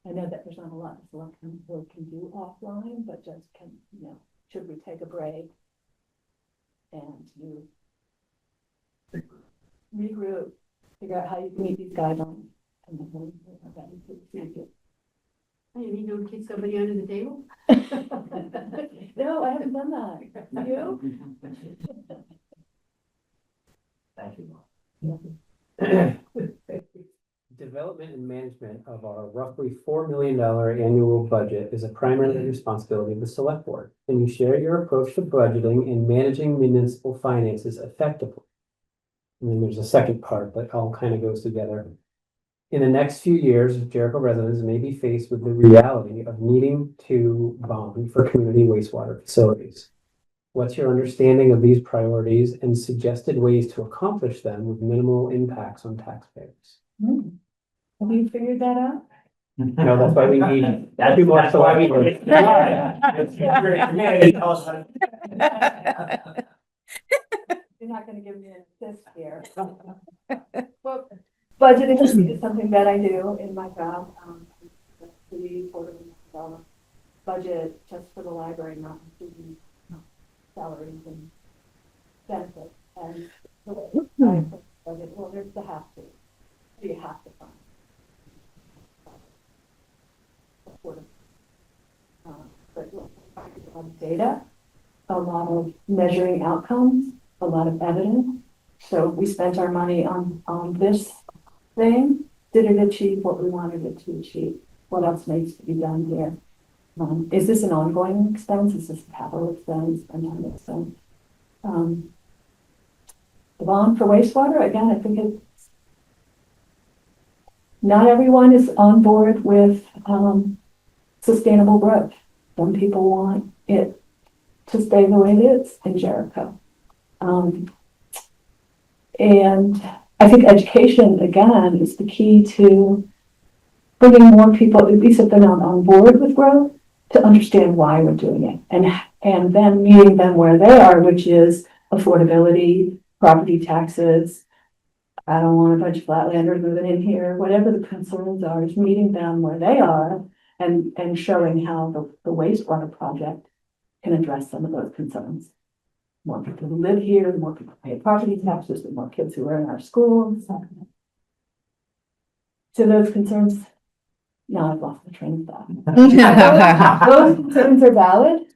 I know that there's not a lot the selectmen can do offline, but just can, you know, should we take a break and you regroup, figure out how you can meet these guidelines, and then we'll have that in. You need to kick somebody under the table? No, I haven't done that. You? Thank you. Development and management of our roughly $4 million annual budget is a primary responsibility of the select board, and you share your approach to budgeting and managing municipal finances effectively. And then there's a second part that all kind of goes together. In the next few years, Jericho residents may be faced with the reality of needing to bond for community wastewater facilities. What's your understanding of these priorities and suggested ways to accomplish them with minimal impacts on taxpayers? Have you figured that out? No, that's why we need. That's why we need. You're not gonna give me an assist here. Well, budgeting is something that I do in my job. The quarterly budget just for the library, not including salaries and benefits. And so I budget, well, there's the have to. So you have to fund. But a lot of data, a lot of measuring outcomes, a lot of evidence. So we spent our money on this thing. Did it achieve what we wanted it to achieve? What else needs to be done here? Is this an ongoing expense? Is this a capital expense? The bond for wastewater, again, I think it's not everyone is on board with sustainable growth. Some people want it to stay the way it is in Jericho. And I think education, again, is the key to bringing more people, at least if they're not on board with growth, to understand why we're doing it. And then meeting them where they are, which is affordability, property taxes. I don't want a bunch of flatlanders moving in here, whatever the concerns are, is meeting them where they are and showing how the wastewater project can address some of those concerns. More people who live here, the more people pay property taxes, the more kids who are in our schools. So those concerns, now I've lost the train of thought. Those concerns are valid.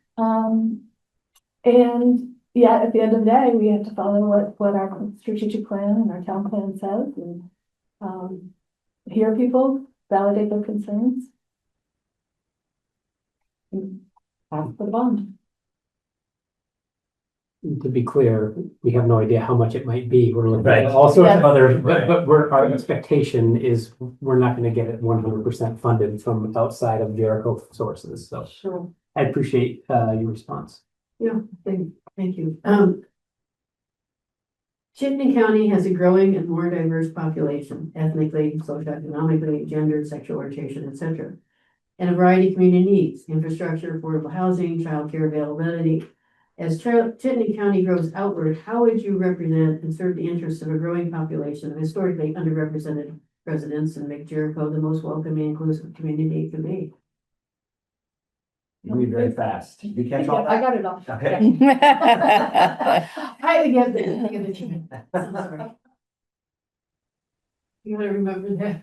And yeah, at the end of the day, we have to follow what our strategic plan and our town plan says, and hear people, validate their concerns, and ask for the bond. To be clear, we have no idea how much it might be. We're looking Right. at all sorts of Yes. other, but our expectation is we're not gonna get it 100% funded from outside of Jericho sources, so Sure. I appreciate your response. Yeah, thank you. Chittenden County has a growing and more diverse population, ethnically, socioeconomically, gender, sexual orientation, etc. And a variety of community needs, infrastructure, affordable housing, childcare availability. As Chittenden County grows outward, how would you represent and serve the interests of a growing population of historically underrepresented residents and make Jericho the most welcoming, inclusive community it can be? You read very fast. You catch all I that? got it all. Okay. I get the I'm sorry. You gotta remember that.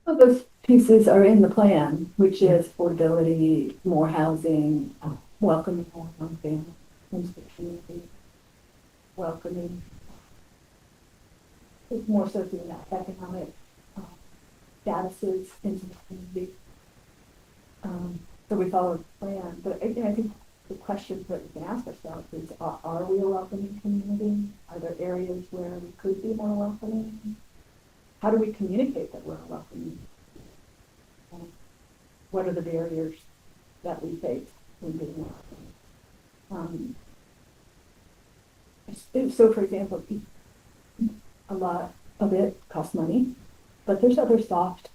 Well, those pieces are in the plan, which is affordability, more housing, welcoming more families into the community, welcoming. It's more socioeconomic statuses into the community. So we follow the plan, but again, I think the questions that we can ask ourselves is, are we a welcoming community? Are there areas where we could be more welcoming? How do we communicate that we're welcoming? What are the barriers that we face when being welcoming? So for example, a lot of it costs money, but there's other soft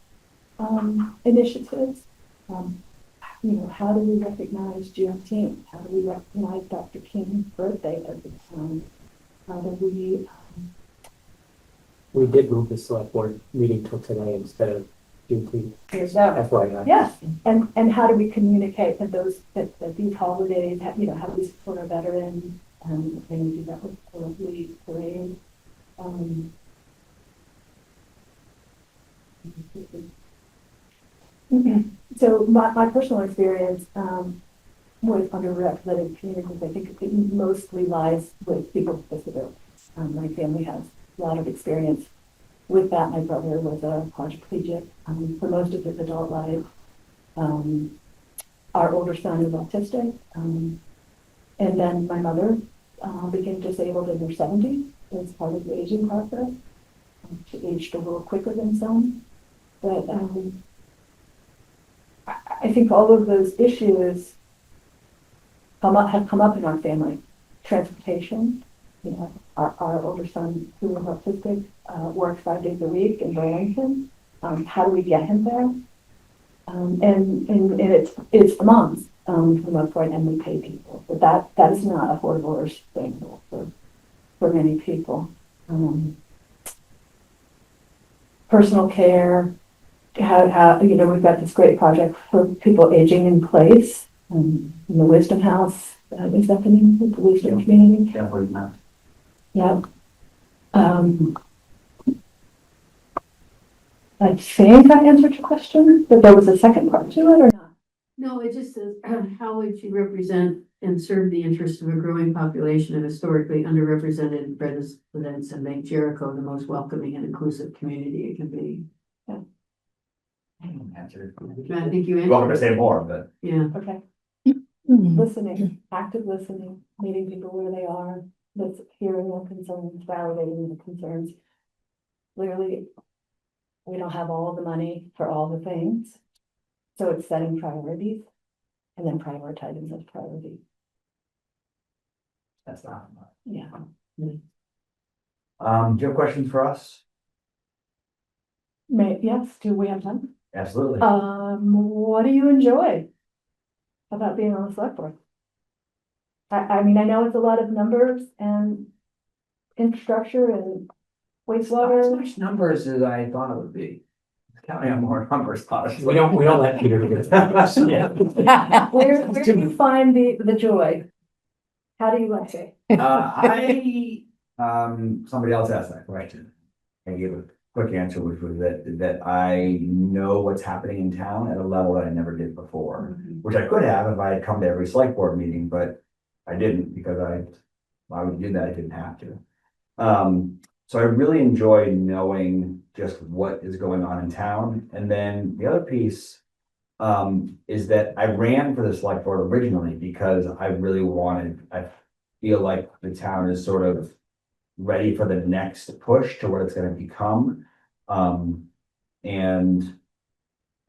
initiatives. How do we recognize Juneteenth? How do we recognize Dr. King's birthday at the time? How do we? We did move the select board meeting till today instead of Juneteenth. FYI. Yes, and how do we communicate that these holidays, how do we support our veterans? And we do that with the parade. So my personal experience with underrepresented communities, I think it mostly lies with people with disabilities. My family has a lot of experience with that. My brother was a quadriplegic for most of his adult life. Our older son is autistic. And then my mother became disabled in her 70s as part of the aging process. She aged a little quicker than some. But I think all of those issues have come up in our family. Transportation, our older son who is autistic works 5 days a week in Burlington. How do we get him there? And it's the moms for the most part, and we pay people. But that is not affordable or sustainable for many people. Personal care. How we've got this great project for people aging in place in the Wisdom House. Is that the name of the Wisdom Community? Yeah. I think I answered your question, but there was a second part to it or not? No, it just says, how would you represent and serve the interests of a growing population of historically underrepresented residents and make Jericho the most welcoming and inclusive community it can be? Answer. I think you You're welcome to answered. say more, but Yeah, Okay. Listening, active listening, meeting people where they are, that's hearing their concerns, validating the concerns. Clearly, we don't have all the money for all the things. So it's setting priorities and then prioritizing those priorities. that's not. Yeah. Do you have questions for us? Yes, do we have time? Absolutely. What do you enjoy about being on the select board? I mean, I know it's a lot of numbers and infrastructure and Not as wastewater. much numbers as I thought it would be. Counting on more numbers, honestly. We don't let Peter do this. Yeah. Where do you find the joy? How do you like it? Somebody else asked that question. I gave a quick answer, which was that I know what's happening in town at a level that I never did before, which I could have if I had come to every select board meeting, but I didn't because why would you do that? I didn't have to. So I really enjoy knowing just what is going on in town. And then the other piece is that I ran for the select board originally because I feel like the town is sort of ready for the next push to what it's going to become. And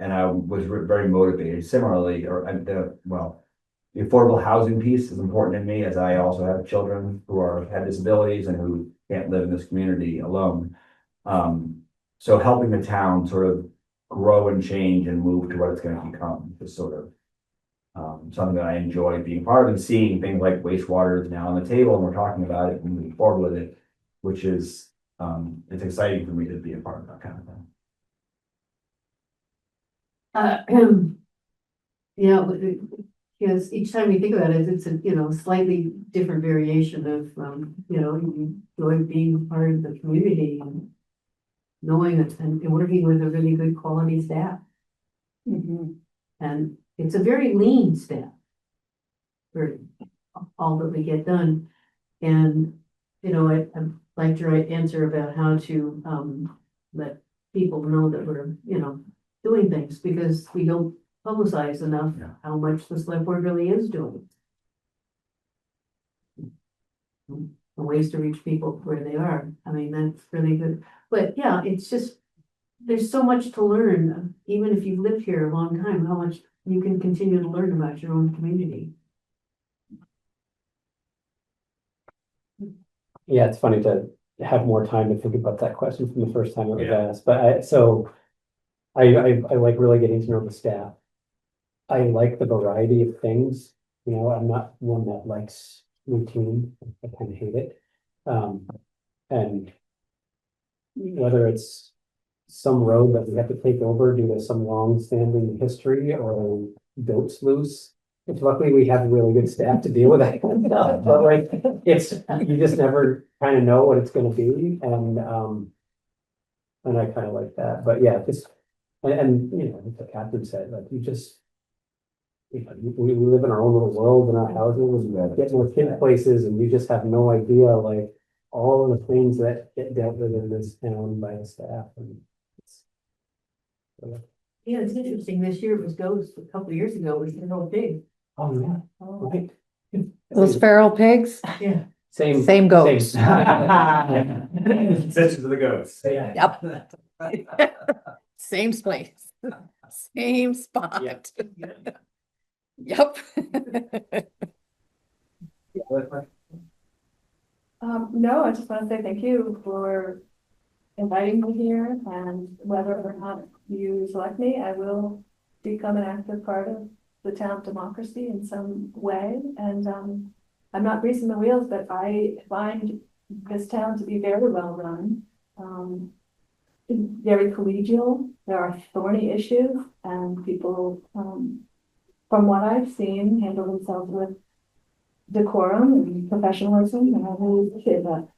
I was very motivated. Similarly, the affordable housing piece is important to me, as I also have children who have disabilities and who can't live in this community alone. So helping the town sort of grow and change and move to what it's going to become is sort of something that I enjoy being part of, and seeing things like wastewater is now on the table and we're talking about it and moving forward with it, which is it's exciting for me to be a part of that kind of thing. yeah, because each time we think about it, it's a slightly different variation of you enjoy being part of the community and knowing it and working with a really good quality staff. And it's a very lean staff for all that we get done. And I liked your answer about how to let people know that we're doing things, because we don't publicize enough how much the select board really is doing. The ways to reach people where they are. I mean, that's really good. But yeah, it's just, there's so much to learn, even if you've lived here a long time, how much you can continue to learn about your own community. Yeah, it's funny to have more time to think about that question from the first time it was asked, but I like really getting to know the staff. I like the variety of things, I'm not one that likes routine, I kind of hate it. And whether it's some road that we have to take over due to some long-standing history or goats loose, which luckily we have really good staff to deal with that kind of stuff, but like, you just never kind of know what it's gonna be, and I kind of like that, but yeah, and the captain said, like, we live in our own little world in our houses, and get more kid places, and you just have no idea, like, all of the things that get dealt with in this town by the staff. And Yeah, it's interesting. This year it was ghosts. A couple of years ago, it was feral pig. oh yeah, right. Those feral pigs, Yeah. same goats. Sisters of the ghosts. Yeah. Yep. Same place, same spot. Yep. No, I just want to say thank you for inviting me here, and whether or not you select me, I will become an active part of the town democracy in some way. And I'm not greasing the wheels, but I find this town to be very well run, very collegial. There are thorny issues, and people, from what I've seen, handle themselves with decorum and professionalism, and I really appreciate that.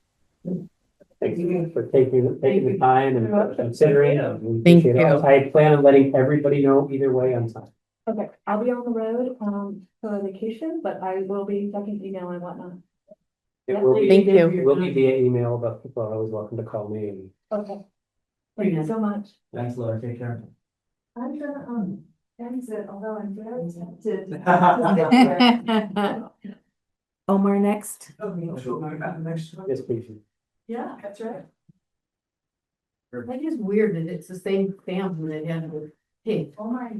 Thank you for taking the time and considering. Thank you. I plan on letting everybody know either way on time. Okay, I'll be on the road for vacation, but I will be checking email and whatnot. It will be, Thank you. it will be via email, but people are always welcome to call me. Okay. Thank you so much. Thanks, Laura. Take care. I'm gonna, exit, although I'm very tempted. Omar next. Yes, please. Yeah, that's right. That is weird that it's the same family that had the pig. Oh my.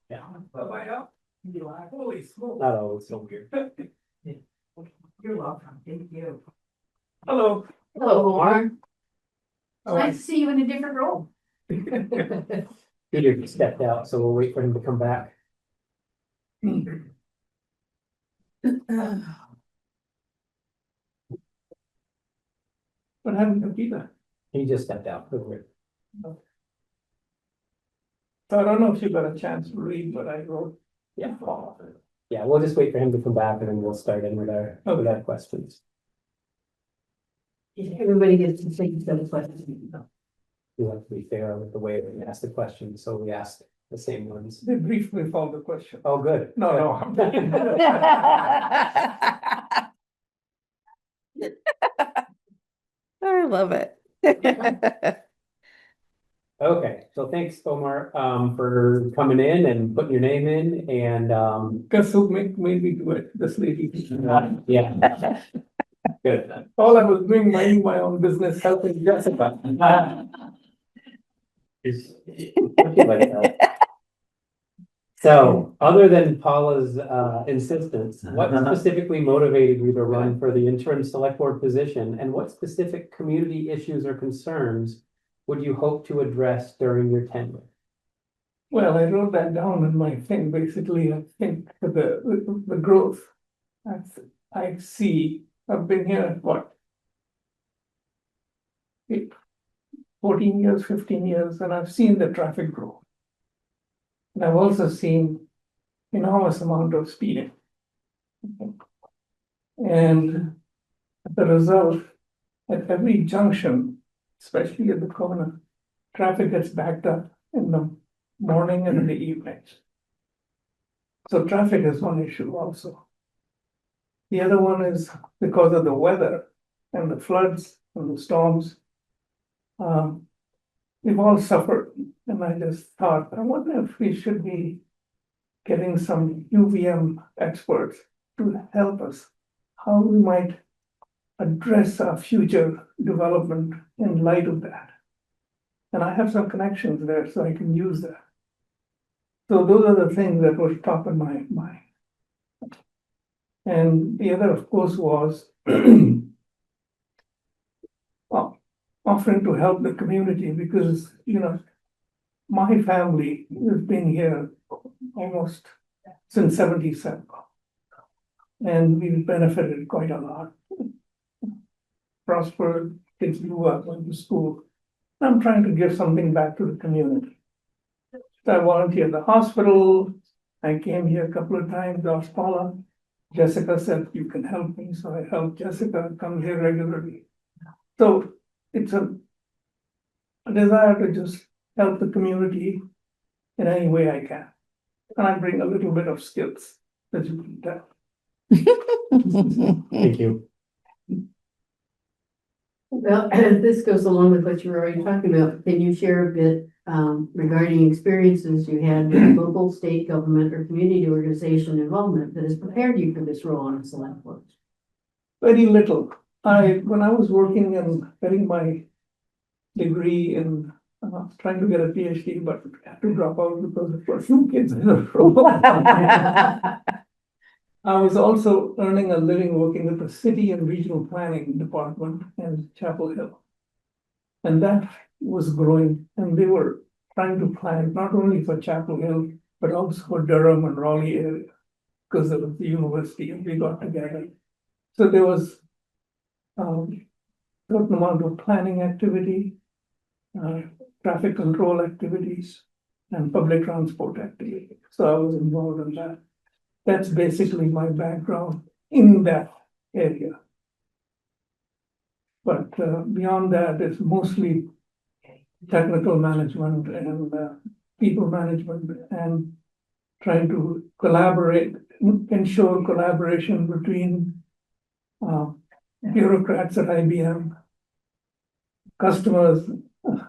Yeah. Holy smoke. Not always so weird. You're welcome, thank you. Hello. Hello, Omar. Oh, Nice to see you in a different role. Peter just stepped out, so we'll wait for him to come back. What happened to Peter? He just stepped out. Over. So I don't know if you got a chance to read what I wrote. Yeah. Yeah, we'll just wait for him to come back and then we'll start in with our questions. Everybody gets to think of the questions. We have to be fair with the way we ask the questions, so we asked the same ones. They briefly found the question. Oh, good. No. I love it. Okay, so thanks, Omar, for coming in and putting your name in and, Guess who made me do it? This lady. yeah. Good. All I was doing, minding my own business, helping Jessica. So, other than Paula's insistence, what specifically motivated you to run for the interim select board position? And what specific community issues or concerns would you hope to address during your tenure? Well, I wrote that down in my thing. Basically, I think the growth I see, I've been here, what? 14 years, 15 years, and I've seen the traffic grow. And I've also seen enormous amount of speeding. And as a result, at every junction, especially at the corner, traffic gets backed up in the morning and in the evenings. So traffic is one issue also. The other one is because of the weather and the floods and the storms. We've all suffered, and I just thought, I wonder if we should be getting some UVM experts to help us, how we might address our future development in light of that. And I have some connections there, so I can use that. So those are the things that were top of my mind. And the other, of course, was offering to help the community because, my family has been here almost since 77. And we've benefited quite a lot. Prospered, kids grew up, went to school. I'm trying to give something back to the community. So I volunteered at the hospital. I came here a couple of times, asked Paula. Jessica said, you can help me. So I helped Jessica come here regularly. So it's a desire to just help the community in any way I can. And I bring a little bit of skills, as you can tell. Thank you. Well, this goes along with what you were already talking about. Can you share a bit regarding experiences you had with local, state government, or community organization involvement that has prepared you for this role on the select board? Very little. When I was working and getting my degree in trying to get a PhD, but had to drop out because of a few kids in a row. I was also earning a living working with the city and regional planning department in Chapel Hill. And that was growing, and they were trying to plan not only for Chapel Hill, but also for Durham and Raleigh area, because there was the university and we got together. So there was certain amount of planning activity, traffic control activities, and public transport activity. So I was involved in that. That's basically my background in that area. But beyond that, it's mostly technical management and people management and trying to collaborate, ensure collaboration between bureaucrats at IBM, customers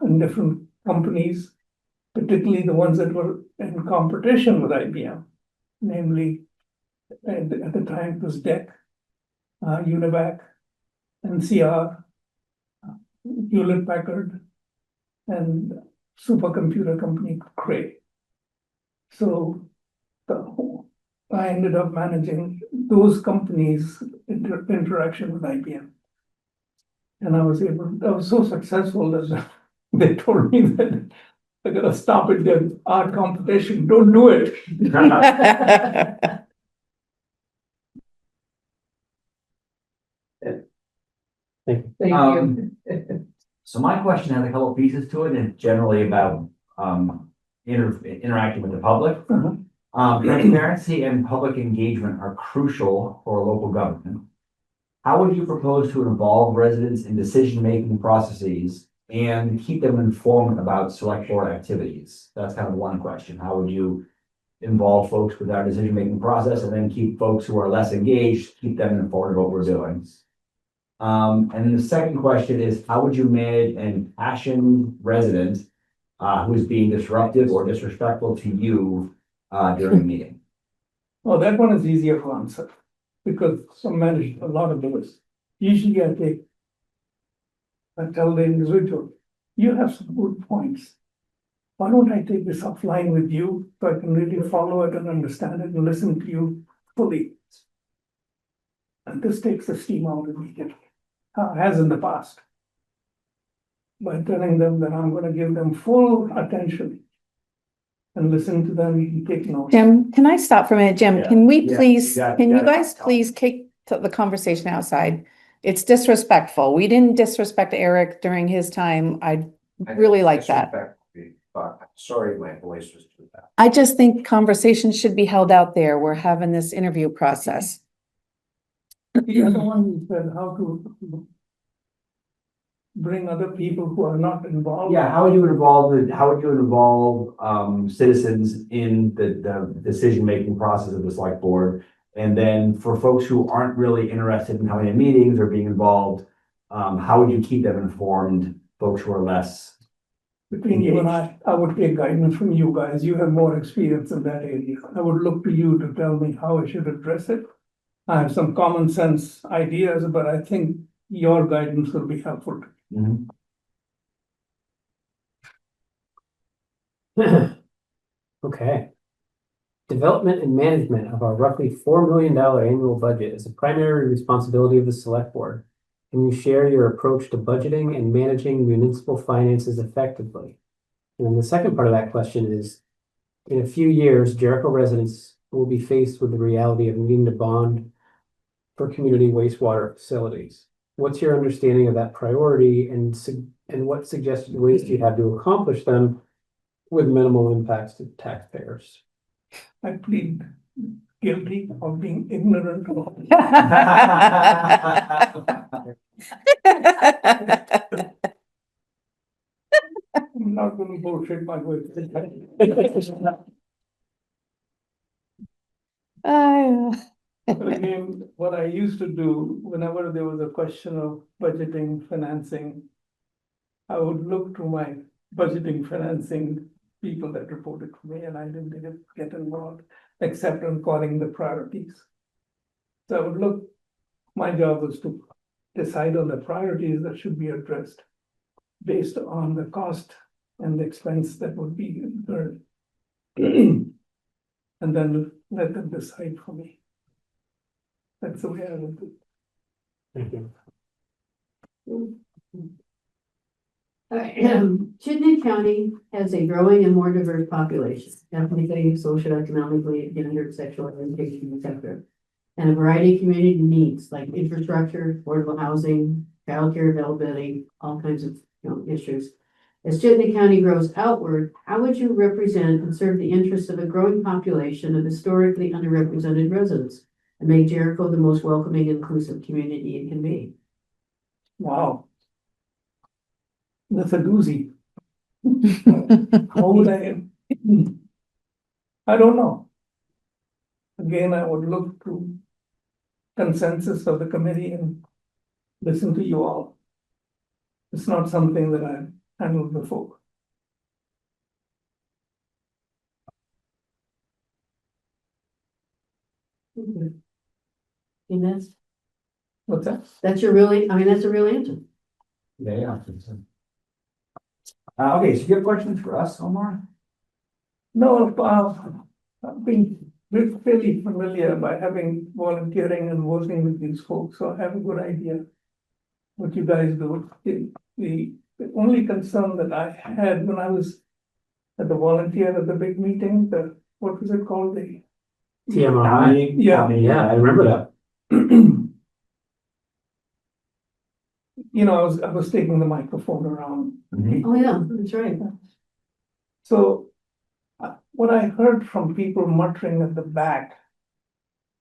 in different companies, particularly the ones that were in competition with IBM, namely, at the time it was DEC, UNIVAC, NCR, Hewlett Packard, and supercomputer company Crain. So I ended up managing those companies' interaction with IBM. And I was so successful that they told me that I gotta stop it, then our competition, don't do it. Thank you. So my question has a couple pieces to it, and it's generally about interacting with the public. Transparency and public engagement are crucial for local government. How would you propose to involve residents in decision-making processes and keep them informed about select board activities? That's kind of one question. How would you involve folks with our decision-making process and then keep folks who are less engaged, keep them informed of what we're doing? And then the second question is, how would you manage an passionate resident who is being disruptive or disrespectful to you during a meeting? Oh, that one is easier to answer because some manage a lot of those. Usually I tell the individual, you have some good points. Why don't I take this offline with you so I can really follow it and understand it and listen to you fully? And this takes the steam out immediately, has in the past. By telling them that I'm going to give them full attention and listen to them and take notes. Jim, can I stop for a minute? Jim, can we please, you can you got it. guys please take the conversation outside? It's disrespectful. We didn't disrespect Eric during his time. I really like that. Sorry, my voice was too bad. I just think conversations should be held out there. We're having this interview process. The other one who said how to bring other people who are not involved. Yeah, how would you involve citizens in the decision-making process of the select board? And then for folks who aren't really interested in coming to meetings or being involved, how would you keep them informed, folks who are less? Between you and I would take guidance from you guys. You have more experience in that area. I would look to you to tell me how I should address it. I have some common sense ideas, but I think your guidance will be helpful. Okay. Development and management of our roughly $4 million annual budget is a primary responsibility of the select board. Can you share your approach to budgeting and managing municipal finances effectively? And then the second part of that question is, in a few years, Jericho residents will be faced with the reality of needing to bond for community wastewater facilities. What's your understanding of that priority, and what suggested ways do you have to accomplish them with minimal impacts to taxpayers? I plead guilty of being ignorant. I'm not going to bullshit my way. But again, what I used to do whenever there was a question of budgeting, financing, I would look to my budgeting, financing people that reported to me, and I didn't get involved except in calling the priorities. So I would look, my job was to decide on the priorities that should be addressed based on the cost and the expense that would be incurred. And then let them decide for me. That's the way I would do it. Thank you. Chittenden County has a growing and more diverse population, ethnically, socioeconomically, gender, sexual orientation, etc. And a variety of community needs like infrastructure, affordable housing, childcare availability, all kinds of issues. As Chittenden County grows outward, how would you represent and serve the interests of a growing population of historically underrepresented residents and make Jericho the most welcoming, inclusive community it can be? Wow. That's a doozy. How would I don't know. Again, I would look to consensus of the committee and listen to you all. It's not something that I've handled before. And What's that? that's your really, I mean, that's a real answer. Yeah. Okay, so you have questions for us, Omar? No, I've been fairly familiar by having volunteering and working with these folks, so I have a good idea what you guys do. The only concern that I had when I was at the volunteer at the big meeting, what was it called? The TMI. Yeah. Yeah, I remember that. You know, I was taking the microphone around. Oh, yeah, that's right. So what I heard from people muttering at the back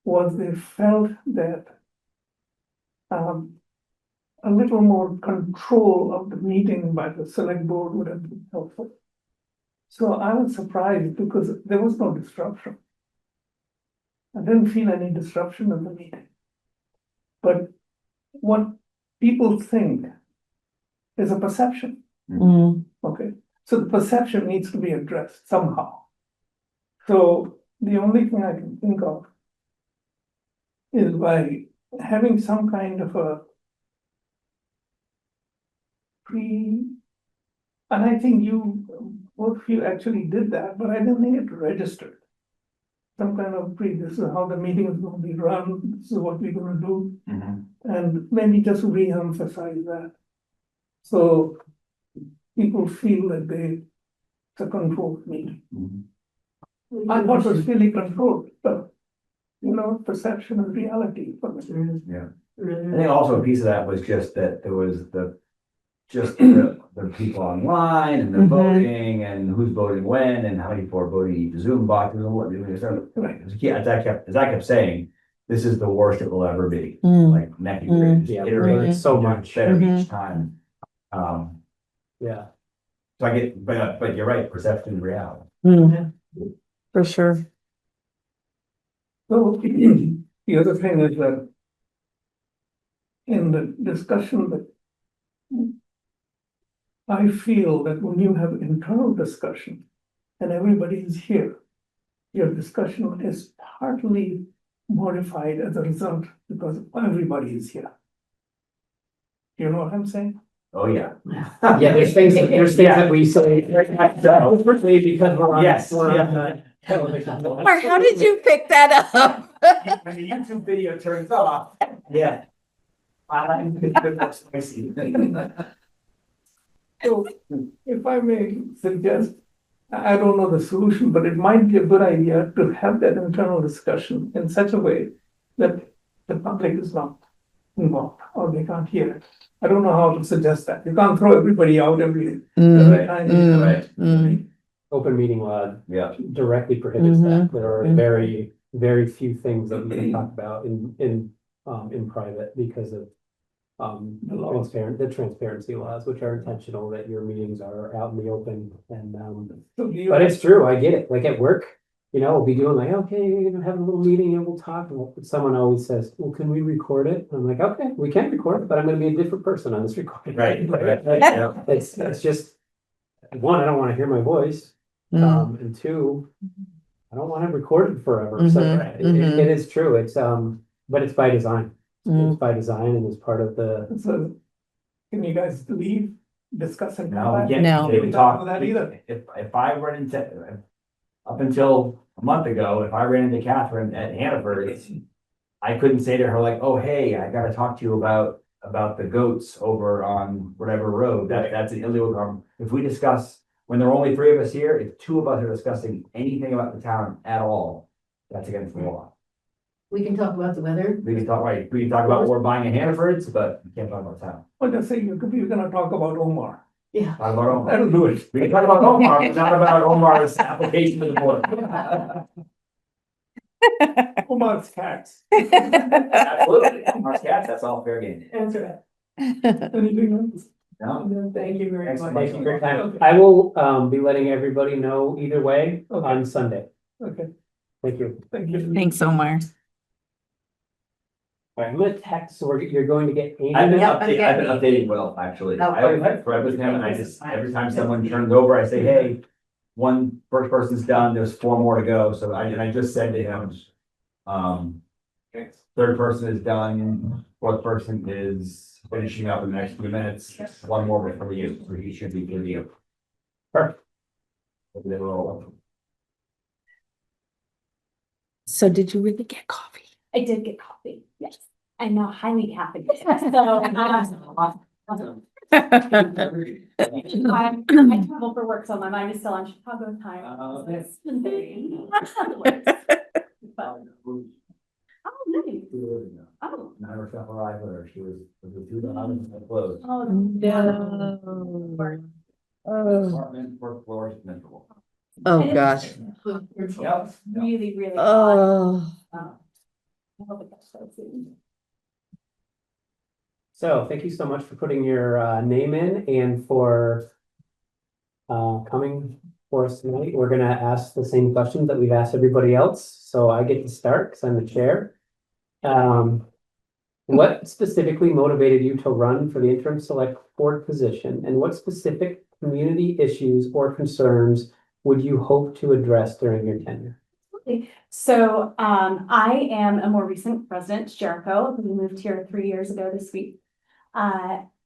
was they felt that a little more control of the meeting by the select board would have been helpful. So I was surprised because there was no disruption. I didn't feel any disruption in the meeting. But what people think is a perception. Okay, so the perception needs to be addressed somehow. So the only thing I can think of is by having some kind of a and I think both of you actually did that, but I didn't think it registered. Some kind of this is how the meeting is going to be run, this is what we're going to do. And maybe just re-emphasize that. So people feel that it's a controlled meeting. I thought it was really controlled, but perception and reality. Yeah. I think also a piece of that was just that there was the people online and the voting and who's voting when and how many people are voting each Zoom box and what as I kept saying, this is the worst it will ever be. Like next year, iterating so much better each time. Yeah. So I get, but you're right, perception and reality. For sure. So the other thing is that in the discussion that I feel that when you have internal discussion and everybody is here, your discussion is partly modified as a result because everybody is here. You know what I'm saying? Oh, yeah. Yeah, there's things that we say firstly because we're on television. Or how did you pick that up? When the YouTube video turns off. Yeah. So if I may suggest, I don't know the solution, but it might be a good idea to have that internal discussion in such a way that the public is not involved or they can't hear it. I don't know how to suggest that. You can't throw everybody out every time. Open meeting law directly prohibits Mm-hmm. that. There are very, very few things that we can talk about in private because of the transparency laws, which are intentional, that your meetings are out in the open. And but it's true, I get it. Like at work, we'll be doing like, okay, you're gonna have a little meeting and we'll talk. And someone always says, well, can we record it? And I'm like, okay, we can record it, but I'm gonna be a different person on this recording. Right. It's just, one, I don't want to hear my voice. And two, I don't want it recorded forever. So it is true. It's but it's by design. It's by design and it's part of the. So can you guys leave, discuss and come No, back? we can't. No. We can talk about that either. If I run into, up until a month ago, if I ran into Catherine at Hannaford, I couldn't say to her like, oh, hey, I gotta talk to you about the goats over on whatever road. That's an illegal. If we discuss, when there are only 3 of us here, if 2 of us are discussing anything about the town at all, that's against the law. We can talk about the weather. We can talk about what we're buying in Hannaford's, but we can't talk about town. Well, just say you're gonna talk about Omar. Yeah. Talk about Omar. That'll do it. We can talk about Omar, but not about Omar's application to the board. Omar's cats. Absolutely. Omar's cats, that's all fair game. Answer that. Anything else? No? Thank you very Thanks so much. much. Thank you for your time. I will be letting everybody know either way on Sunday. Okay, Thank you. thank you. Thanks, Omar. All right, I'm gonna text, so you're going to get Amy. I've been Yep, okay. updating Will, actually. Oh, I've read with him and I just, every time someone turns over, I say, hey, first person's done, there's 4 more to go. So I just said to him, Third person is done, fourth person is finishing up in the next few minutes, one more before you, so he should be good to you. Perfect. They will. So did you really get coffee? I did get coffee, yes. I'm now highly caffeinated, so. I travel for work, so my mind is still on Chicago time. So it's been very- Oh, nice. Oh. Never stuff arrived with her, she was the two that I was closed. Oh, No. Oh, Apartment, fourth floor is miserable. oh gosh. Yep. Really, really. Oh. I hope it gets so soon. So thank you so much for putting your name in and for coming for us tonight. We're gonna ask the same questions that we've asked everybody else. So I get to start because I'm the chair. What specifically motivated you to run for the interim select board position, and what specific community issues or concerns would you hope to address during your tenure? So I am a more recent resident, Jericho. We moved here 3 years ago this week.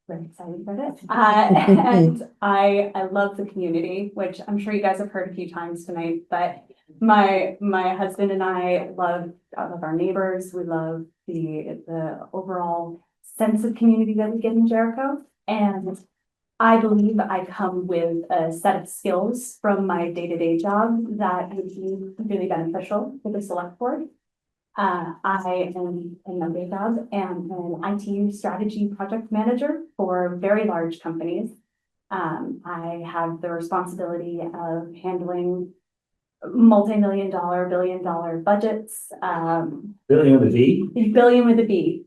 Very excited about it. And I love the community, which I'm sure you guys have heard a few times tonight, but my husband and I love our neighbors. We love the overall sense of community that we get in Jericho. And I believe I come with a set of skills from my day-to-day job that would be really beneficial for the select board. I am a number job and an IT strategy project manager for very large companies. I have the responsibility of handling multi-million-dollar, billion-dollar budgets. Billion with a V? Billion with a B.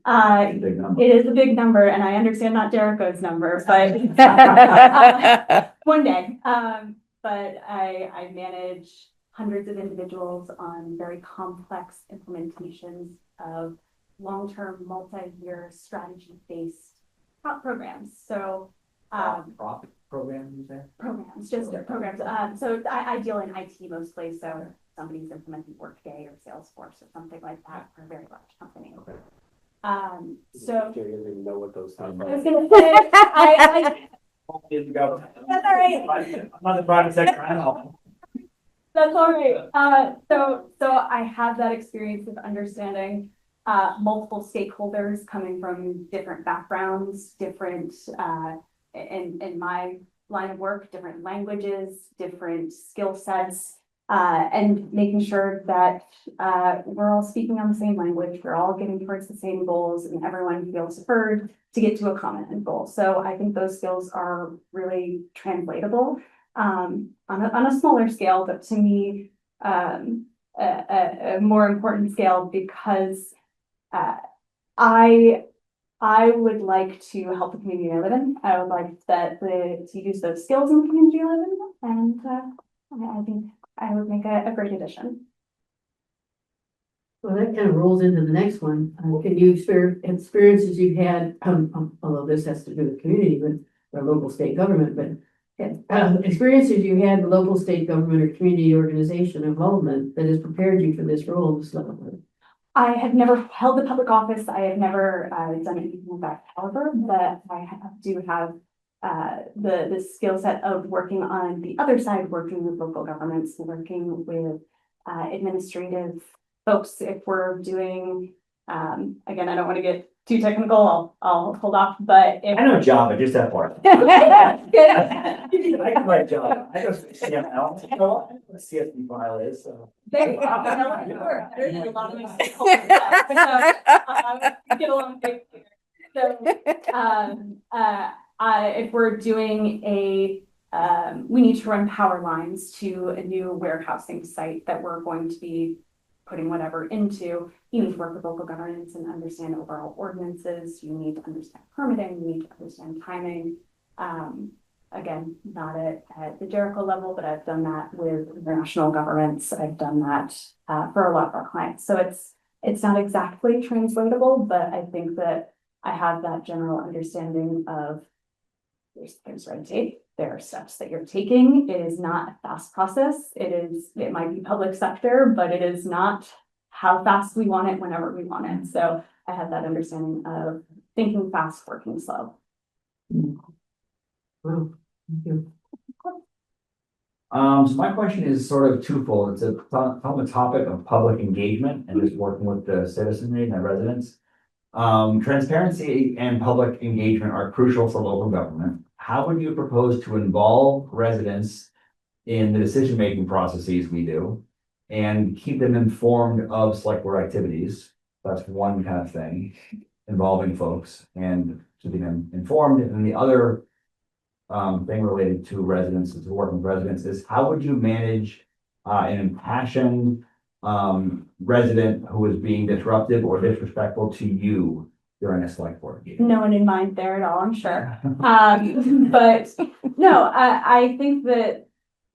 Big number. It is a big number, and I understand not Jericho's number, but one day. But I manage hundreds of individuals on very complex implementations of long-term, multi-year, strategy-based programs. So Profit program, you say? programs, just programs. So I deal in IT mostly. So somebody's implementing Workday or Salesforce or something like that for a very large company. So Jerry doesn't even know what those sound I like. was gonna say, Years ago. that's all right. I'm on the private sector, I know. That's all right. So I have that experience of understanding multiple stakeholders coming from different backgrounds, different in my line of work, different languages, different skill sets, and making sure that we're all speaking on the same language, we're all getting towards the same goals, and everyone feels heard to get to a common end goal. So I think those skills are really translatable. On a smaller scale, but to me, a more important scale, because I would like to help the community I live in. I would like to use those skills in the community I live in, and I think I would make a great addition. Well, that kind of rolls into the next one. Can you experiences you've had, although this has to do with community, but or local state government, but experiences you had with local state government or community organization involvement that has prepared you for this role of select board? I have never held a public office. I have never done anything of that caliber, but I do have the skill set of working on the other side, working with local governments, working with administrative folks. If we're doing, again, I don't want to get too technical, I'll hold off, but if I know Java, just that part. I can write Java. I know CML. You know what? What CSV file is, so. There you go. I know what you were. There's a lot of my stakeholders stuff, so get along with it. So if we're doing we need to run power lines to a new warehousing site that we're going to be putting whatever into, you need to work with local governance and understand overall ordinances. You need to understand permitting. You need to understand timing. Again, not at the Jericho level, but I've done that with international governments. I've done that for a lot of our clients. So it's not exactly translatable, but I think that I have that general understanding of there's red tape. There are steps that you're taking. It is not a fast process. It might be public sector, but it is not how fast we want it, whenever we want it. So I had that understanding of thinking fast, working slow. Wow, thank you. So my question is sort of twofold. It's on the topic of public engagement and just working with the citizenry and the residents. Transparency and public engagement are crucial for local government. How would you propose to involve residents in the decision-making processes we do and keep them informed of select board activities? That's one kind of thing, involving folks and keeping them informed. And then the other thing related to residents, to working with residents, is how would you manage an impassioned resident who is being disruptive or disrespectful to you during a select board meeting? No one in mind there at all, I'm sure. But no, I think that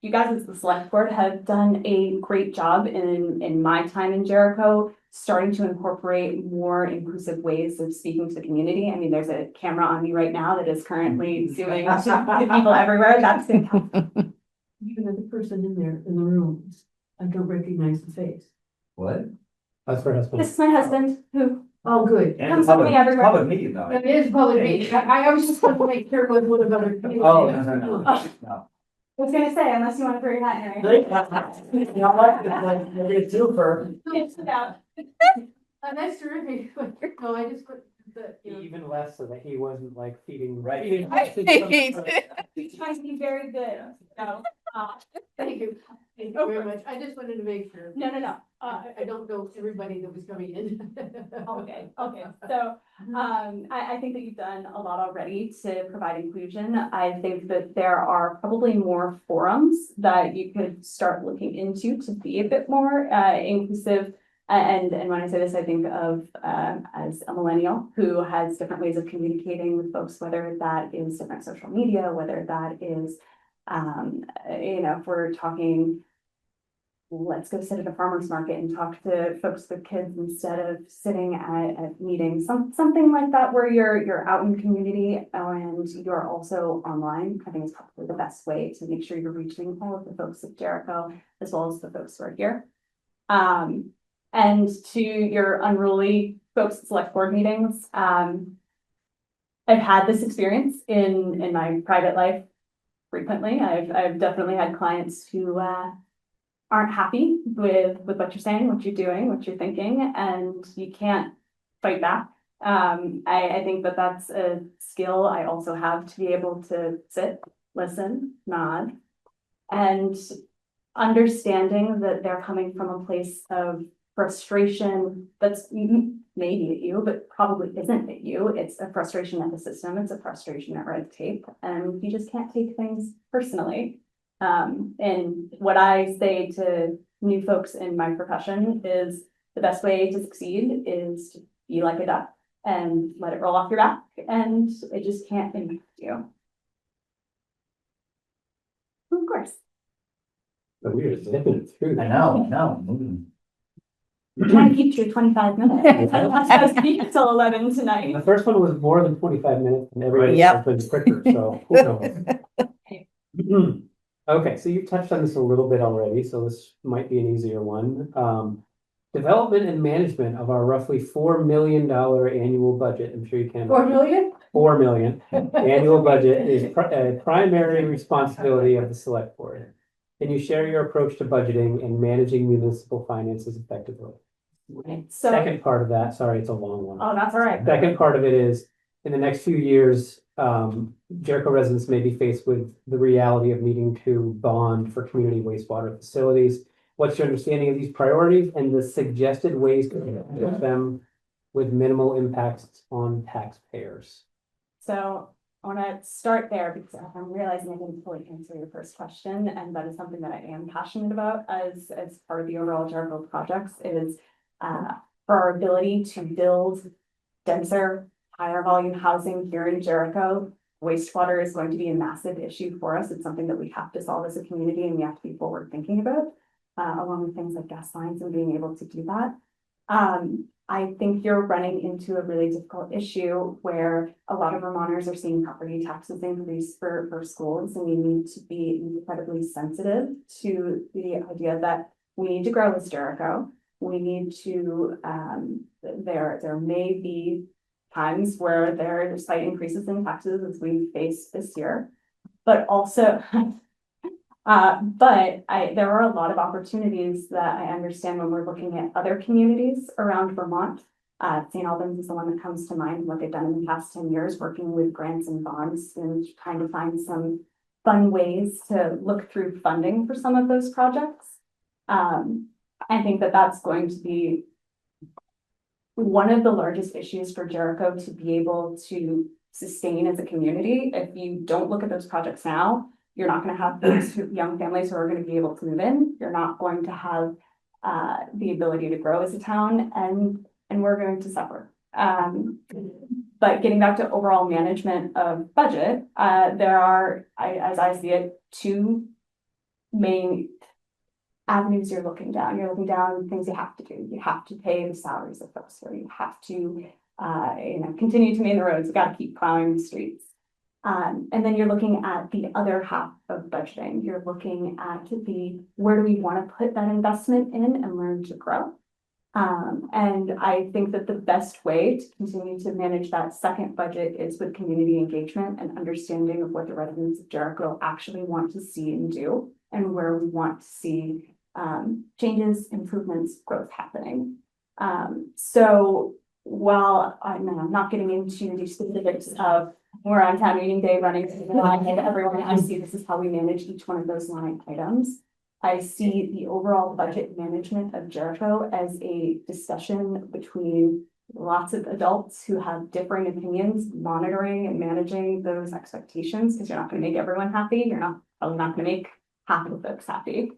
you guys as the select board have done a great job in my time in Jericho, starting to incorporate more inclusive ways of speaking to the community. I mean, there's a camera on me right now that is currently zooming to people everywhere. That's fantastic. Even the person in there in the room, I don't recognize the face. What? That's her husband. This is my husband who Oh, good. And comes it's with me everywhere. public meeting though. It is public meeting. I was just going to make sure it was one of other. Oh, no. I was gonna say, unless you want to throw your hat in there. It's about. That's terrific. No, I just put the, Even less so that he wasn't like feeding. Right. He's trying to be very good, so, thank you. Thank you very much. I just wanted to make sure. no. I don't know everybody that was coming in. Okay, so, I think that you've done a lot already to provide inclusion. I think that there are probably more forums that you could start looking into to be a bit more, inclusive. And when I say this, I think of, as a millennial who has different ways of communicating with folks, whether that is different social media, whether that is, if we're talking, let's go sit at a farmer's market and talk to folks with kids instead of sitting at meetings, something like that, where you're out in the community and you're also online. I think it's probably the best way to make sure you're reaching all of the folks of Jericho as well as the folks who are here. And to your unruly folks at select board meetings, I've had this experience in my private life frequently. I've definitely had clients who aren't happy with what you're saying, what you're doing, what you're thinking, and you can't fight back. I think that that's a skill I also have, to be able to sit, listen, nod, and understanding that they're coming from a place of frustration that's maybe at you, but probably isn't at you. It's a frustration at the system. It's a frustration at red tape, and you just can't take things personally. And what I say to new folks in my profession is the best way to succeed is to be like a duck and let it roll off your back, and it just can't impact you. Of course. But we were zipping it through. I know. I'm trying to keep to your 25 minutes. I don't want to speak until 11 tonight. The first one was more than 25 minutes and everybody Yep. else went quicker, so who knows? Okay, so you touched on this a little bit already, so this might be an easier one. Development and management of our roughly $4 million annual budget. I'm sure you can. 4 million? 4 million annual budget is a primary responsibility of the select board. Can you share your approach to budgeting and managing municipal finances effectively? Right. So, Second part of that, sorry, it's a long one. oh, that's all right. Second part of it is, in the next few years, Jericho residents may be faced with the reality of needing to bond for community wastewater facilities. What's your understanding of these priorities and the suggested ways to address them with minimal impacts on taxpayers? So I want to start there because I'm realizing I didn't fully answer your first question, and that is something that I am passionate about as part of the overall Jericho projects is for our ability to build denser, higher volume housing here in Jericho. Wastewater is going to be a massive issue for us. It's something that we have to solve as a community, and we have to be forward thinking about, along with things like gas lines and being able to do that. I think you're running into a really difficult issue where a lot of Vermonters are seeing property taxes increase for schools, and we need to be incredibly sensitive to the idea that we need to grow as Jericho. We need to, there may be times where there are slight increases in taxes as we face this year. But also, there are a lot of opportunities that I understand when we're looking at other communities around Vermont. St. Albans is the one that comes to mind, what they've done in the past 10 years, working with grants and bonds and trying to find some fun ways to look through funding for some of those projects. I think that that's going to be one of the largest issues for Jericho to be able to sustain as a community. If you don't look at those projects now, you're not going to have those young families who are going to be able to move in. You're not going to have the ability to grow as a town, and we're going to suffer. But getting back to overall management of budget, there are, as I see it, two main avenues you're looking down. You're looking down things you have to do. You have to pay the salaries of folks, or you have to, continue to maintain the roads. You got to keep plowing the streets. And then you're looking at the other half of budgeting. You're looking at where do we want to put that investment in and learn to grow. And I think that the best way to continue to manage that second budget is with community engagement and understanding of what the residents of Jericho actually want to see and do, and where we want to see changes, improvements, growth happening. So while I'm not getting into the specifics of we're on town meeting day running through the line and everyone, I see this is how we manage each one of those line items. I see the overall budget management of Jericho as a discussion between lots of adults who have differing opinions, monitoring and managing those expectations, because you're not going to make everyone happy. You're probably not going to make half of the folks happy.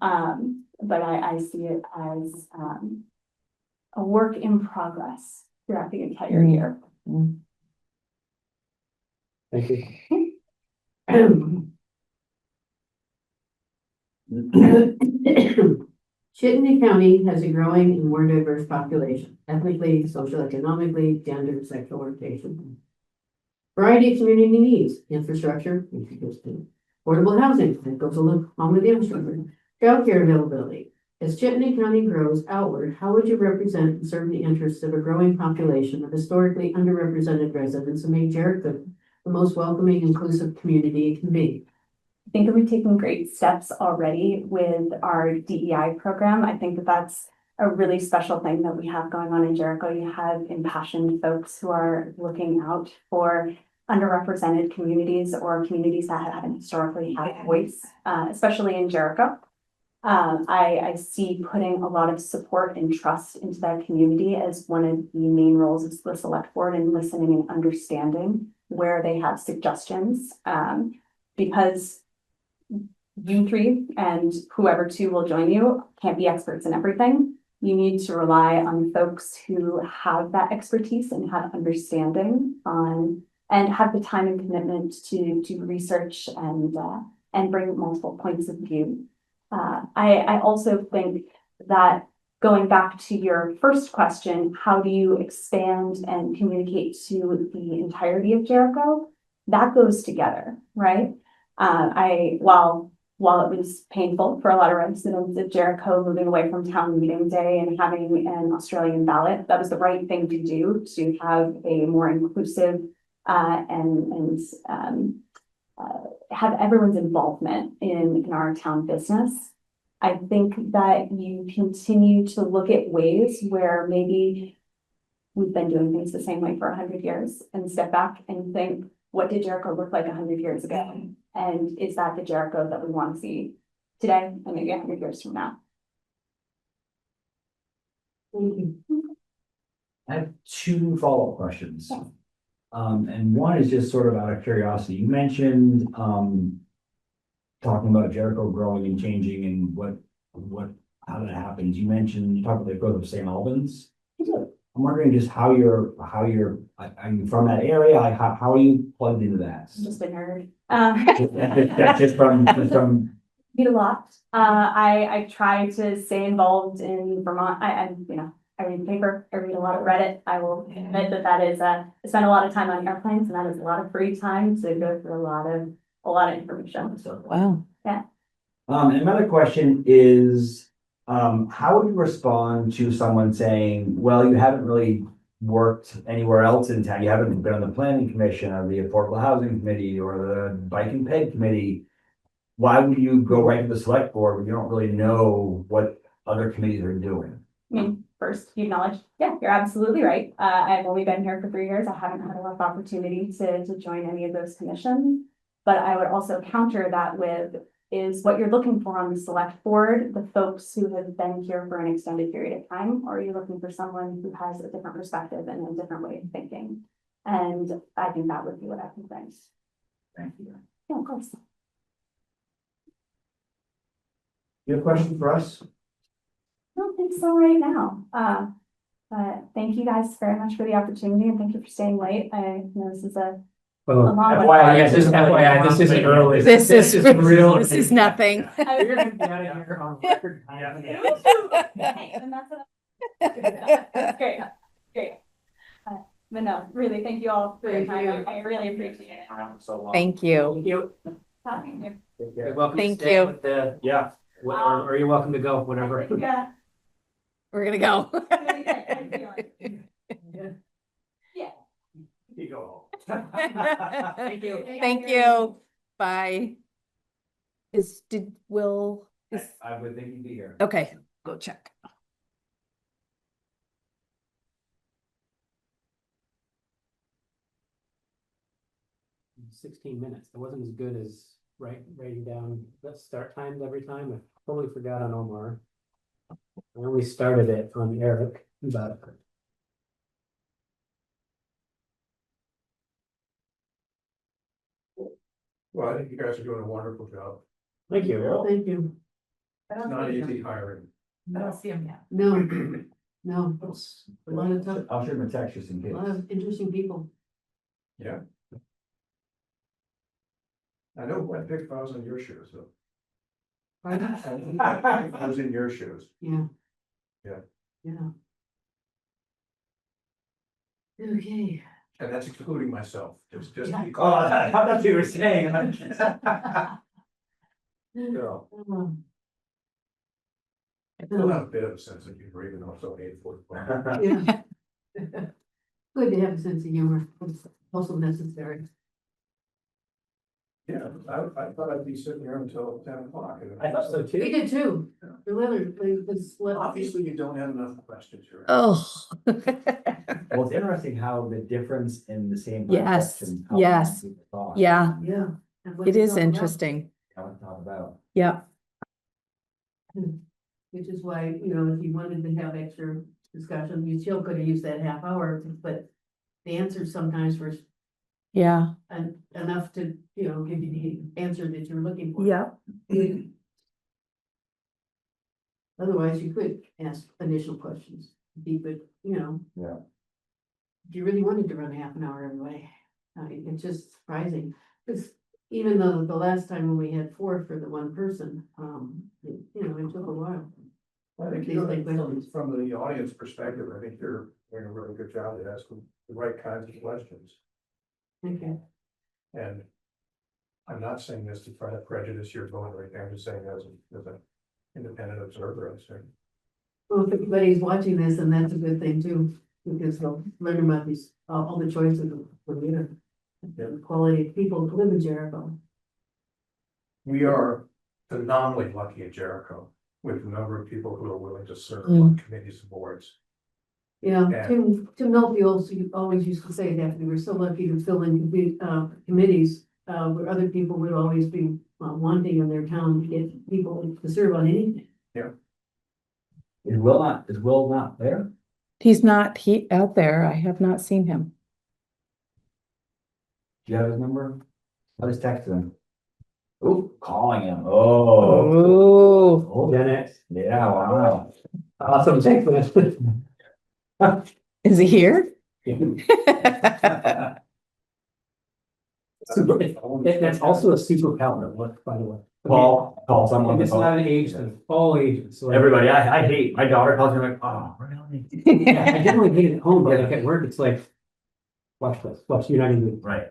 But I see it as a work in progress throughout the entire year. Thank you. Chittenden County has a growing and more diverse population, ethnically, socioeconomically, gender, sexual orientation. Variety of community needs, infrastructure, affordable housing, that goes along with the infrastructure, childcare availability. As Chittenden County grows outward, how would you represent and serve the interests of a growing population of historically underrepresented residents and make Jericho the most welcoming, inclusive community it can be? I think that we've taken great steps already with our DEI program. I think that that's a really special thing that we have going on in Jericho. You have impassioned folks who are looking out for underrepresented communities or communities that haven't historically had a voice, especially in Jericho. I see putting a lot of support and trust into that community as one of the main roles of the select board, and listening and understanding where they have suggestions, because you three and whoever two will join you can't be experts in everything. You need to rely on folks who have that expertise and have understanding on, and have the time and commitment to do research and bring multiple points of view. I also think that going back to your first question, how do you expand and communicate to the entirety of Jericho? That goes together, right? While it was painful for a lot of residents of Jericho moving away from town meeting day and having an Australian ballot, that was the right thing to do to have a more inclusive and have everyone's involvement in our town business. I think that you continue to look at ways where maybe we've been doing things the same way for 100 years and step back and think, what did Jericho look like 100 years ago? And is that the Jericho that we want to see today and maybe 100 years from now? Thank you. I have two follow-up questions. And one is just sort of out of curiosity. You mentioned talking about Jericho growing and changing and how that happens. You talked about the growth of St. Albans. I'm wondering just how you're from that area. How are you plugged into that? Just a nerd. Just from Read a lot. I try to stay involved in Vermont. I read paper. I read a lot of Reddit. I will admit that is I spend a lot of time on airplanes, and that is a lot of free time to go through a lot of information. Wow. Yeah. Another question is, How would you respond to someone saying, well, you haven't really worked anywhere else in town? You haven't been on the planning commission or the affordable housing committee or the bike and ped committee. Why would you go right to the select board when you don't really know what other committees are doing? I mean, first, you acknowledge, yeah, you're absolutely right. I've only been here for 3 years. I haven't had enough opportunity to join any of those commissions. But I would also counter that with, is what you're looking for on the select board, the folks who have been here for an extended period of time, or are you looking for someone who has a different perspective and a different way of thinking? And I think that would be what I can think. Thank you. Yeah, of course. You have a question for us? I don't think so right now. Thank you guys very much for the opportunity and thank you for staying late. I know this is a Well, long one. FYI, yes, this FYI, this isn't early. This is real. this is nothing. You're gonna be out of here on record time. Hey, and that's great, great. But no, really, thank you all for your time. I really appreciate it. Thank you. Thank you. Talking to you. You're welcome to Thank stay you. with the, yeah, or you're welcome to go, whatever. Yeah. We're gonna go. Yeah. You go. Thank you. Thank you. Bye. Will, I would think you'd be here. okay, go check. 16 minutes. It wasn't as good as writing down the start times every time. I totally forgot on Omar. I only started it on Erik, but Well, I think you guys are doing a wonderful job. thank you. Thank you. It's not easy hiring. I don't see him yet. No, no, a lot of tough, I'll shoot him a text just in a lot case. of interesting people. Yeah. I know what picked if I was in your shoes, though. Pardon? I was in your shoes. Yeah. Yeah. Yeah. Okay. And that's excluding myself, just Yeah. because. Oh, I thought that's what you were saying. So, Um, I still have a bit of a sense of humor, even though I'm so hateful. Yeah. Good to have a sense of humor, it's also necessary. Yeah, I thought I'd be sitting here until 10 o'clock. I thought so We too. did too. The weather, was. Obviously, you don't have enough questions here. Oh. Well, it's interesting how the difference in the same. Yes, question, how yes. people thought, Yeah, Yeah. and what it to is talk about. interesting. How to talk about. Yeah. Which is why, you know, if you wanted to have extra discussion, you still could have used that half hour, but the answers sometimes were Yeah. enough to, you know, give you the answer that you're looking for. Yeah. Otherwise, you could ask initial questions, be good, you know. Yeah. If you really wanted to run a half an hour anyway, I mean, it's just surprising, because even though the last time when we had 4 for the one person, you know, it took a while. I think These you're, big from questions. the audience perspective, I think you're doing a really good job at asking the right kinds of questions. Okay. And I'm not saying this to try to prejudice your vote right now, I'm just saying as an independent observer, I'm saying. Well, if anybody's watching this, and that's a good thing too, because they'll learn about these, all the choices of the leader. The quality of people who live in Jericho. We are phenomenally lucky in Jericho with the number of people who are willing to serve on committees and boards. Yeah, Yeah. Tim Nolte also always used to say that we were so lucky to fill in committees, where other people would always be wanting in their town to get people to serve on anything. Is Will not there? He's not out there. I have not seen him. Do you have his number? I'll just text him. Ooh, calling him. Oh. Oh, Gen X. Yeah, wow. Awesome. Thanks, man. is he here? That's also a superpower, by the way. Call someone. And it's not an age thing, all ages. So Everybody, I hate, my daughter calls me like, oh, really? Yeah, I generally hate it at home, but like at work, it's like, watch this, watch, you're not even. Right.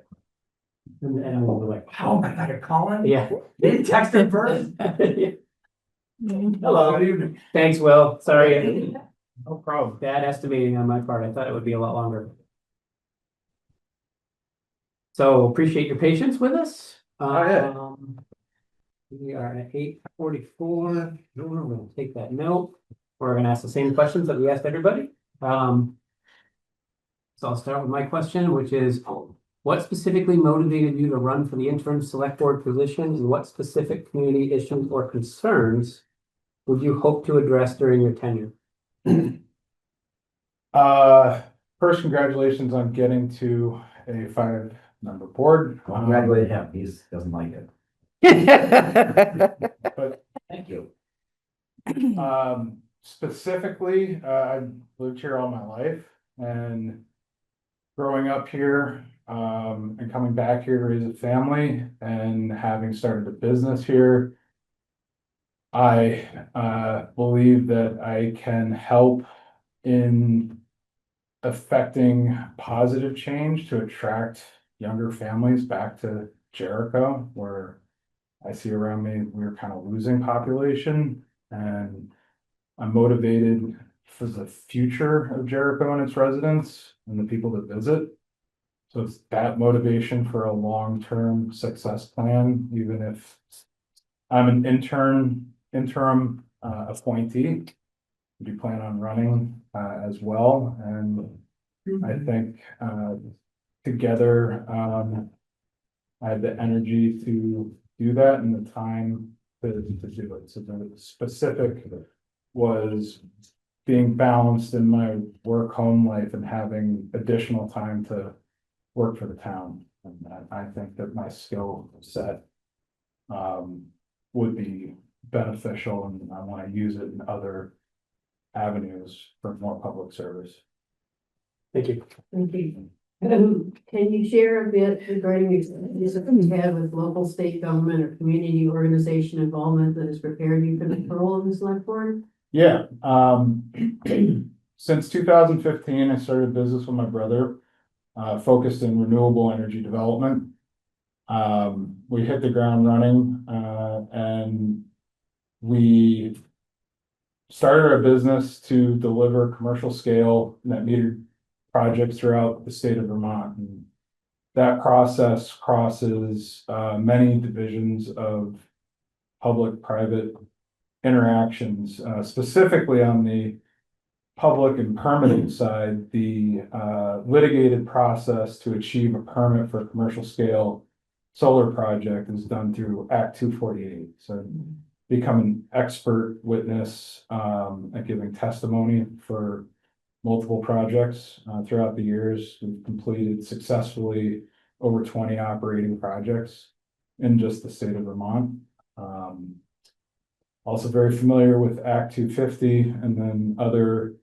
And we're like, Oh my God, you're calling? yeah. They didn't text him first? Yeah. Hello. Good evening. Thanks, Will. Sorry. No problem. Bad estimating on my part. I thought it would be a lot longer. So appreciate your patience with us. yeah. We are at 8:44. We're gonna take that note. We're gonna ask the same questions that we asked everybody. So I'll start with my question, which is, what specifically motivated you to run for the interim select board position, and what specific community issues or concerns would you hope to address during your tenure? First, congratulations on getting to a 5-member board. Congratulate him, doesn't like it. But Thank you. specifically, I've lived here all my life, and growing up here, and coming back here to raise a family and having started a business here, I believe that I can help in affecting positive change to attract younger families back to Jericho, where I see around me, we're kind of losing population, and I'm motivated for the future of Jericho and its residents and the people that visit. So it's that motivation for a long-term success plan, even if I'm an interim appointee. I do plan on running as well, and I think together I have the energy to do that and the time to do it. So the specific was being balanced in my work-home life and having additional time to work for the town. And I think that my skill set would be beneficial, and I want to use it in other avenues for more public service. Thank you. Thank you. Can you share a bit regarding experiences that you had with local, state government or community organization involvement that has prepared you for the role of the select board? Yeah, since 2015, I started a business with my brother, focused in renewable energy development. We hit the ground running, and we started our business to deliver commercial scale net metered projects throughout the state of Vermont. And that process crosses many divisions of public-private interactions, specifically on the public and permitting side. The litigated process to achieve a permit for a commercial scale solar project is done through Act 248. So become an expert witness at giving testimony for multiple projects throughout the years. We've completed successfully over 20 operating projects in just the state of Vermont. Also very familiar with Act 250 and then other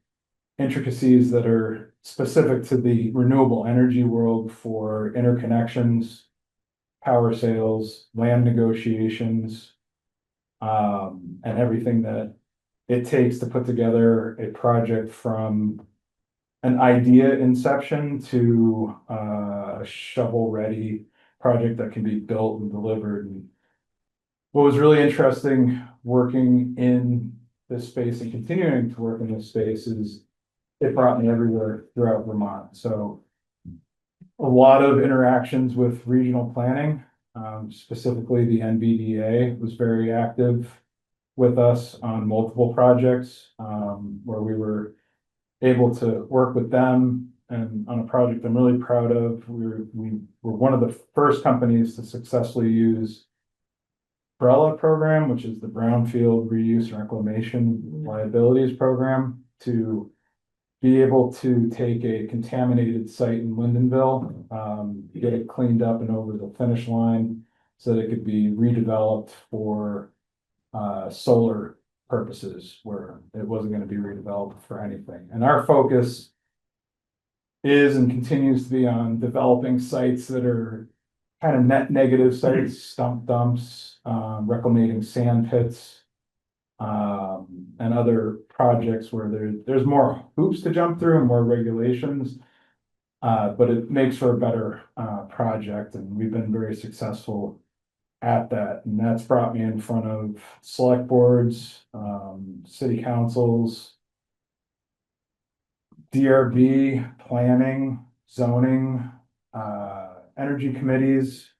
intricacies that are specific to the renewable energy world for interconnections, power sales, land negotiations, and everything that it takes to put together a project from an idea inception to a shovel-ready project that can be built and delivered. And what was really interesting working in this space and continuing to work in this space is it brought me everywhere throughout Vermont. So a lot of interactions with regional planning, specifically the NVDA was very active with us on multiple projects, where we were able to work with them. And on a project I'm really proud of, we were one of the first companies to successfully use BRELA program, which is the Brownfield Reuse and Reclamation Liabilities Program, to be able to take a contaminated site in Lindenville, get it cleaned up and over the finish line so that it could be redeveloped for solar purposes, where it wasn't going to be redeveloped for anything. And our focus is and continues to be on developing sites that are kind of net negative sites, stump dumps, reclamating sand pits, and other projects where there's more hoops to jump through and more regulations, but it makes for a better project. And we've been very successful at that, and that's brought me in front of select boards, city councils, DRB, planning, zoning, energy committees,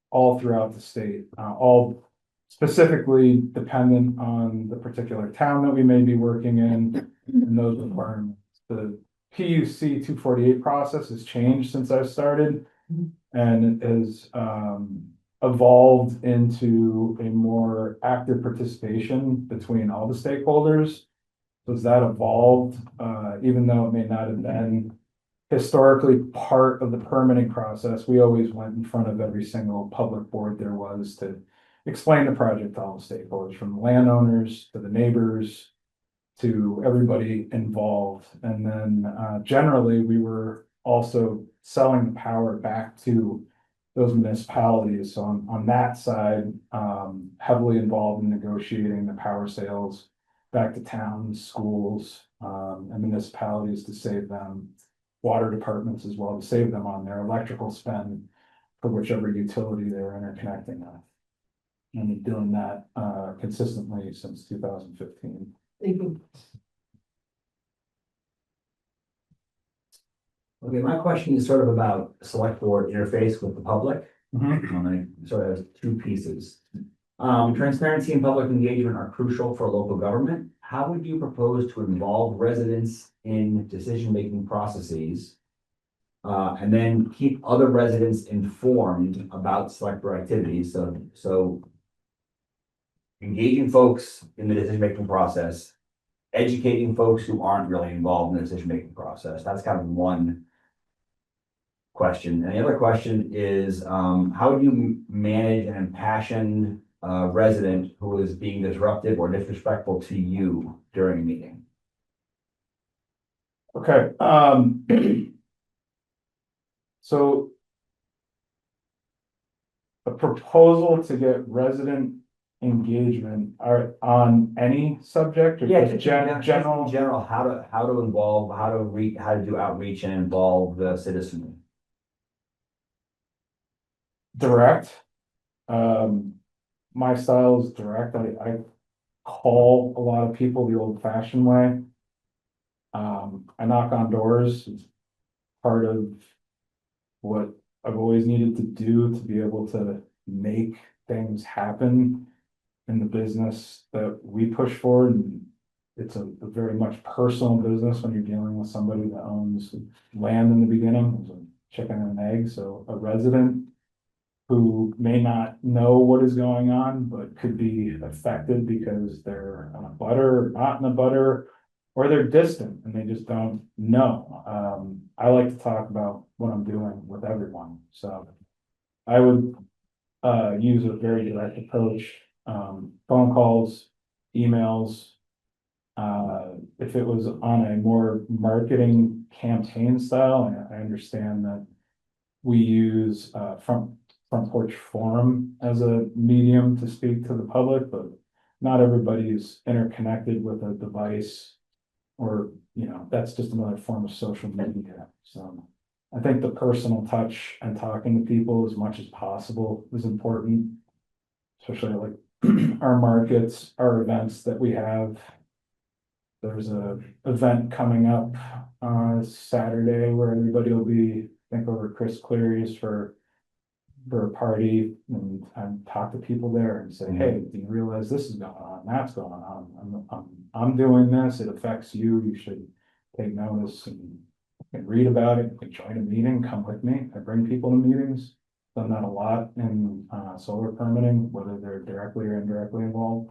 all throughout the state, all specifically dependent on the particular town that we may be working in and those requirements. The PUC 248 process has changed since I started and has evolved into a more active participation between all the stakeholders. So as that evolved, even though it may not have been historically part of the permitting process, we always went in front of every single public board there was to explain the project to all the stakeholders, from the landowners to the neighbors to everybody involved. And then generally, we were also selling the power back to those municipalities. So on that side, heavily involved in negotiating the power sales back to towns, schools, and municipalities to save them, water departments as well, to save them on their electrical spend for whichever utility they're interconnecting with. And been doing that consistently since 2015. Thank you. Okay, my question is sort of about select board interface with the public. It sort of has two pieces. Transparency and public engagement are crucial for local government. How would you propose to involve residents in decision-making processes? And then keep other residents informed about select board activities. So engaging folks in the decision-making process, educating folks who aren't really involved in the decision-making process. That's kind of one question. And the other question is, how do you manage an impassioned resident who is being disruptive or disrespectful to you during a meeting? Okay, so a proposal to get resident engagement are on any subject or just general? How to involve, how to do outreach and involve the citizenry. Direct. My style is direct. I call a lot of people the old fashioned way. I knock on doors. It's part of what I've always needed to do to be able to make things happen in the business that we push forward. And it's a very much personal business when you're dealing with somebody that owns land in the beginning. It was a chicken and an egg. So a resident who may not know what is going on, but could be affected because they're on a butter, or not in a butter, or they're distant and they just don't know. I like to talk about what I'm doing with everyone. So I would use a very direct approach, phone calls, emails. If it was on a more marketing campaign style, I understand that we use front porch forum as a medium to speak to the public, but not everybody is interconnected with a device, or, that's just another form of social media. So I think the personal touch and talking to people as much as possible is important, especially like our markets, our events that we have. There's a event coming up Saturday where everybody will be, I think, over Chris Cleary's for a party, and talk to people there and say, hey, do you realize this is going on? That's going on. I'm doing this. It affects you. You should take notice and read about it. You can join a meeting. Come with me. I bring people to meetings. Done that a lot in solar permitting, whether they're directly or indirectly involved.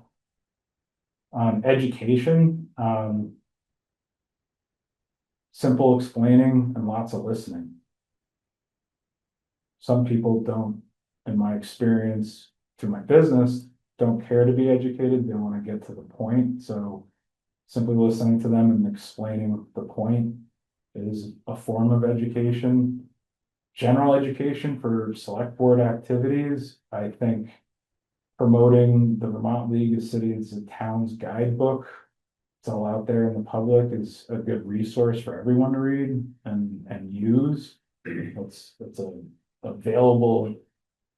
Education, simple explaining and lots of listening. Some people don't, in my experience, through my business, don't care to be educated. They want to get to the point. So simply listening to them and explaining the point is a form of education. General education for select board activities, I think promoting the Vermont League of Cities and Towns guidebook, it's all out there in the public, is a good resource for everyone to read and use. It's a available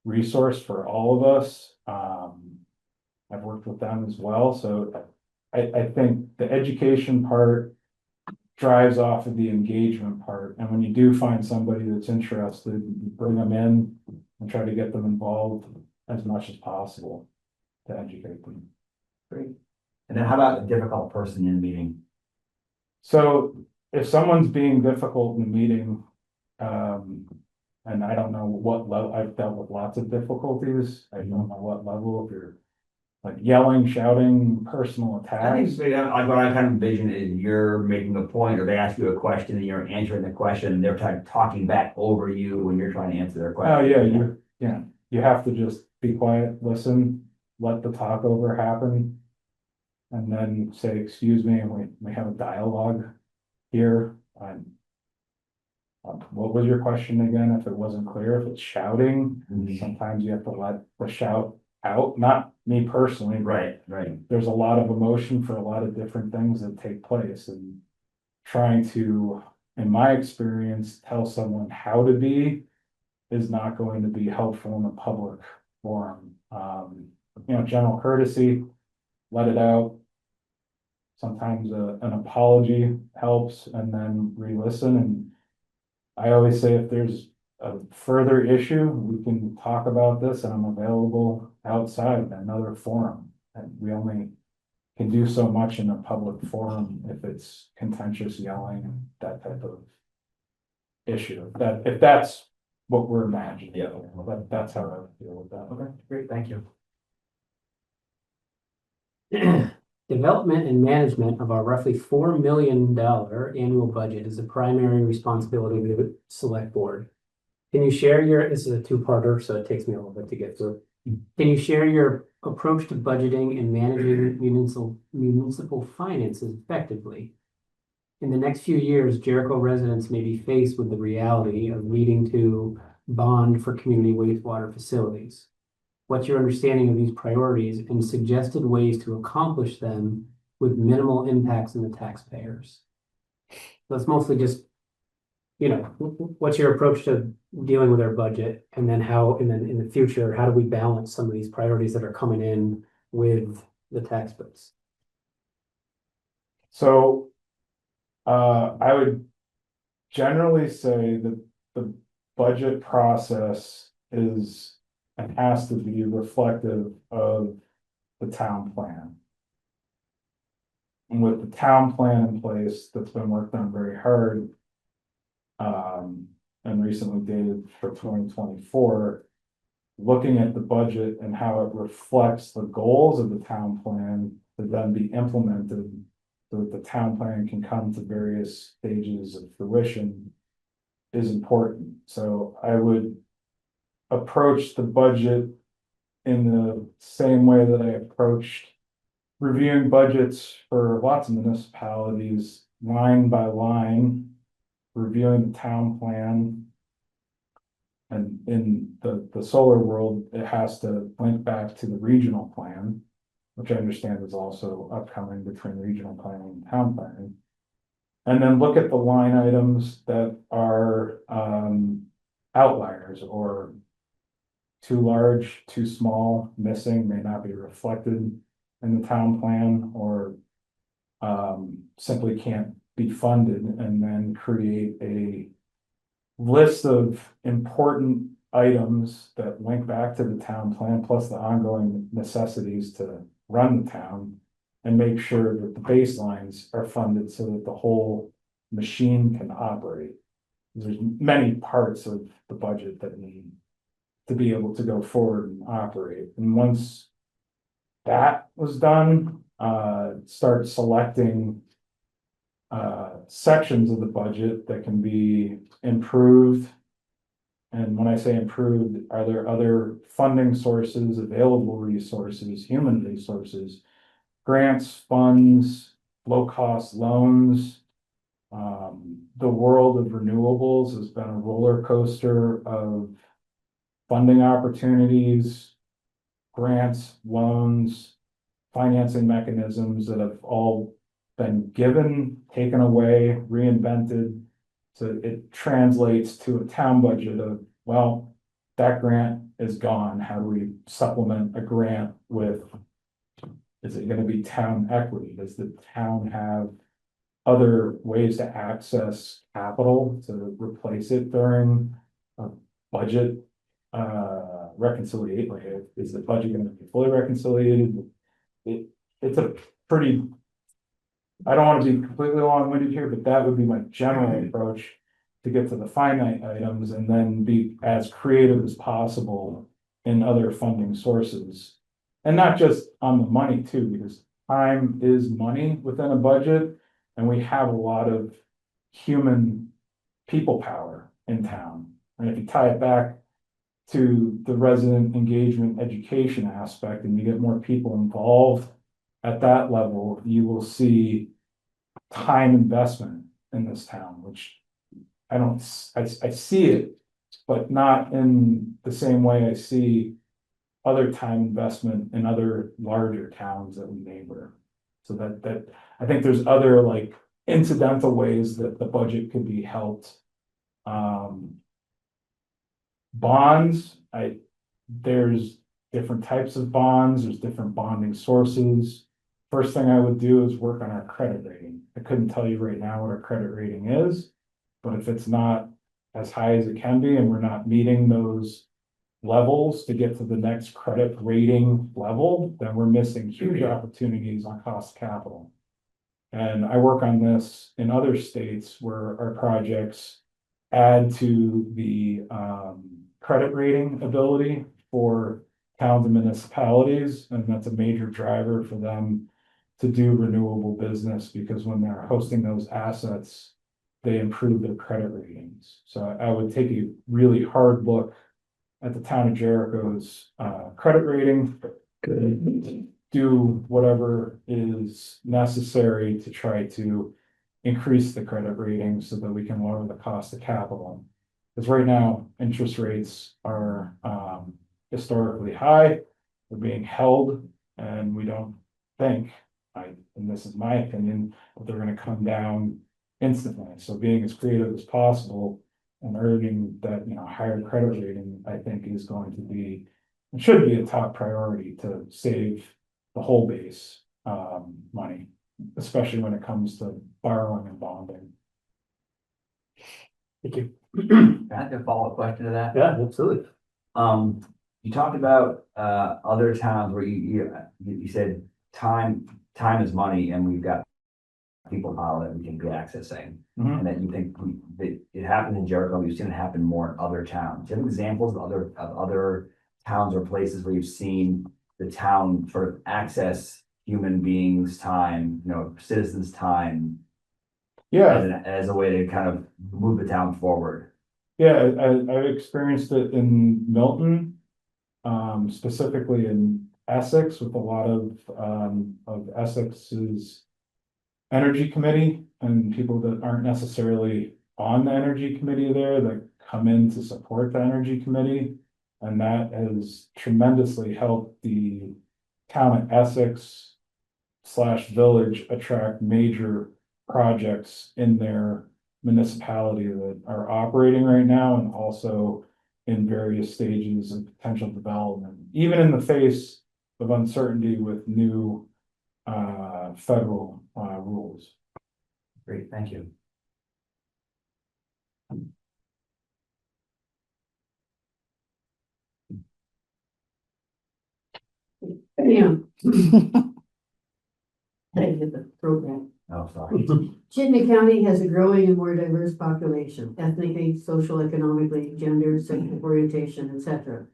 resource for all of us. I've worked with them as well, so I think the education part drives off of the engagement part. And when you do find somebody that's interested, you bring them in and try to get them involved as much as possible to educate them. Great. And then how about a difficult person in a meeting? So if someone's being difficult in a meeting, and I don't know what level, I've dealt with lots of difficulties. I don't know what level, if you're like yelling, shouting, personal I attacks. think what I kind of envision is you're making a point, or they ask you a question and you're answering the question, and they're talking back over you when you're trying to answer their question. Oh, yeah, you have to just be quiet, listen, let the talk over happen. And then say, excuse me, and we have a dialogue here. What was your question again? If it wasn't clear, if it's shouting, sometimes you have to let the shout out, not me personally. Right. There's a lot of emotion for a lot of different things that take place, and trying to, in my experience, tell someone how to be is not going to be helpful in a public forum. General courtesy, let it out. Sometimes an apology helps, and then re-listen. And I always say, if there's a further issue, we can talk about this, and I'm available outside in another forum. And we only can do so much in a public forum if it's contentious yelling and that type of issue. If that's what we're imagining. Yeah. That's how I would deal with that. Okay, great, thank you. Development and management of our roughly $4 million annual budget is a primary responsibility of the select board. Can you share this is a two-parter, so it takes me a little bit to get through. Can you share your approach to budgeting and managing municipal finances effectively? In the next few years, Jericho residents may be faced with the reality of needing to bond for community wastewater facilities. What's your understanding of these priorities and suggested ways to accomplish them with minimal impacts on the taxpayers? So it's mostly just, what's your approach to dealing with our budget, and then in the future, how do we balance some of these priorities that are coming in with the tax bills? So I would generally say that the budget process is and has to be reflective of the town plan. And with the town plan in place that's been worked on very hard, and recently dated for 2024, looking at the budget and how it reflects the goals of the town plan to then be implemented so that the town plan can come to various stages of fruition is important. So I would approach the budget in the same way that I approached reviewing budgets for lots of municipalities, line by line, reviewing the town plan. And in the solar world, it has to link back to the regional plan, which I understand is also upcoming between regional planning and town planning. And then look at the line items that are outliers, or too large, too small, missing, may not be reflected in the town plan, or simply can't be funded, and then create a list of important items that link back to the town plan, plus the ongoing necessities to run the town, and make sure that the baselines are funded so that the whole machine can operate. There's many parts of the budget that need to be able to go forward and operate. And once that was done, start selecting sections of the budget that can be improved. And when I say improved, are there other funding sources, available resources, human resources, grants, funds, low-cost loans? The world of renewables has been a roller coaster of funding opportunities, grants, loans, financing mechanisms that have all been given, taken away, reinvented. So it translates to a town budget of, well, that grant is gone, how do we supplement a grant with? Is it gonna be town equity? Does the town have other ways to access capital to replace it during a budget? Reconciliate, like, is the budget gonna be fully reconciliated? It's a pretty. I don't wanna be completely long-winded here, but that would be my general approach to get to the finite items and then be as creative as possible in other funding sources. And not just on the money too, because time is money within a budget, and we have a lot of human people power in town. And if you tie it back to the resident engagement education aspect and you get more people involved at that level, you will see time investment in this town, which I see it, but not in the same way I see other time investment in other larger towns that we neighbor. So that I think there's other like incidental ways that the budget could be helped. Bonds, there's different types of bonds, there's different bonding sources. First thing I would do is work on our credit rating. I couldn't tell you right now what our credit rating is, but if it's not as high as it can be and we're not meeting those levels to get to the next credit rating level, then we're missing huge opportunities on cost of capital. And I work on this in other states where our projects add to the credit rating ability for towns and municipalities, and that's a major driver for them to do renewable business, because when they're hosting those assets, they improve their credit ratings. So I would take a really hard look at the town of Jericho's credit rating. Do whatever is necessary to try to increase the credit rating so that we can lower the cost of capital. Because right now, interest rates are historically high, they're being held, and we don't think, and this is my opinion, that they're gonna come down instantly. So being as creative as possible and earning that, higher credit rating, I think is going to be, it should be a top priority to save the whole base money, especially when it comes to borrowing and bonding. Thank you. I have a follow-up question to that. Yeah, absolutely. You talked about other towns where you said time is money, and we've got people power that we can be accessing. And that you think that it happened in Jericho, you've seen it happen more in other towns. Do you have examples of other towns or places where you've seen the town sort of access human beings' time, citizens' time? Yeah. As a way to kind of move the town forward. Yeah, I've experienced it in Milton, specifically in Essex, with a lot of Essex's energy committee and people that aren't necessarily on the energy committee there that come in to support the energy committee. And that has tremendously helped the town of Essex / village attract major projects in their municipality that are operating right now, and also in various stages of potential development, even in the face of uncertainty with new federal rules. Great, thank you. Yeah. I did the program. Oh, sorry. Chittenden County has a growing and more diverse population, ethnically, social, economically, gender, sexual orientation, etc.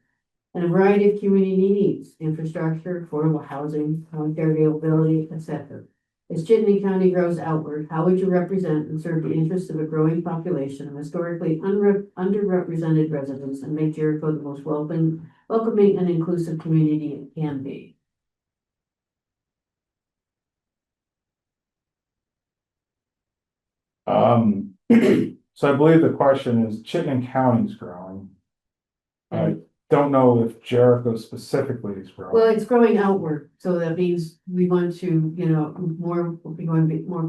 And a variety of community needs, infrastructure, affordable housing, healthcare availability, etc. As Chittenden County grows outward, how would you represent and serve the interests of a growing population of historically underrepresented residents and make Jericho the most welcoming and inclusive community it can be? So I believe the question is Chittenden County's growing. I don't know if Jericho specifically is growing. Well, it's growing outward, so that means we want to, more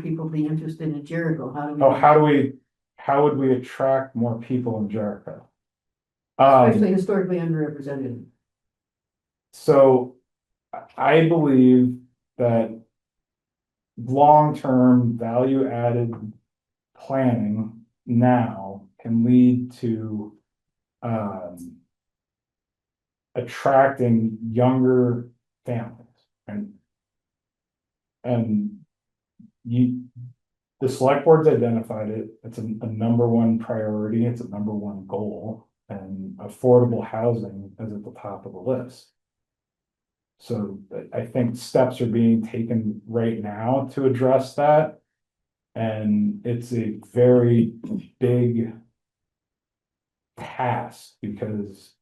people be interested in Jericho. How do we? How would we attract more people in Jericho? Especially historically underrepresented. So I believe that long-term value-added planning now can lead to attracting younger families and the select board's identified it. It's a number one priority. It's a number one goal, and affordable housing is at the top of the list. So I think steps are being taken right now to address that. And it's a very big task because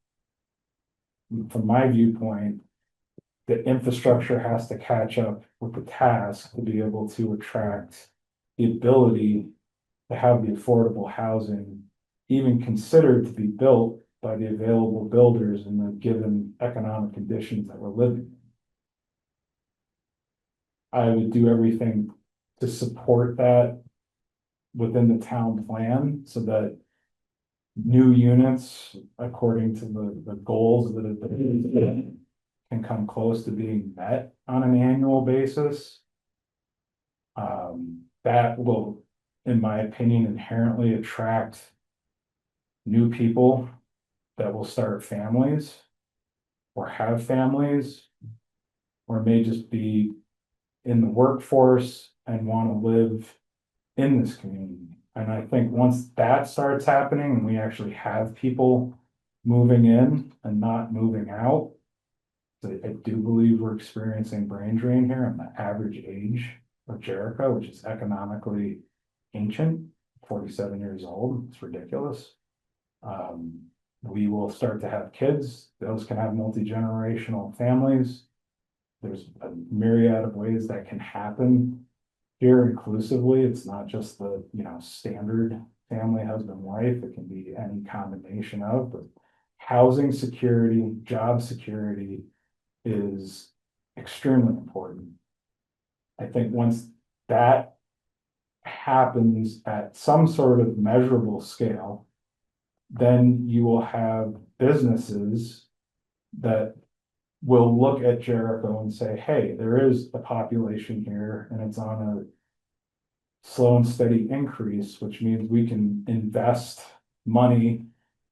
from my viewpoint, the infrastructure has to catch up with the task to be able to attract the ability to have the affordable housing even considered to be built by the available builders in the given economic conditions that we're living in. I would do everything to support that within the town plan so that new units, according to the goals that have been, can come close to being met on an annual basis. That will, in my opinion, inherently attract new people that will start families or have families, or may just be in the workforce and want to live in this community. And I think once that starts happening and we actually have people moving in and not moving out, I do believe we're experiencing brain drain here on the average age of Jericho, which is economically ancient, 47 years old. It's ridiculous. We will start to have kids. Those can have multi-generational families. There's a myriad of ways that can happen here inclusively. It's not just the, standard family, husband, wife. It can be any combination of, but housing security, job security is extremely important. I think once that happens at some sort of measurable scale, then you will have businesses that will look at Jericho and say, hey, there is a population here and it's on a slow and steady increase, which means we can invest money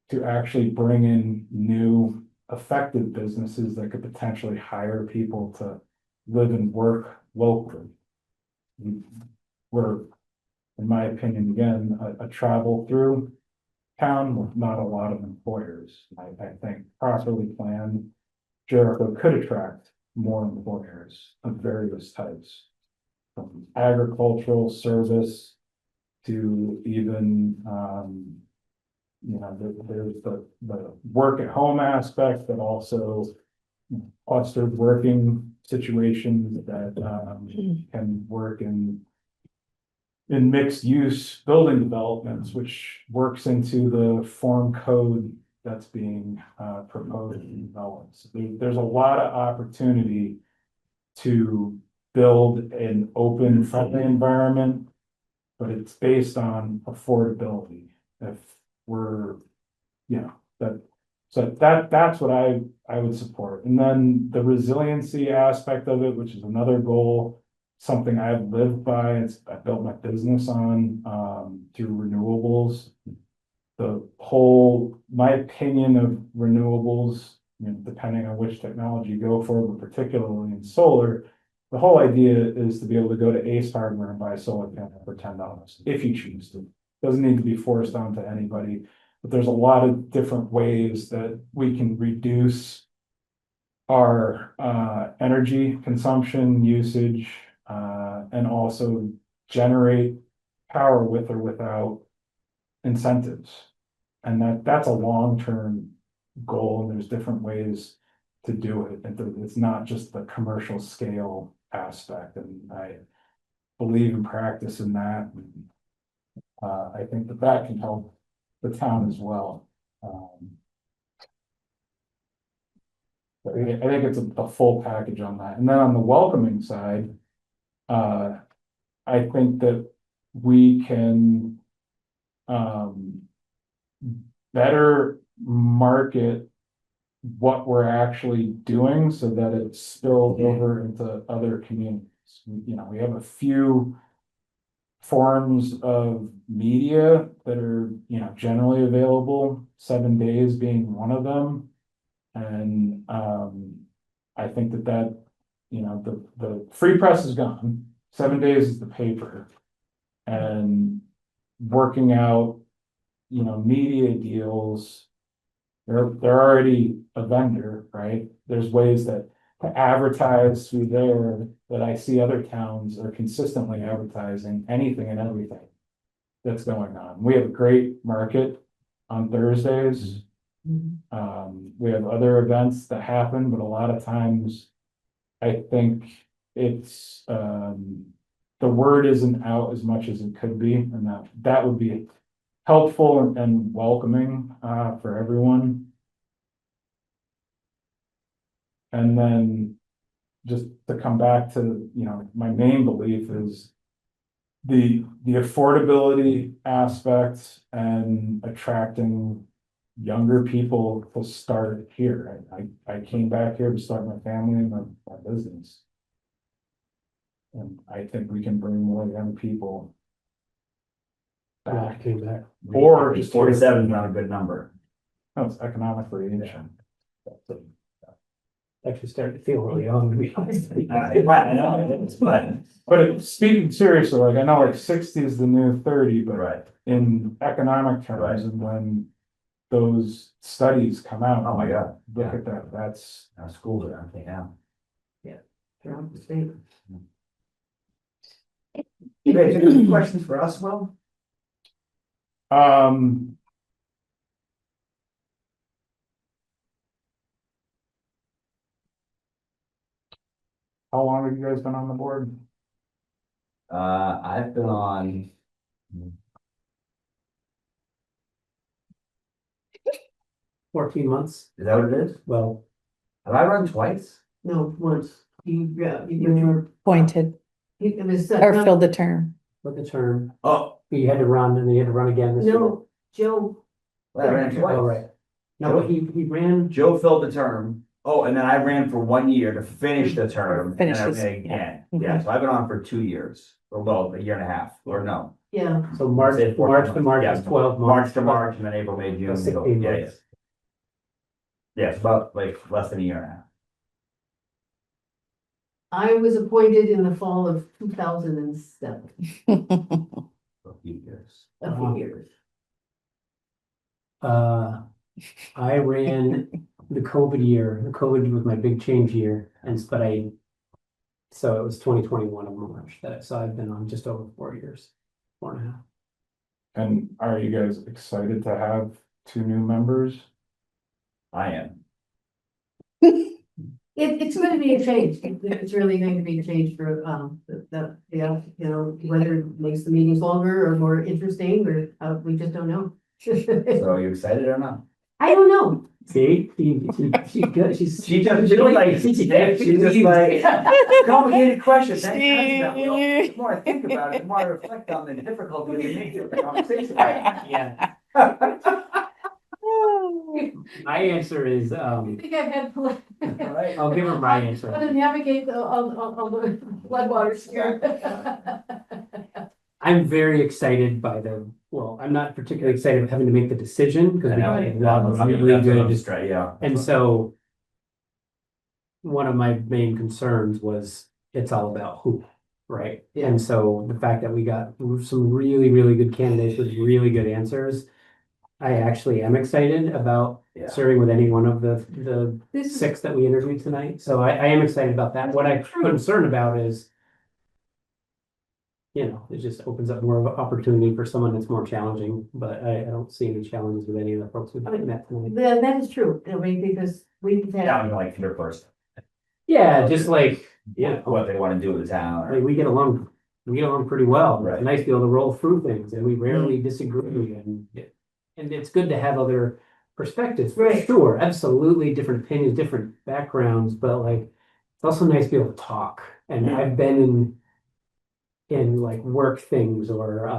to actually bring in new effective businesses that could potentially hire people to live and work locally. We're, in my opinion, again, a travel through town with not a lot of employers. I think properly planned, Jericho could attract more employers of various types, from agricultural service to even, there's the work at home aspect, but also clustered working situations that can work in mixed use building developments, which works into the form code that's being proposed and developed. So there's a lot of opportunity to build an open, friendly environment, but it's based on affordability. If we're, that's what I would support. And then the resiliency aspect of it, which is another goal, something I've lived by, I built my business on through renewables. My opinion of renewables, depending on which technology you go for, but particularly in solar, the whole idea is to be able to go to Ace Hardware and buy a solar panel for $10 if you choose to. Doesn't need to be forced onto anybody, but there's a lot of different ways that we can reduce our energy consumption usage and also generate power with or without incentives. And that's a long-term goal, and there's different ways to do it. And it's not just the commercial scale aspect, and I believe in practice in that. I think that can help the town as well. I think it's a full package on that. And then on the welcoming side, I think that we can better market what we're actually doing so that it spills over into other communities. You know, we have a few forms of media that are, you know, generally available, 7 days being one of them. And I think that, you know, the free press is gone, 7 days is the paper. And working out, you know, media deals, they're already a vendor, right? There's ways to advertise through there that I see other towns are consistently advertising anything and everything that's going on. We have a great market on Thursdays. We have other events that happen, but a lot of times I think it's, the word isn't out as much as it could be, and that would be helpful and welcoming, for everyone. And then just to come back to, you know, my main belief is the affordability aspect and attracting younger people to start here. I came back here to start my family and my business. And I think we can bring more young people back. Or 47 is not a good number. No, it's economically ancient. Actually starting to feel really young, to be honest. Right, I know, but speaking seriously, like I know like 60 is the new 30, but right. in economic terms, and when those studies come out. Oh my God. Look at that, that's. Schools are empty now. Throughout the state. You guys have any questions for us, Will? How long have you guys been on the board? I've been on. 14 months. Is that what it is? Well, have I run twice? No, once. You were Appointed it was. or filled the term. with the term, Oh, you had to run and then you had to run again this year. No, Joe, well, I ran twice. Oh, right. No, but he ran, Joe filled the term. Oh, and then I ran for 1 year to finish the term. And I Finishes, ran again. Yeah, so I've been on for 2 years, or well, a year and a half, or no. yeah, so March Say 14 to March Yeah, is 12 March months. to March, and then April, May, June. 16 Yeah, months. yeah, it's about like less than a year and a half. I was appointed in the fall of 2007, For a few years. a few years. I ran the COVID year. The COVID was my big change year, so it was 2021 of March so I've been on just over 4 years, 4.5. And are you guys excited to have 2 new members? I am. It's going to be a change. It's really going to be a change for, you know, whether it makes the meetings longer or more interesting, or, we just don't know. So are you excited or not? I don't know. See, she's good. She just really like, she's just like, complicated question. Thanks. The more I think about it, the more I reflect on the difficulty of making the conversation. Yeah. My answer is, I think I've had. I'll give her my answer. How to navigate all the floodwaters here. I'm very excited I'm not particularly excited of having to make the decision because we have a lot of really good. Yeah. And so one of my main concerns was it's all about who, right? Yeah. And so the fact that we got some really, really good candidates with really good answers, I actually am excited about serving with any one of the 6 that we interviewed tonight. So I am excited about that. What I'm concerned about is, you know, it just opens up more of an opportunity for someone that's more challenging, but I don't see any challenges with any of the folks we've met tonight. That is true, I mean, because we've had. Yeah, I'm like your person. Yeah, just like, what they want to do with the town. like we get along pretty well. Right. It's nice to be able to roll through things and we rarely disagree and it's good to have other perspectives, for Right. sure, absolutely different opinions, different backgrounds, but like it's also nice to be able to talk. And I've been in like work things or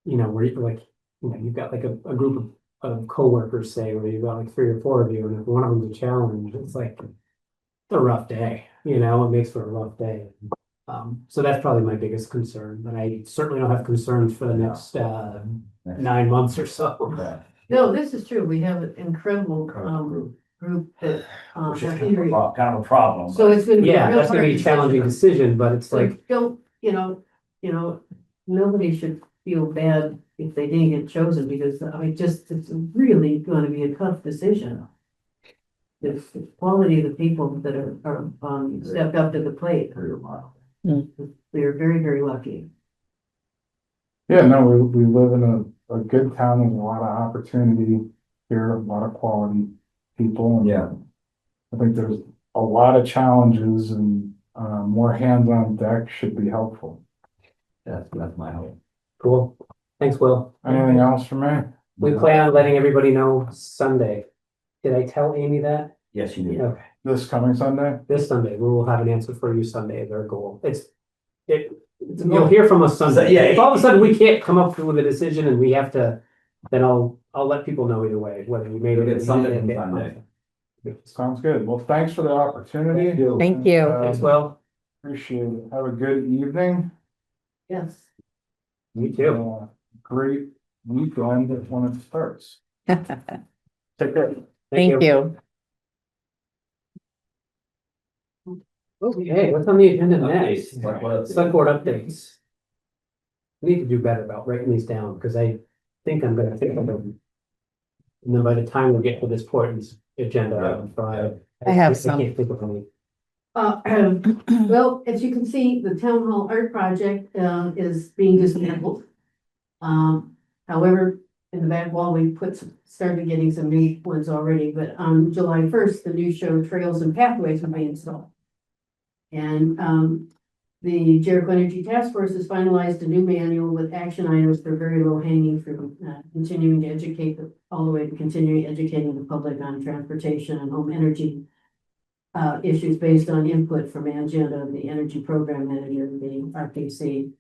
you know, where you're like, you know, you've got like a group of of coworkers say, where you've got like 3 or 4 of you, and if one of them's a challenge, it's like, it's a rough day, you know, it makes for a rough day. So that's probably my biggest concern, but I certainly don't have concerns for the next, 9 months or so. No, this is true. We have an incredible, group that, Which is have kind of injury. kind of a problem. So it's gonna be. a Yeah, real that's gonna hard be a challenging decision, but it's So like, don't, nobody should feel bad if they didn't get chosen, because I mean, just, it's really gonna be a tough decision. The quality of the people that are stepped up to the plate. They're very, very lucky. Yeah, no, we live in a good town, there's a lot of opportunity here, a lot of quality people. And Yeah. I think there's a lot of challenges and, more hands on deck should be helpful. That's my hope. cool. Thanks, Will. Anything else for me? We plan on letting everybody know Sunday. Did I tell Amy that? Yes, you do. Okay, This coming Sunday? this Sunday, we will have an answer for you Sunday is our goal. You'll hear from us Sunday. So, yeah. If all of a sudden we can't come up with a decision and we have to, then I'll let people know either way, whether we made You'll it. get Sunday and Sunday. Sounds good. Well, thanks for the opportunity. Thank you. Thanks, Will. Appreciate it. Have a good evening. Yes. You too. Great weekend when it starts. Take care. Thank you. Okay, what's on the agenda next? Updates. Select board updates. We need to do better about writing these down, because I think I'm gonna think of them. And then by the time we get to this point, it's agenda item 5. I have some. can't think of any. Well, as you can see, the town hall art project, is being dismantled. However, in the back wall, we started getting some new ones already, but on July 1st, the new show Trails and Pathways will be installed. And, the Jericho Energy Task Force has finalized a new manual with action items for very low hanging fruit, continuing to educate all the way to continuing educating the public on transportation and home energy issues based on input from Angela, the energy program manager, the RPC.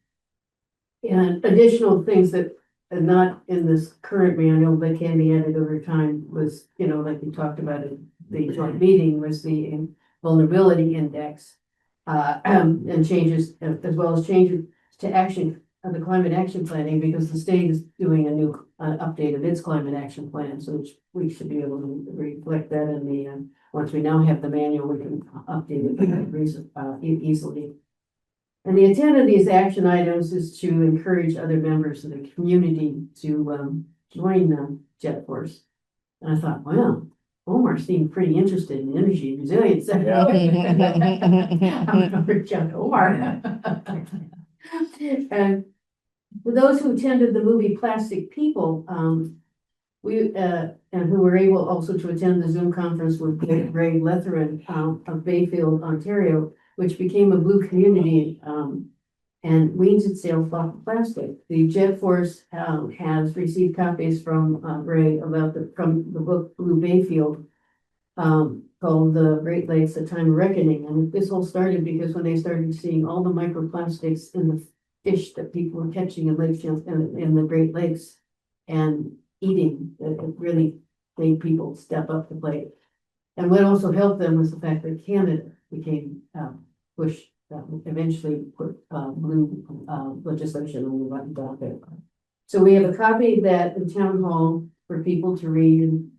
And additional things that are not in this current manual but can be added over time was, like we talked about at the joint meeting, was the vulnerability index. And changes, as well as changes to action of the climate action planning, because the state is doing a new update of its climate action plan, so we should be able to reflect that in the, once we now have the manual, we can update it easily. And the intent of these action items is to encourage other members of the community to join the Jet Force. And I thought, wow, Omar seemed pretty interested in energy and resilience. I'm gonna reach out to Omar. And for those who attended the movie Plastic People, and who were able also to attend the Zoom conference with Ray Letheran of Bayfield, Ontario, which became a blue community and weans itself off plastic. The Jet Force has received copies from Ray from the book Blue Bayfield, called The Great Lakes: A Time of Reckoning. And this all started because when they started seeing all the microplastics in the fish that people were catching in lakes, in the Great Lakes and eating, it really made people step up to the plate. And what also helped them was the fact that Canada became pushed, eventually put blue legislation on the button down there. So we have a copy of that in town hall for people to read and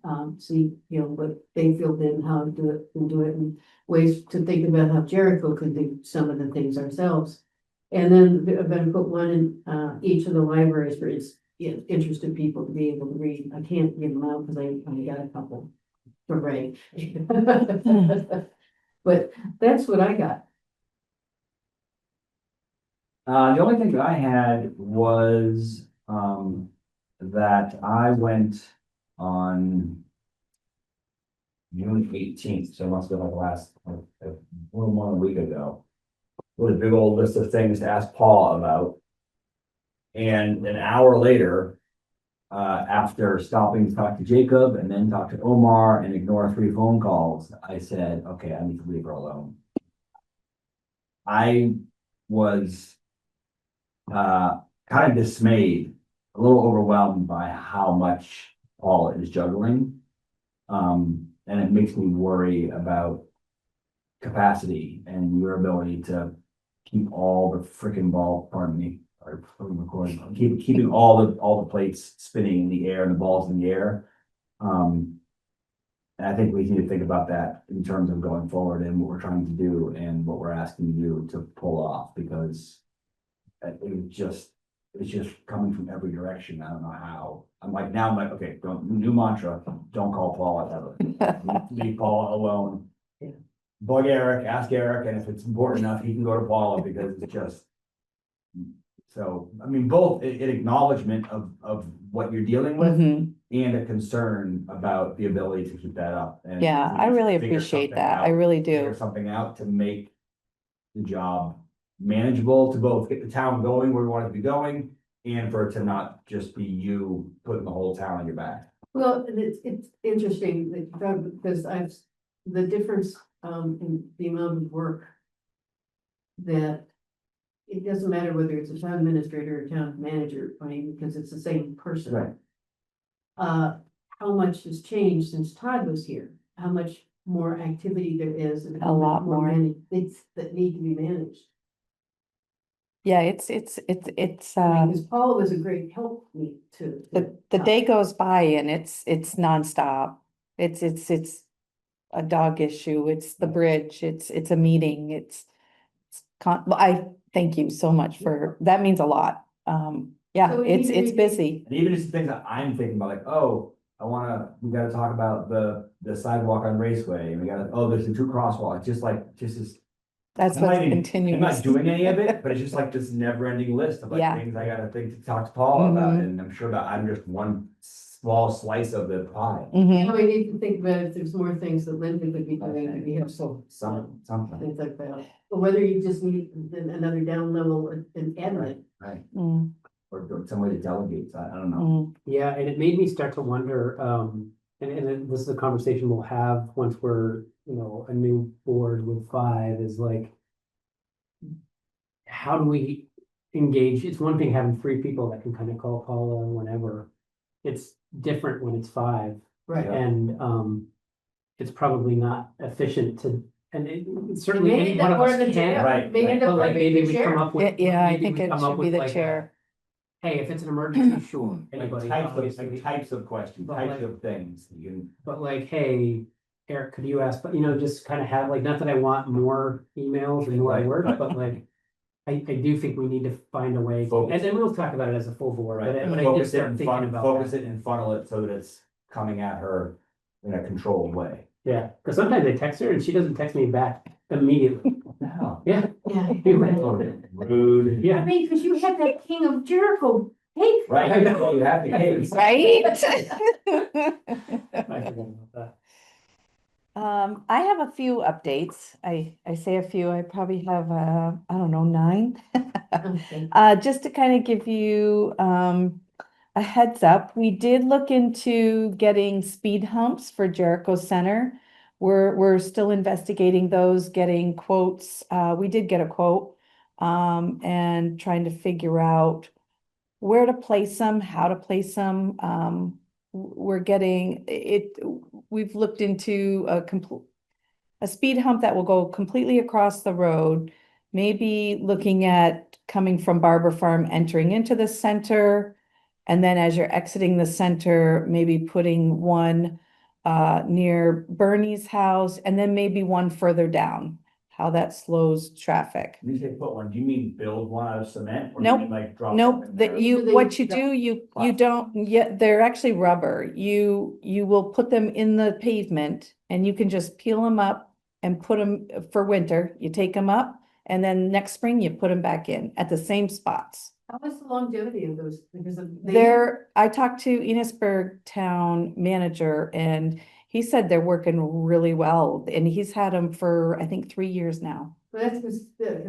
see, what they feel did, how to do it, and ways to think about how Jericho could do some of the things ourselves. And then I'm going to put one in each of the libraries for interested people to be able to read. I can't give them out because I only got a couple for Ray. But that's what I got. The only thing that I had was, that I went on June 18th, so it must have been like a little more than a week ago, with a big old list of things to ask Paul about. And an hour later, after stopping to talk to Jacob and then talk to Omar and ignore 3 phone calls, I said, okay, I need to leave her alone. I was kind of dismayed, a little overwhelmed by how much Paul is juggling. And it makes me worry about capacity and your ability to keep all the freaking ball, pardon me, or recording, keeping all the plates spinning in the air and the balls in the air. And I think we need to think about that in terms of going forward and what we're trying to do and what we're asking you to pull off, because it's just coming from every direction. I don't know how. I'm like, okay, new mantra, don't call Paula ever. Leave Paula alone. Bug Eric, ask Eric, and if it's important enough, he can go to Paula, because it's just. So, I mean, both an acknowledgement of what you're dealing with Mhm. and a concern about the ability to keep that up. And Yeah, I really appreciate that. I really Figure do. something out to make the job manageable, to both get the town going where we want it to be going, and for it to not just be you putting the whole town on your back. Well, it's interesting because the difference, in the amount of work that it doesn't matter whether it's a town administrator or town manager, I mean, because it's the same person. Right. How much has changed since Todd was here? How much more activity there is and A lot more. things that need to be managed. Yeah, it's, Because Paula was a great help me to. the day goes by and it's nonstop. It's a dog issue, it's the bridge, it's a meeting, I thank you so much for, that means a lot. Yeah, So we it's need to busy. And even just the things that I'm thinking about, like, oh, we gotta talk about the sidewalk on Raceway, and there's the 2 crosswalks, just is. That's I'm not what's even- continuous. I'm not doing any of it, but it's just like this never ending list of like Yeah. things I gotta think to talk to Paul about, Mhm. and I'm sure that I'm just one small slice of the pie. Mhm. Now we need to think about if there's more things that Linda could be doing, we have Something. things like that. Or whether you just need another down level in admin. Right. Mm, Or some way to delegate, I don't know. mm. Yeah, and it made me start to wonder, and then this is a conversation we'll have once we're, a new board with 5, is like, how do we engage? It's one thing having 3 people that can kind of call Paula whenever. It's different when it's 5. Right. And it's probably not efficient to, and it certainly Maybe any one of that us or the can't. chair, Right, maybe right. the But like maybe we come up with. Yeah, I maybe think we it come should up be with the like a, chair. Hey, if it's an emergency, sure, Like anybody, obviously. types of questions, But types like- of things, you can. But like, hey, Eric, could you ask, but just kind of have like, not that I want more emails and more Right, work, right. but like. I do think we need to find a way, Focus. and then we'll talk about it as a full board, Right, but and I did focus it start and thinking about focus that. it and funnel it so that it's coming at her in a controlled way. Yeah, because sometimes I text her and she doesn't text me back immediately. No. Yeah. Yeah. Rude. Yeah. I mean, because you had that King of Jericho cake. Right, I know. you have the case. Right? I forgot about that. I have a few updates. I say a few, I probably have, I don't know, 9. Okay. Just to kind of give you, a heads up, we did look into getting speed humps for Jericho Center. We're still investigating those, getting quotes. We did get a quote, and trying to figure out where to place them, how to place them. We're getting it, we've looked into a speed hump that will go completely across the road, maybe looking at coming from Barber Farm, entering into the center, and then as you're exiting the center, maybe putting one near Bernie's house, and then maybe one further down, how that slows traffic. When you say put one, do you mean build one out of cement? Or do you Nope. mean like drop Nope, something that there? you, Do they what you drop- do, you don't, yeah, they're actually rubber. You will put them in the pavement and you can just peel them up and put them for winter. You take them up and then next spring you put them back in at the same spots. How is the longevity of those? Because I talked to Enosburg town manager and he said they're working really well and he's had them for, I think, 3 years now. Well, that's because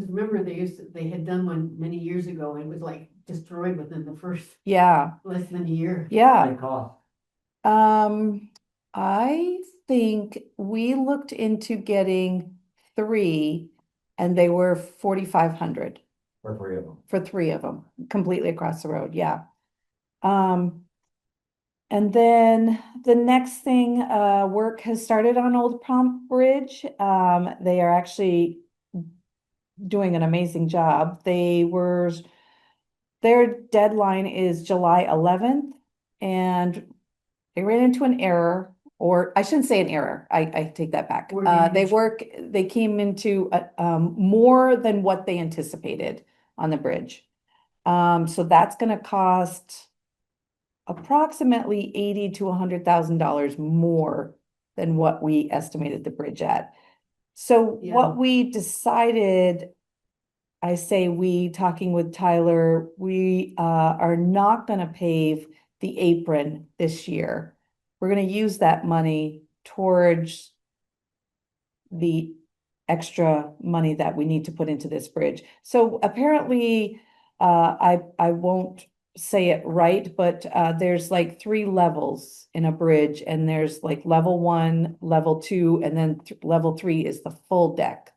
remember they had done one many years ago and it was like destroyed within the first Yeah, less than a year. yeah. They cost. I think we looked into getting 3 and they were 4,500 For 3 of them. for 3 of them, completely across the road, yeah. And then the next thing, work has started on Old Prompt Bridge. They are actually doing an amazing job. Their deadline is July 11th, and they ran into an error, or I shouldn't say an error. I take that back. They came into more than what they anticipated on the bridge. So that's gonna cost approximately $80,000 to $100,000 more than what we estimated the bridge at. So Yeah. what we decided, I say we, talking with Tyler, we are not gonna pave the apron this year. We're gonna use that money towards the extra money that we need to put into this bridge. So apparently, I won't say it right, but there's like 3 levels in a bridge, and there's like level 1, level 2, and then level 3 is the full deck.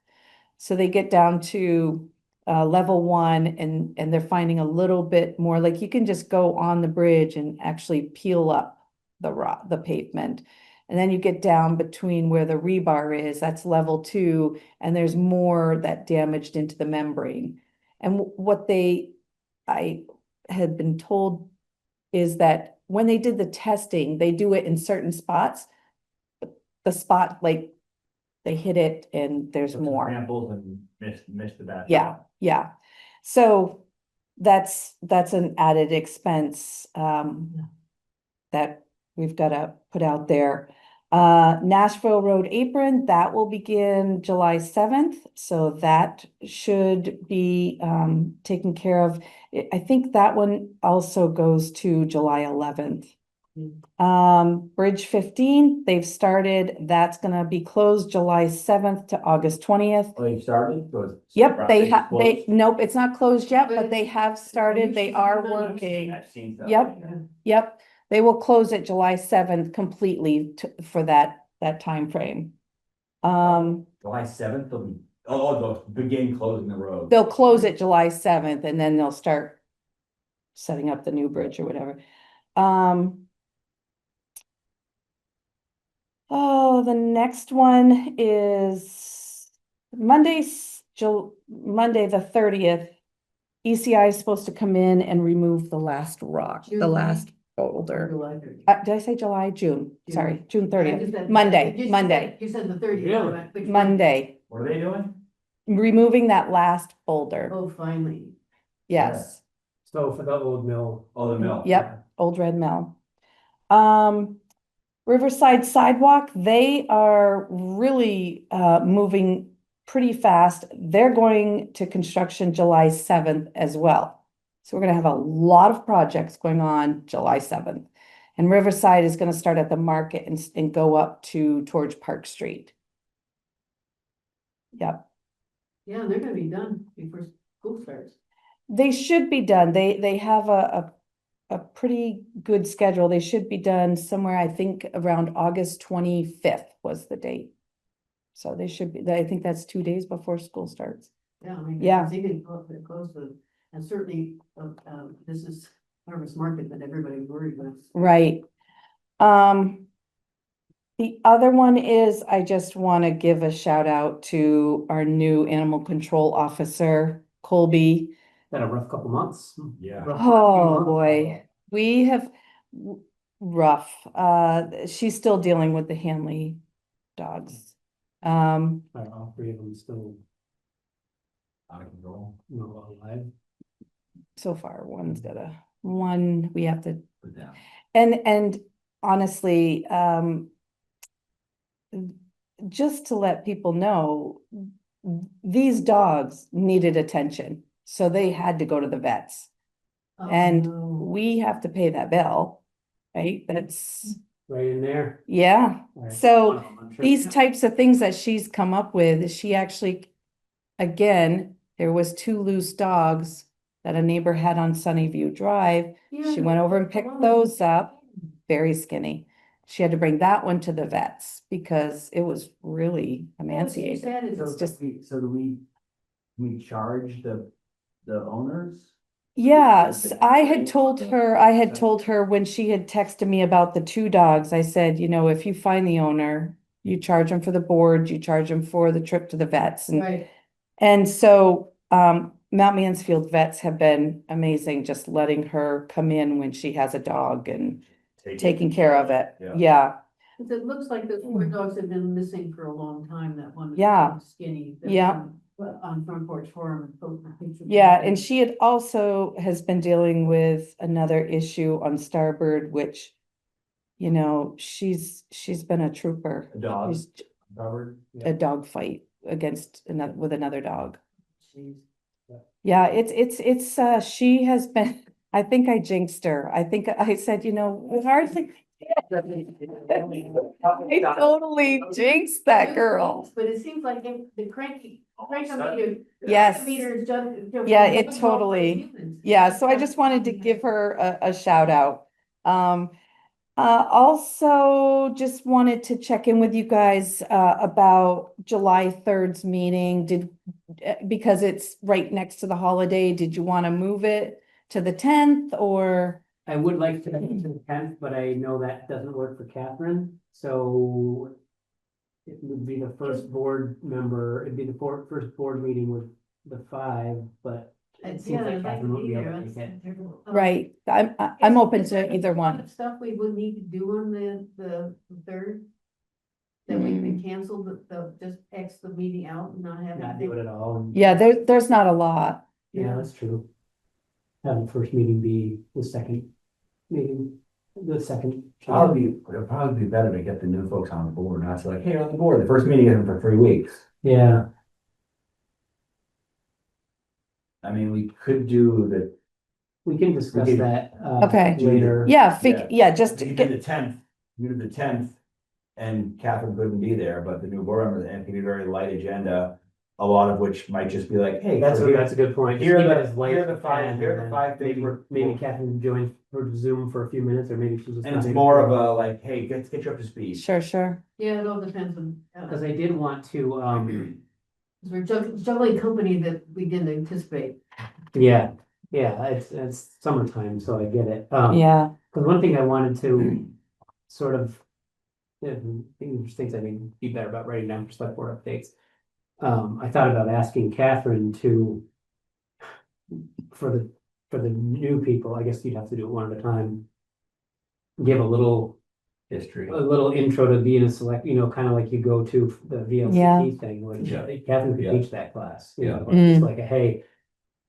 So they get down to level 1, and they're finding a little bit more, like you can just go on the bridge and actually peel up the pavement. And then you get down between where the rebar is, that's level 2, and there's more that damaged into the membrane. And what I had been told is that when they did the testing, they do it in certain spots. The spot, like, they hit it and there's more. Samples and missed the batch. Yeah. So that's an added expense that we've got to put out there. Nashville Road apron, that will begin July 7th. So that should be taken care of. I think that one also goes to July 11th. Bridge 15, they've started, that's gonna be closed July 7th to August 20th. Oh, you started? Yep, nope, it's not closed yet, but they have started, they are working. I've seen that. Yep, they will close it July 7th completely for that time frame. July 7th, they'll begin closing the road. They'll close it July 7th, and then they'll start setting up the new bridge or whatever. Oh, the next one is Monday the 30th. ECI is supposed to come in and remove the last rock, the last boulder. Did I say July? June, sorry, June 30th, Monday. You said the 30th. Really? Monday, What are they doing? removing that last boulder. Oh, finally. Yes, So for the old mill. Oh, the mill. yep, Old Red Mill. Riverside Sidewalk, they are really moving pretty fast. They're going to construction July 7th as well. So we're gonna have a lot of projects going on July 7th. And Riverside is gonna start at the market and go up towards Park Street. Yep, Yeah, they're gonna be done before school starts. they should be done. They have a pretty good schedule. They should be done somewhere, I think, around August 25th was the date. So they should be, I think that's 2 days before school starts. Yeah, I mean, Yeah. they get close to, and certainly, this is farmer's market that everybody's worried about. Right. The other one is, I just want to give a shout out to our new animal control officer, Colby. Had a rough couple months. Yeah. Oh, boy, we have rough. She's still dealing with the Hanley dogs. All 3 of them still Out of control. not alive. So far, one we have to, Put down. and honestly, just to let people know, these dogs needed attention, so they had to go to the vets. Oh, And no. we have to pay that bill, right? That's, Right in there. yeah. Right. So I'm sure. these types of things that she's come up with, she actually, again, there was 2 loose dogs that a neighbor had on Sunnyview Drive. She went over and picked those up, very skinny. She had to bring that one to the vets because it was really emaciated. It's just, So do we charge the owners? Yes, I had told her when she had texted me about the two dogs, I said, you know, if you find the owner, you charge them for the board, you charge them for the trip to the vets. Right. And so, Mount Mansfield vets have been amazing, just letting her come in when she has a dog and taking care of it. Yeah. Yeah, It looks like the four dogs have been missing for a long time, that one. Yeah. Skinny. that Yeah. was on Front Porch Forum. yeah, and she had also has been dealing with another issue on Starboard, which, you know, she's been a trooper. A dog. She's Robert? a dog fight against another dog. Yeah, it's she has been, I think I jinxed her. I think I said, you know, hardly. I totally jinxed that girl. But it seems like the cranky meter. Yes. Meter is just. Yeah, it totally, yeah, so I just wanted to give her a shout out. Also just wanted to check in with you guys, about July 3rd's meeting. Because it's right next to the holiday, did you want to move it to the 10th or? I would like to make it to the 10th, but I know that doesn't work for Catherine, so it would be the first board member, it'd be the first board meeting with the 5, but it seems like Catherine won't be able to make it. Right, I'm open to either one. Stuff we would need to do on the 3rd. That we can cancel just X the meeting out and not have. Not do it at all. Yeah, there's not a lot. Yeah, that's true. Have the first meeting be the second meeting, the second. It'll probably be better to get the new folks on the board, not to like, hey, you're on the board, the first meeting isn't for 3 weeks. Yeah, I mean, we could do the. we can discuss can- that, Okay. later. Yeah, just to You get, do the 10th, you do the 10th, and Catherine couldn't be there, but the new board members, and it can be a very light agenda. A lot of which might just be like, hey. That's so a good point. Here Keep it are as the, light here are the five, and here are then the 5 things Maybe Catherine joins for Zoom for a few minutes, or maybe she's just. And it's more of a like, hey, get you up to speed. sure. Yeah, it all depends on. Because I did want to, We're juggling company that we didn't anticipate. yeah, it's summertime, so I get it. Yeah, Because one thing I wanted to sort of, things I mean, be better about writing down for Selectboard updates. I thought about asking Catherine to, for the new people, I guess you'd have to do it one at a time. Give a little History. intro to being a select, kind of like you go to the VLCT thing, which Yeah. Catherine could Yeah. teach that class. Yeah. It's like a, hey,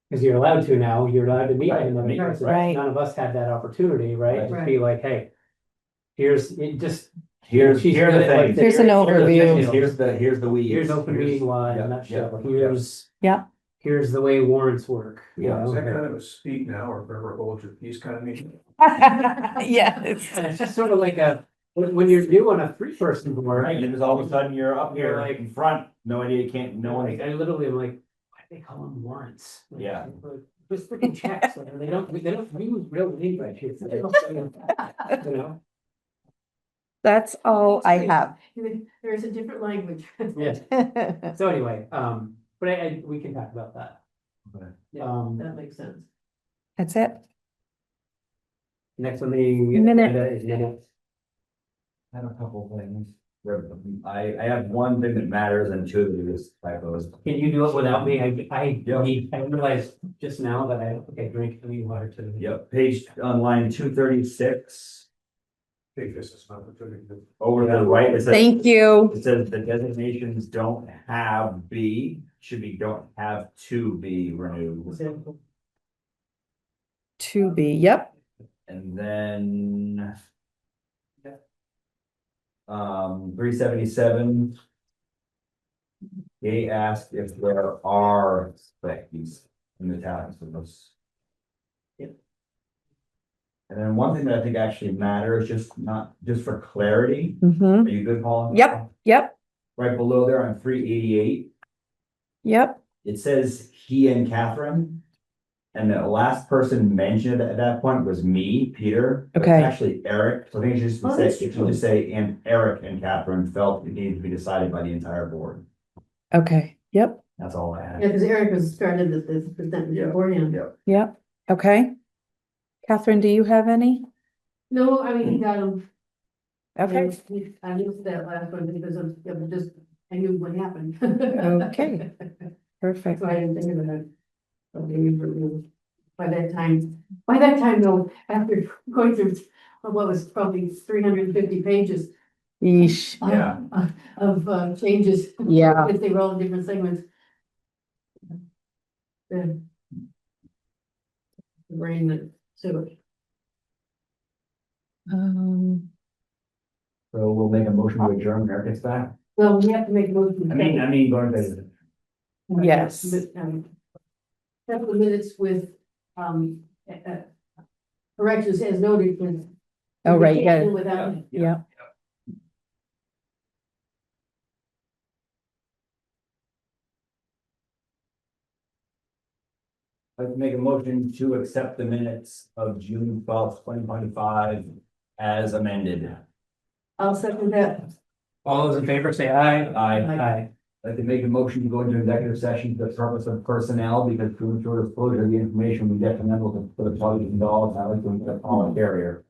because you're allowed to now, you're allowed to meet Right, them. right, right. None of us had that opportunity, right? Right. To be like, hey, here's it just. Here's she's the good at, like, thing. Here's an overview. Here's the weeds. Here's open meeting law in a yeah, nutshell. yeah, Here's. Yeah. Here's the way warrants work. you Yeah, know? Is that kind of a speak now or forever hold your peace kind of meeting? Yeah, And it's just sort of like when you're new on a 3-person board. Right, and just all of a sudden you're up You're here like- in front, no idea, you can't, no one. I literally am like, why do they call them warrants? Like, Yeah. Just freaking checks, like, they don't use real English. You know? that's all I have. There is a different language. Yeah. So anyway, but we can talk about that. Okay. That makes sense. That's it. Next on the Minute. agenda is minutes. I have a couple of things. I have one thing that matters and 2 that are just typos. Can you do it without me? I Yeah. realized just now that I don't think I drink any water today. Yep, page on line 236, Take this as an opportunity. over to the right, it says. Thank you. It says the designations don't have be, should be don't have to be renewed. To be, yep. And then. 377. They asked if there are specs in the towns of those. Yep. And then one thing that I think actually matters, just for clarity, Mm-hmm. are you good, Paul? Yep. Right below there on 388, Yep. it says he and Catherine. And the last person mentioned at that point was me, Peter. But it's Okay. actually Eric, so I think it should Oh, say, that's it should just say, and Eric and Catherine felt it needed to be decided by the entire board. Okay. Yep. That's all I had. Yeah, because Eric was started this beforehand. Yep. Yep. Okay. Catherine, do you have any? No, I mean, he got them. Okay, I missed that last one because of just, I knew what happened. Okay. perfect. So I didn't think of that. But they were- By that time though, after going through what was probably 350 pages Yeesh. of changes. Yeah. Because they were all in different segments. The brain that, so. So we'll make a motion to adjourn, Eric gets back. Well, we have to make a motion. I mean, going to. Yes. Couple of minutes with, corrections as noted. Oh, right, yeah. Without. Yeah. I'd like to make a motion to accept the minutes of June 12th, 2025 as amended. I'll second that. All those in favor say aye. I'd like to make a motion to go into executive session for the purpose of personnel, because to ensure disclosure of the information we detrimental to the public involved, I like to make a call carrier.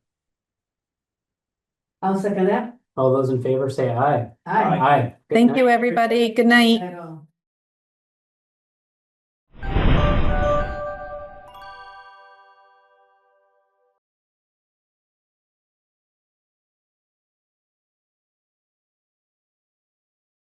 I'll second that. All those in favor say aye. Aye. Aye. Good Thank night. you, everybody. Good night. At all.